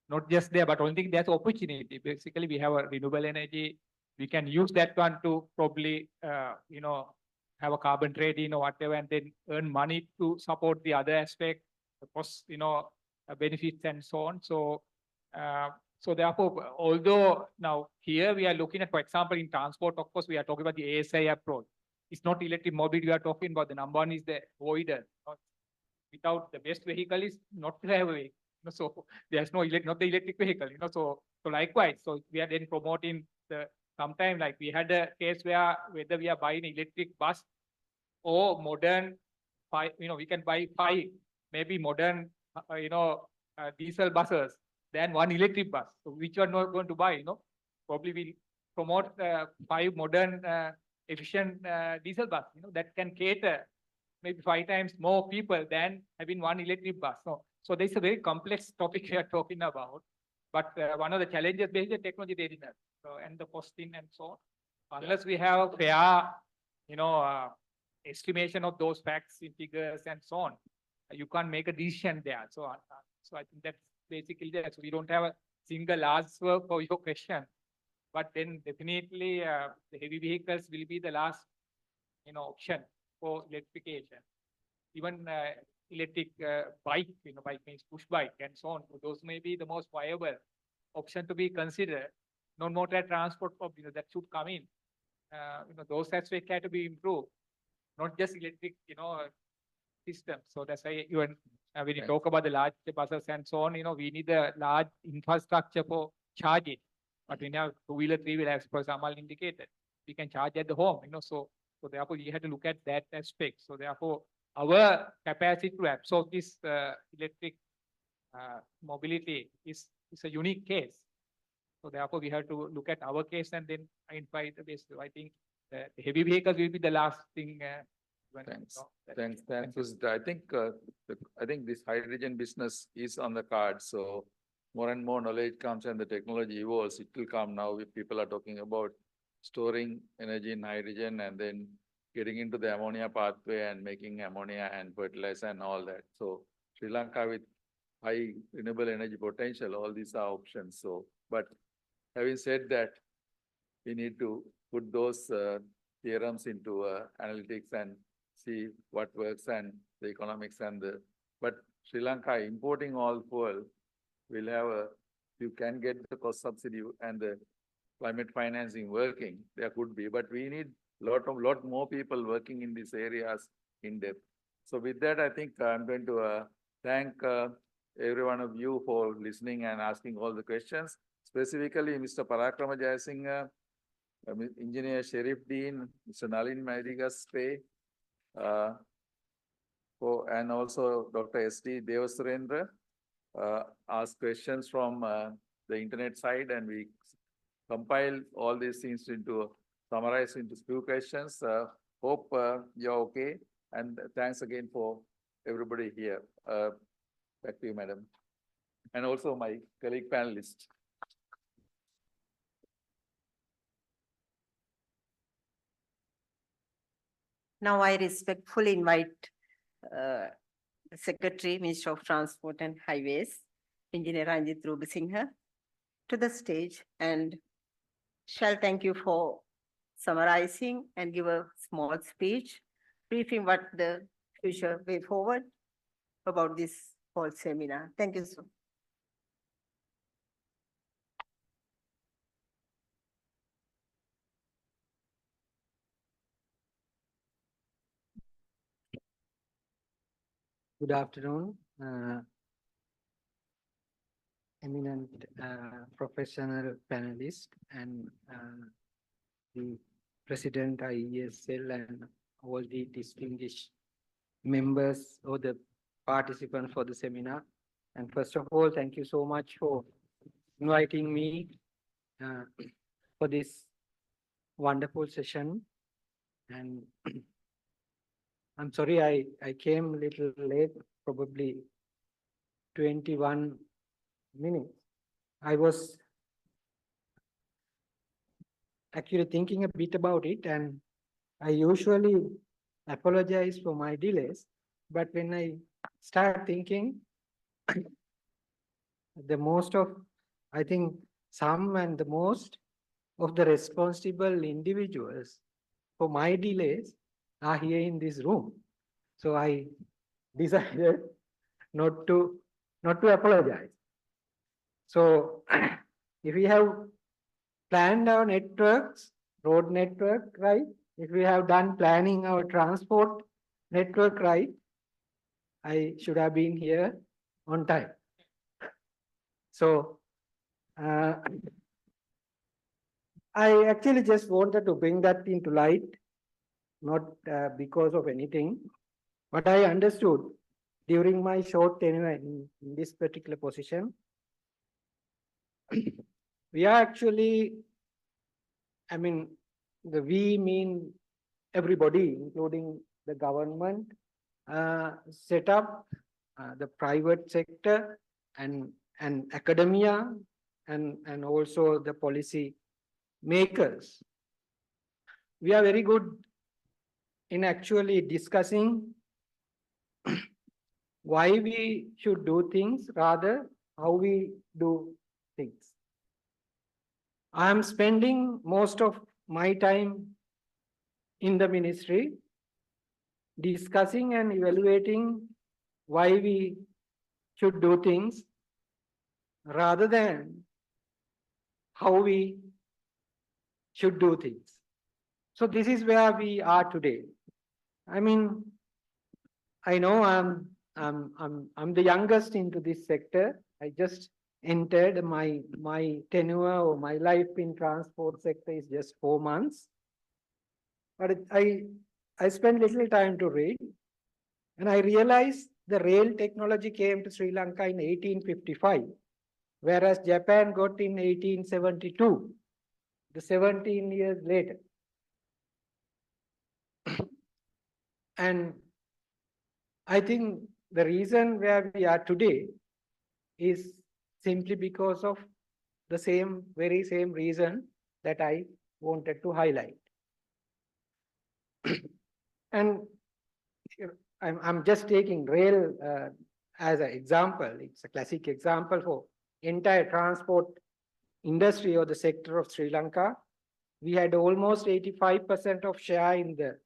not just there, but only thing there's opportunity. Basically, we have a renewable energy. We can use that one to probably, have a carbon trading or whatever, and then earn money to support the other aspect, the cost, benefits and so on. So, so therefore, although now here we are looking at, for example, in transport, of course, we are talking about the ASI approach. It's not electric mobility we are talking about. The number one is the avoider. Without the best vehicle is not to have a vehicle. So there's not the electric vehicle, so likewise, so we are then promoting sometime like we had a case where whether we are buying electric bus or modern we can buy 5 maybe modern diesel buses than 1 electric bus. So which one are going to buy? Probably we'll promote 5 modern efficient diesel bus, that can cater maybe 5 times more people than having 1 electric bus. So there's a very complex topic we are talking about. But one of the challenges is the technology readiness and the costing and so on. Unless we have fair, estimation of those facts in figures and so on, you can't make a decision there. So I think that's basically there. So we don't have a single answer for your question. But then definitely the heavy vehicles will be the last, option for electrification. Even electric bike, bike means push bike and so on. So those may be the most viable option to be considered. Non-motor transport, that should come in. Those aspects have to be improved, not just electric, systems. So that's why even when you talk about the large buses and so on, we need a large infrastructure for charging. But we have 2-wheeler, 3-wheeler, as per Samal indicated, we can charge at the home, so therefore you have to look at that aspect. So therefore our capacity to absorb this electric mobility is a unique case. So therefore we have to look at our case and then identify the best. So I think the heavy vehicles will be the last thing. Thanks. I think this hydrogen business is on the card. So more and more knowledge comes and the technology evolves. It will come now if people are talking about storing energy in hydrogen and then getting into the ammonia pathway and making ammonia and fertilizer and all that. So Sri Lanka with high renewable energy potential, all these are options. So, but having said that, we need to put those theorems into analytics and see what works and the economics and but Sri Lanka importing all fuel will have you can get the cost subsidy and the climate financing working, there could be, but we need lot more people working in these areas in depth. So with that, I think I'm going to thank every one of you for listening and asking all the questions. Specifically, Mr. Parakrama Jayasinghe, Engineer Sherif Dean, Mr. Nalin Madigaspe, and also Dr. S.D. Devasurendra asked questions from the internet side, and we compile all these things summarize into few questions. Hope you're okay. And thanks again for everybody here. Back to you, madam. And also my colleague panelists. Now I respectfully invite the Secretary, Minister of Transport and Highways, Engineer Ranjit Rubisinghe, to the stage and shall thank you for summarizing and give a small speech, briefing what the future way forward about this whole seminar. Thank you so much. Good afternoon, eminent professional panelists and the President IESL and all the distinguished members or the participants for the seminar. And first of all, thank you so much for inviting me for this wonderful session. And I'm sorry I came a little late, probably 21 minutes. I was actually thinking a bit about it, and I usually apologize for my delays, but when I start thinking, the most of, I think some and the most of the responsible individuals for my delays are here in this room. So I decided not to apologize. So if we have planned our networks, road network, right? If we have done planning our transport network, right? I should have been here on time. So I actually just wanted to bring that into light, not because of anything, but I understood during my short tenure in this particular position, we are actually, I mean, we mean everybody, including the government, set up the private sector and academia and also the policy makers. We are very good in actually discussing why we should do things, rather how we do things. I am spending most of my time in the ministry discussing and evaluating why we should do things rather than how we should do things. So this is where we are today. I mean, I know I'm the youngest into this sector. I just entered my tenure or my life in transport sector is just 4 months. But I spent little time to read, and I realized the rail technology came to Sri Lanka in 1855, whereas Japan got in 1872, the 17 years later. And I think the reason where we are today is simply because of the very same reason that I wanted to highlight. And I'm just taking rail as an example. It's a classic example for entire transport industry or the sector of Sri Lanka. We had almost 85% of share in the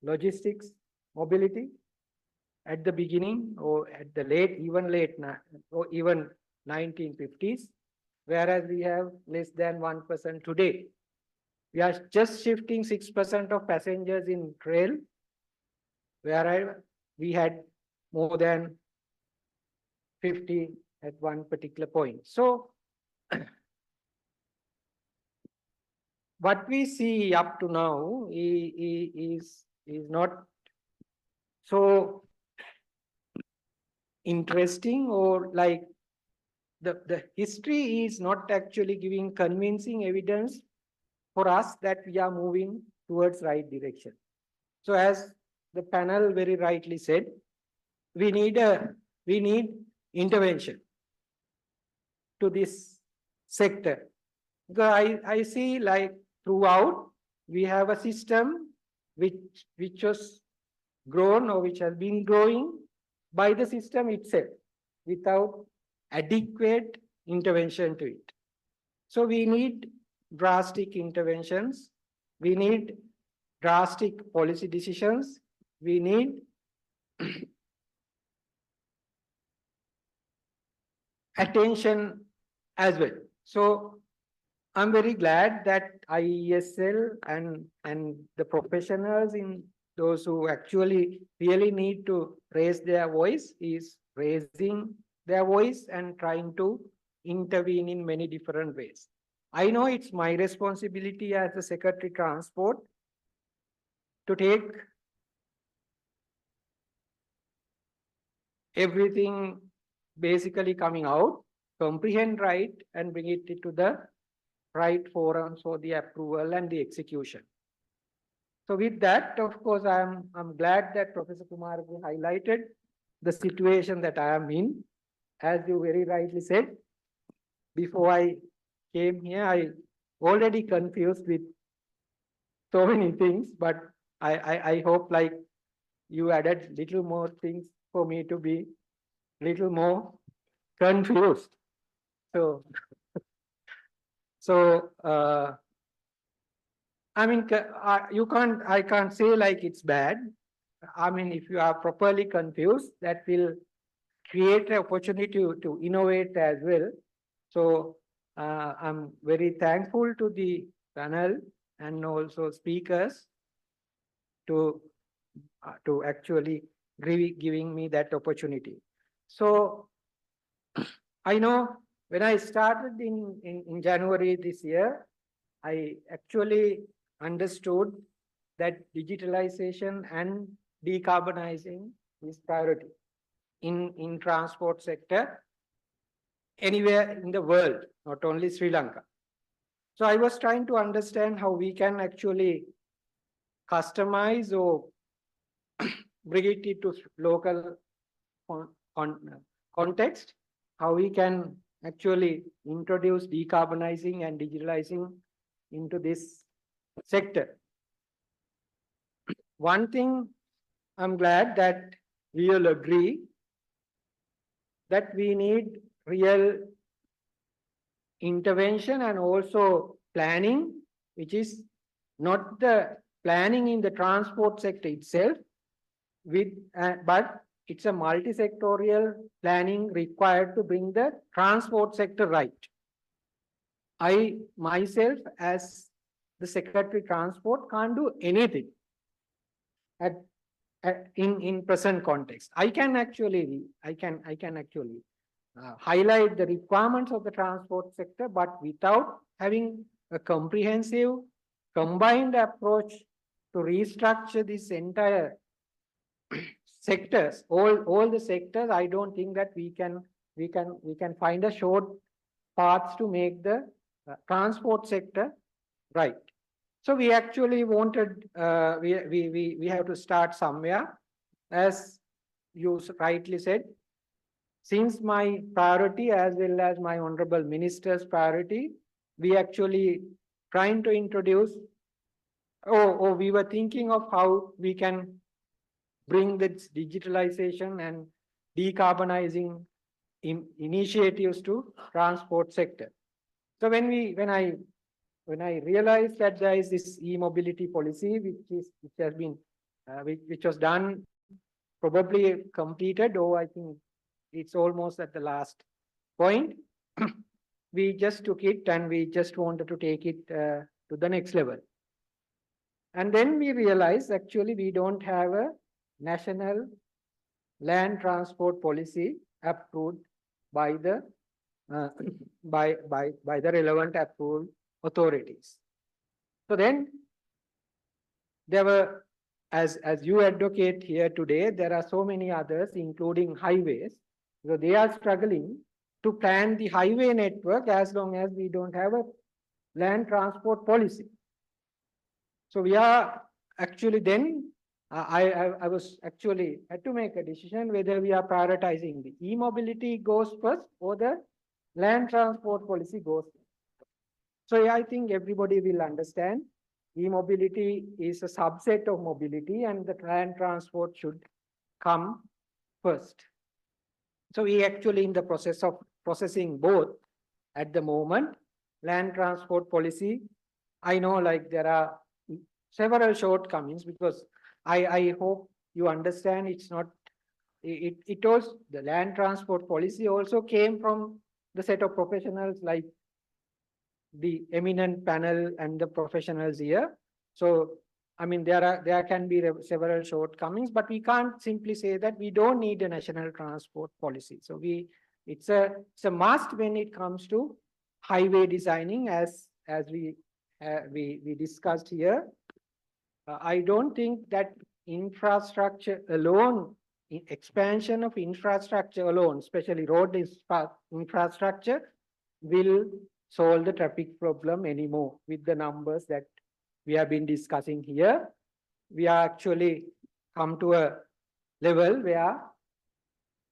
logistics mobility at the beginning or at the or even 1950s, whereas we have less than 1% today. We are just shifting 6% of passengers in rail, whereas we had more than 50 at one particular point. So what we see up to now is not so interesting, or like the history is not actually giving convincing evidence for us that we are moving towards right direction. So as the panel very rightly said, we need intervention to this sector. Because I see like throughout, we have a system which was grown or which has been growing by the system itself without adequate intervention to it. So we need drastic interventions. We need drastic policy decisions. We need attention as well. So I'm very glad that IESL and the professionals in those who actually really need to raise their voice is raising their voice and trying to intervene in many different ways. I know it's my responsibility as the Secretary Transport to take everything basically coming out, comprehend right, and bring it to the right forums for the approval and the execution. So with that, of course, I'm glad that Professor Kumar highlighted the situation that I am in. As you very rightly said, before I came here, I already confused with so many things, but I hope like you added little more things for me to be little more confused. So, I mean, I can't say like it's bad. I mean, if you are properly confused, that will create an opportunity to innovate as well. So I'm very thankful to the panel and also speakers to actually giving me that opportunity. So I know when I started in January this year, I actually understood that digitalization and decarbonizing is priority in transport sector anywhere in the world, not only Sri Lanka. So I was trying to understand how we can actually customize or bring it into local context, how we can actually introduce decarbonizing and digitalizing into this sector. One thing I'm glad that we all agree that we need real intervention and also planning, which is not the planning in the transport sector itself, but it's a multi-sectorial planning required to bring the transport sector right. I myself, as the Secretary Transport, can't do anything in present context. I can actually highlight the requirements of the transport sector, but without having a comprehensive, combined approach to restructure this entire sectors, all the sectors, I don't think that we can find a short path to make the transport sector right. So we actually wanted, we have to start somewhere. As you rightly said, since my priority as well as my Honorable Minister's priority, we actually trying to introduce, we were thinking of how we can bring this digitalization and decarbonizing initiatives to transport sector. So when I realized that there is this e-mobility policy which was done, probably completed, or I think it's almost at the last point, we just took it and we just wanted to take it to the next level. And then we realized actually we don't have a national land transport policy approved by the by the relevant approval authorities. So then there were, as you advocate here today, there are so many others, including highways. So they are struggling to plan the highway network as long as we don't have a land transport policy. So we are actually then, I was actually had to make a decision whether we are prioritizing the e-mobility goes first or the land transport policy goes first. So yeah, I think everybody will understand e-mobility is a subset of mobility and the land transport should come first. So we actually in the process of processing both at the moment. Land transport policy, I know like there are several shortcomings because I hope you understand it's not, it also, the land transport policy also came from the set of professionals like the eminent panel and the professionals here. So, I mean, there can be several shortcomings, but we can't simply say that we don't need a national transport policy. So it's a must when it comes to highway designing as we discussed here. I don't think that infrastructure alone, expansion of infrastructure alone, especially road infrastructure, will solve the traffic problem anymore with the numbers that we have been discussing here. We are actually come to a level where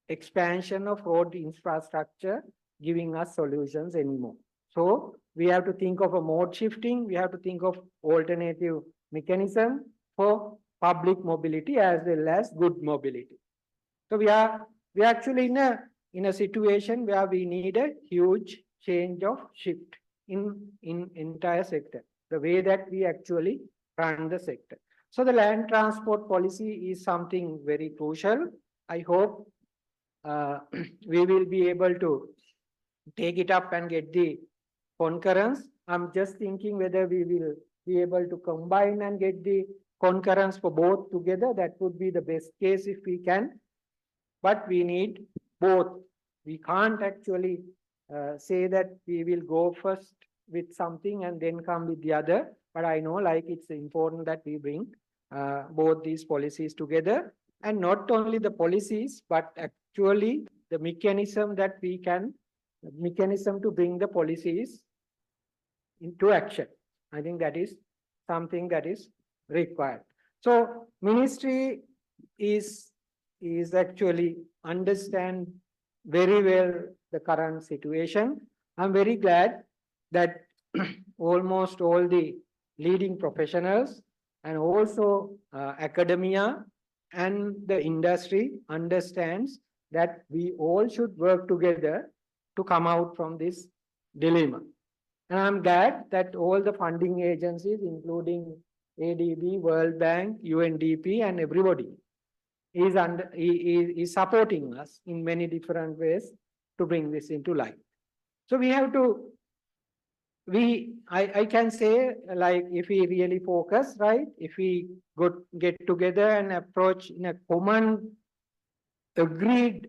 expansion of road infrastructure giving us solutions anymore. So we have to think of a mode shifting. We have to think of alternative mechanism for public mobility as well as good mobility. So we are actually in a situation where we need a huge change of shift in entire sector, the way that we actually run the sector. So the land transport policy is something very crucial. I hope we will be able to take it up and get the concurrence. I'm just thinking whether we will be able to combine and get the concurrence for both together. That would be the best case if we can. But we need both. We can't actually say that we will go first with something and then come with the other. But I know like it's important that we bring both these policies together, and not only the policies, but actually the mechanism that we can, mechanism to bring the policies into action. I think that is something that is required. So ministry is actually understand very well the current situation. I'm very glad that almost all the leading professionals and also academia and the industry understands that we all should work together to come out from this dilemma. And I'm glad that all the funding agencies, including ADB, World Bank, UNDP, and everybody is supporting us in many different ways to bring this into light. So we have to, I can say, like, if we really focus, right, if we get together and approach in a common agreed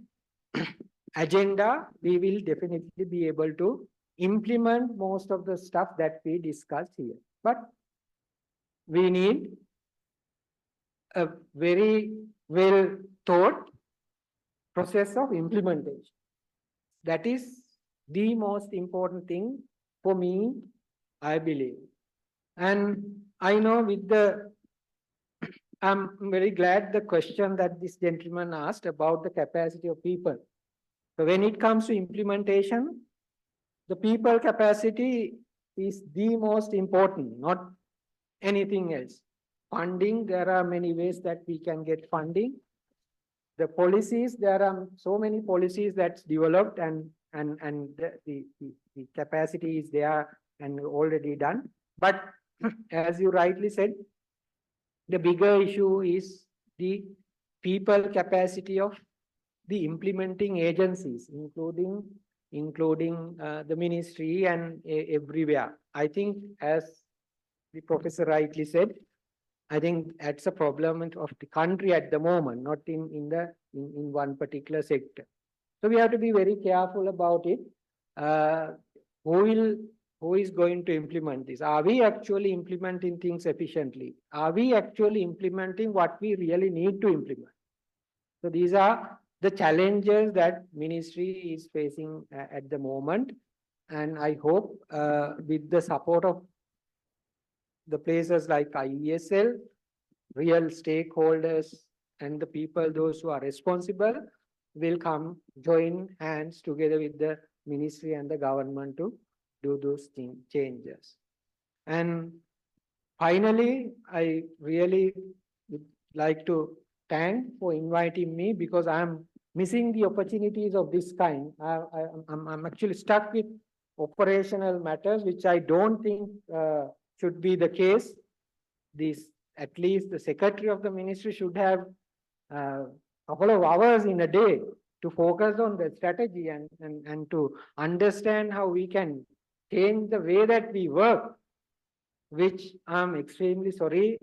agenda, we will definitely be able to implement most of the stuff that we discussed here. But we need a very well thought process of implementation. That is the most important thing for me, I believe. And I know with the, I'm very glad the question that this gentleman asked about the capacity of people. So when it comes to implementation, the people capacity is the most important, not anything else. Funding, there are many ways that we can get funding. The policies, there are so many policies that's developed and the capacity is there and already done. But as you rightly said, the bigger issue is the people capacity of the implementing agencies, including the ministry and everywhere. I think, as the professor rightly said, I think that's a problem of the country at the moment, not in one particular sector. So we have to be very careful about it. Who is going to implement this? Are we actually implementing things efficiently? Are we actually implementing what we really need to implement? So these are the challenges that ministry is facing at the moment. And I hope with the support of the places like IESL, real stakeholders and the people, those who are responsible, will come join hands together with the ministry and the government to do those changes. And finally, I really would like to thank for inviting me because I'm missing the opportunities of this kind. I'm actually stuck with operational matters, which I don't think should be the case. This, at least the secretary of the ministry should have a couple of hours in a day to focus on the strategy and to understand how we can change the way that we work, which I'm extremely sorry,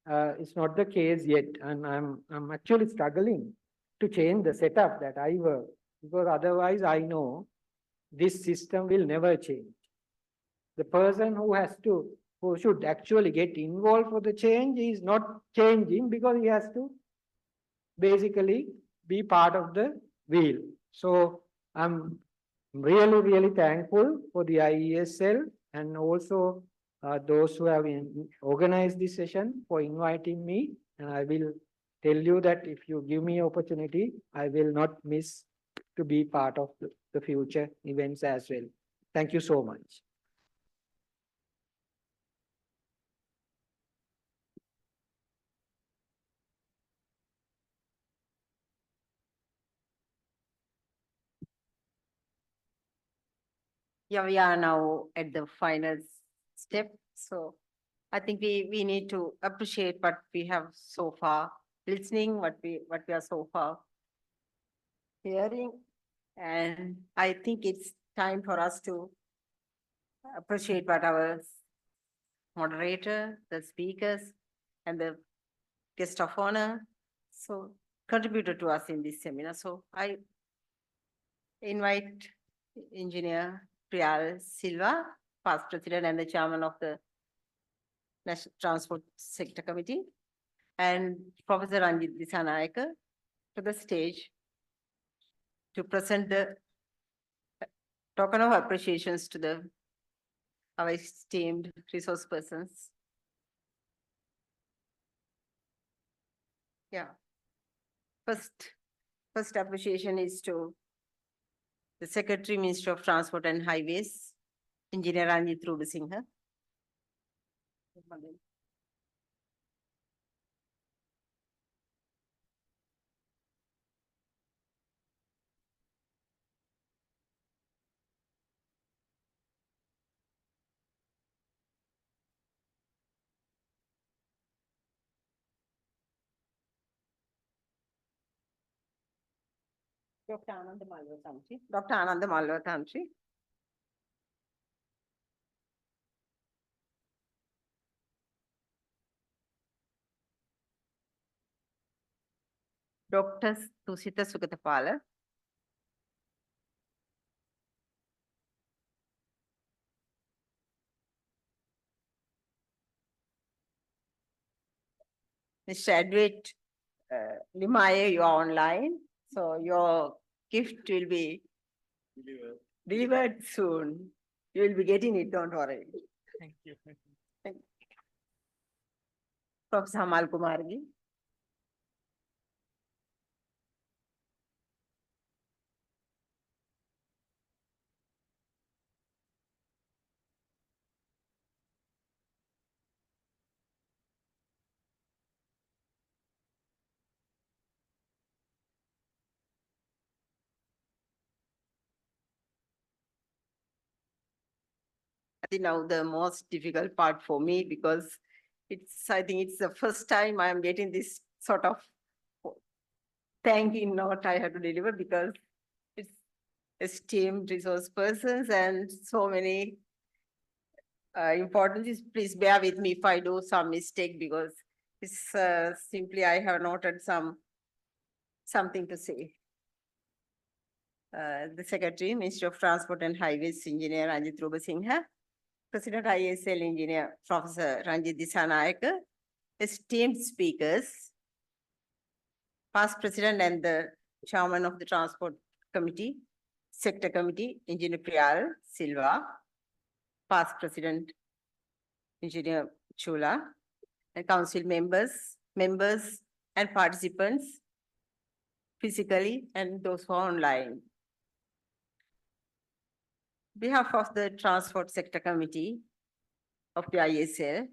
it's not the case yet. And I'm actually struggling to change the setup that I work, because otherwise I know this system will never change. The person who should actually get involved for the change is not changing because he has to basically be part of the wheel. So I'm really thankful for the IESL and also those who have organized this session for inviting me. And I will tell you that if you give me opportunity, I will not miss to be part of the future events as well. Thank you so much. Yeah, we are now at the final step. So I think we need to appreciate what we have so far, listening, what we are so far hearing. And I think it's time for us to appreciate what our moderator, the speakers, and the guest of honor so contributed to us in this seminar. So I invite Engineer Priyal Silva, past president and the chairman of the National Transport Sector Committee, and Professor Ranjit Disanayake to the stage to present the token of appreciations to our esteemed resource persons. Yeah. First appreciation is to the Secretary, Minister of Transport and Highways, Engineer Ranjit Rubasinghe. Dr. Ananda Malvatamshi. Dr. Ananda Malvatamshi. Dr. Tusita Sugatapala. Mr. Edward Limaye, you are online. So your gift will be delivered soon. You will be getting it, don't worry. Thank you. Thank you. Professor Hamal Kumargi. I think now the most difficult part for me because I think it's the first time I am getting this sort of thanking note I have to deliver because it's esteemed resource persons and so many important. Please bear with me if I do some mistake because it's simply I have noted something to say. The Secretary, Ministry of Transport and Highways, Engineer Ranjit Rubasinghe, President IESL Engineer Professor Ranjit Disanayake, esteemed speakers, past President and the Chairman of the Transport Committee, Sector Committee, Engineer Priyal Silva, past President Engineer Chula, and Council members and participants physically and those who are online. On behalf of the Transport Sector Committee of the IESL,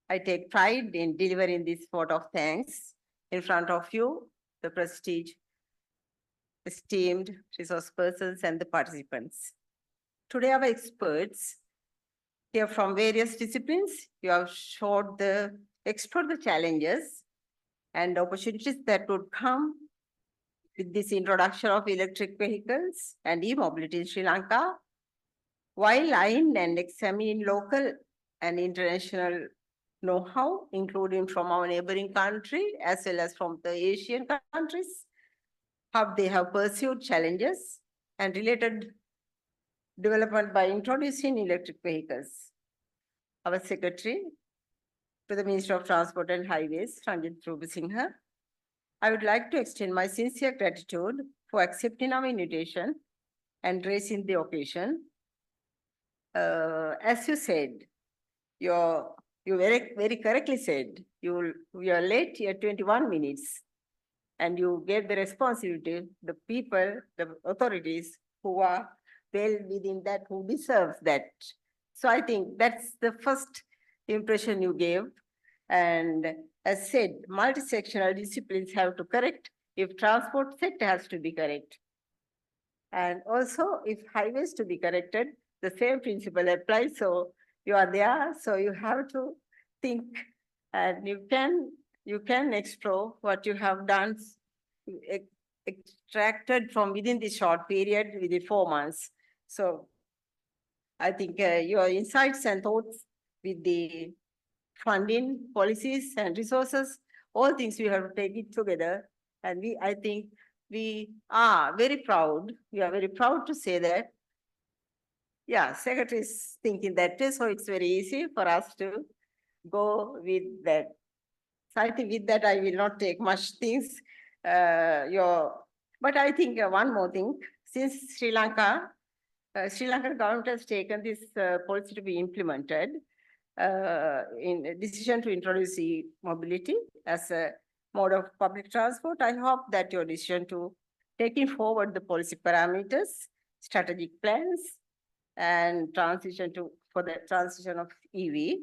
I take pride in delivering this vote of thanks in front of you, the prestige, esteemed resource persons and the participants. Today, our experts here from various disciplines, you have explored the challenges and opportunities that would come with this introduction of electric vehicles and e-mobility in Sri Lanka, while eyeing and examining local and international know-how, including from our neighboring country, as well as from the Asian countries, how they have pursued challenges and related development by introducing electric vehicles. Our Secretary to the Minister of Transport and Highways, Ranjit Rubasinghe, I would like to extend my sincere gratitude for accepting our invitation and raising the occasion. As you said, you very correctly said, you are late here 21 minutes and you gave the responsibility, the people, the authorities who are well within that, who deserves that. So I think that's the first impression you gave. And as said, multi-sectional disciplines have to correct if transport sector has to be correct. And also if highways to be corrected, the same principle applies. So you are there, so you have to think and you can explore what you have done, extracted from within this short period, within 4 months. So I think your insights and thoughts with the funding, policies and resources, all things we have to take it together. And I think we are very proud. We are very proud to say that. Yeah, Secretary is thinking that too, so it's very easy for us to go with that. So I think with that, I will not take much things. But I think one more thing, since Sri Lankan government has taken this policy to be implemented in a decision to introduce e-mobility as a mode of public transport. I hope that your decision to taking forward the policy parameters, strategic plans, and for the transition of EV.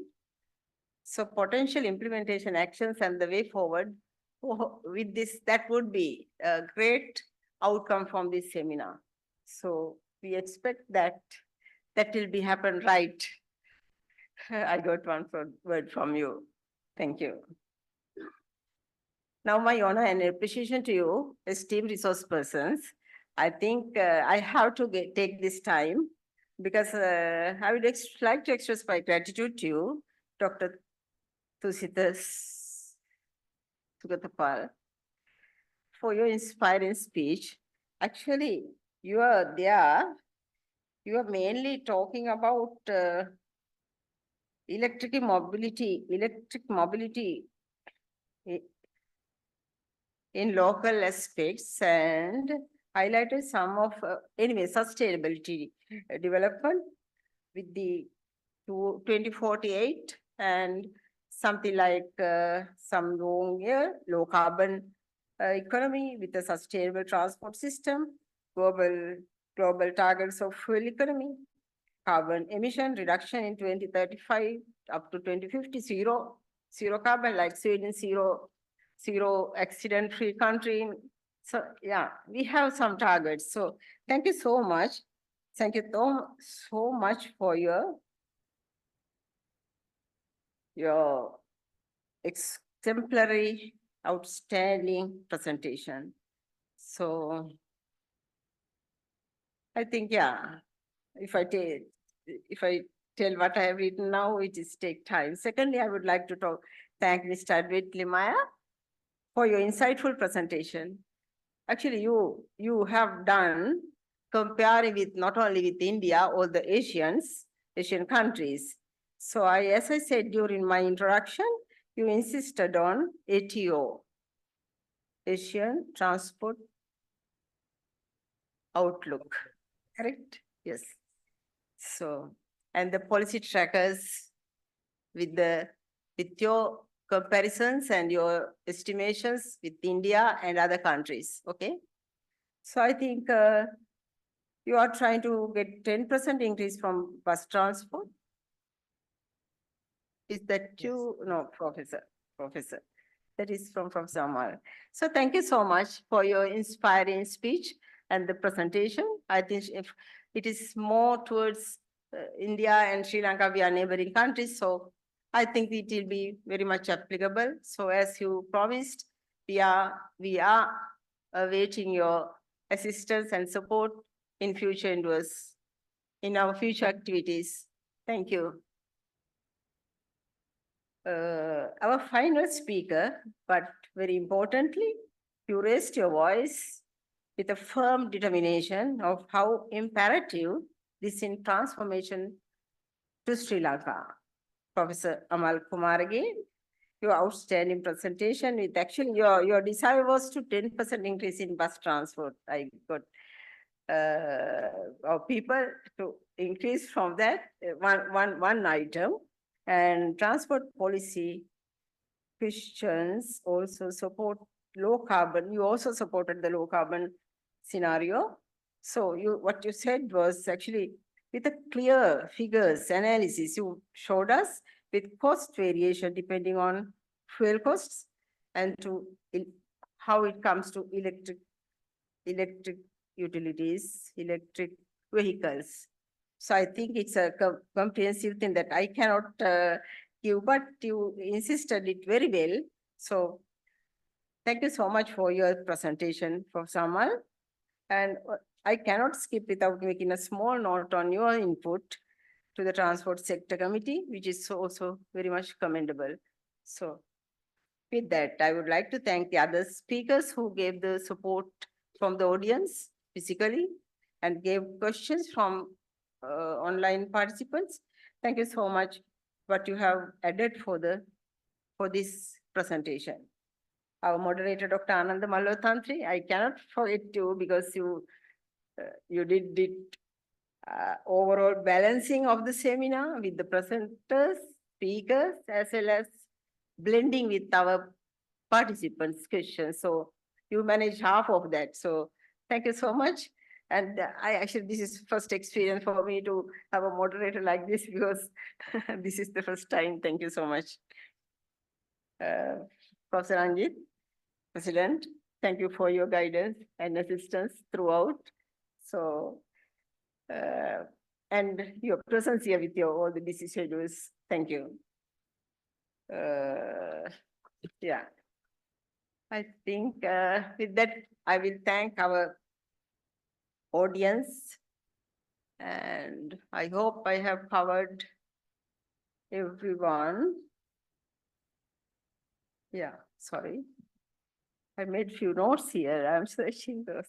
So potential implementation actions and the way forward with this, that would be a great outcome from this seminar. So we expect that will be happen right. I got one word from you. Thank you. Now my honor and appreciation to you, esteemed resource persons. I think I have to take this time because I would like to express my gratitude to you, Dr. Tusita Sugatapal, for your inspiring speech. Actually, you are mainly talking about electric mobility in local aspects and highlighted some of, sustainability development with the 2048 and something like some low carbon economy with a sustainable transport system, global targets of fuel economy, carbon emission reduction in 2035 up to 2050, zero carbon, like Sweden, zero accident-free country. So yeah, we have some targets. So thank you so much. Thank you so much for your exemplary, outstanding presentation. So I think, yeah, if I tell what I have written now, it is take time. Secondly, I would like to thank Mr. Advait Limaya for your insightful presentation. Actually, you have done comparing with not only with India, all the Asian countries. So as I said during my introduction, you insisted on ATO, Asian Transport Outlook, correct? Yes. So, and the policy trackers with your comparisons and your estimations with India and other countries, okay? So I think you are trying to get 10% increase from bus transport. Is that you? No, Professor. That is from Professor Amal. So thank you so much for your inspiring speech and the presentation. I think if it is more towards India and Sri Lanka, we are neighboring countries, so I think it will be very much applicable. So as you promised, we are awaiting your assistance and support in future endeavors, in our future activities. Thank you. Our final speaker, but very importantly, you raised your voice with a firm determination of how imperative this in transformation to Sri Lanka. Professor Amal Kumar again, your outstanding presentation with actually your desire was to 10% increase in bus transport. I got our people to increase from that one item, and transport policy Christians also support low carbon. You also supported the low carbon scenario. So what you said was actually with a clear figures analysis, you showed us with cost variation depending on fuel costs and how it comes to electric utilities, electric vehicles. So I think it's a comprehensive thing that I cannot give, but you insisted it very well. So thank you so much for your presentation, Professor Amal. And I cannot skip without making a small note on your input to the Transport Sector Committee, which is also very much commendable. So with that, I would like to thank the other speakers who gave the support from the audience physically and gave questions from online participants. Thank you so much what you have added for this presentation. Our moderator, Dr. Ananda Malotantri, I cannot forget you because you did overall balancing of the seminar with the presenters, speakers, as well as blending with our participants' questions. So you managed half of that. So thank you so much. And this is first experience for me to have a moderator like this because this is the first time. Thank you so much. Professor Anjit, President, thank you for your guidance and assistance throughout. So, and your presence here with all the busy schedules. Thank you. Yeah. I think with that, I will thank our audience, and I hope I have covered everyone. Yeah, sorry. I made few notes here. I'm searching those.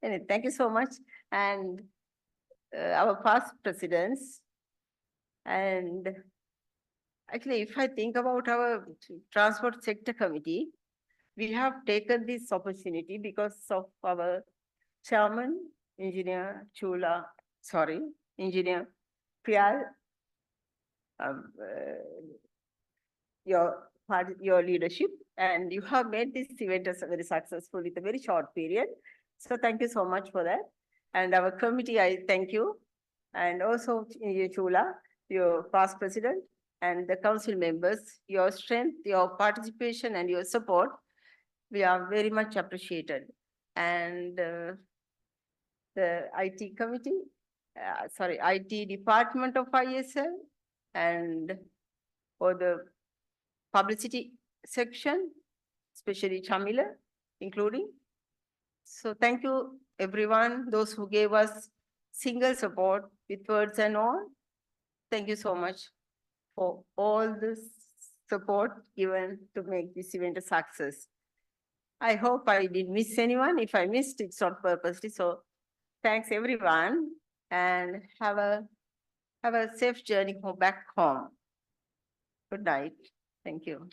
Anyway, thank you so much. And our past presidents. And actually, if I think about our Transport Sector Committee, we have taken this opportunity because of our chairman, Engineer Priyal, your leadership, and you have made this event very successful with a very short period. So thank you so much for that. And our committee, I thank you. And also Chula, your past president, and the council members, your strength, your participation, and your support, we are very much appreciated. And the IT committee, IT department of ISL, and for the publicity section, especially Chamila, including. So thank you, everyone, those who gave us single support with words and all. Thank you so much for all this support given to make this event a success. I hope I didn't miss anyone. If I missed, it's not purposely. So thanks everyone, and have a safe journey back home. Good night. Thank you.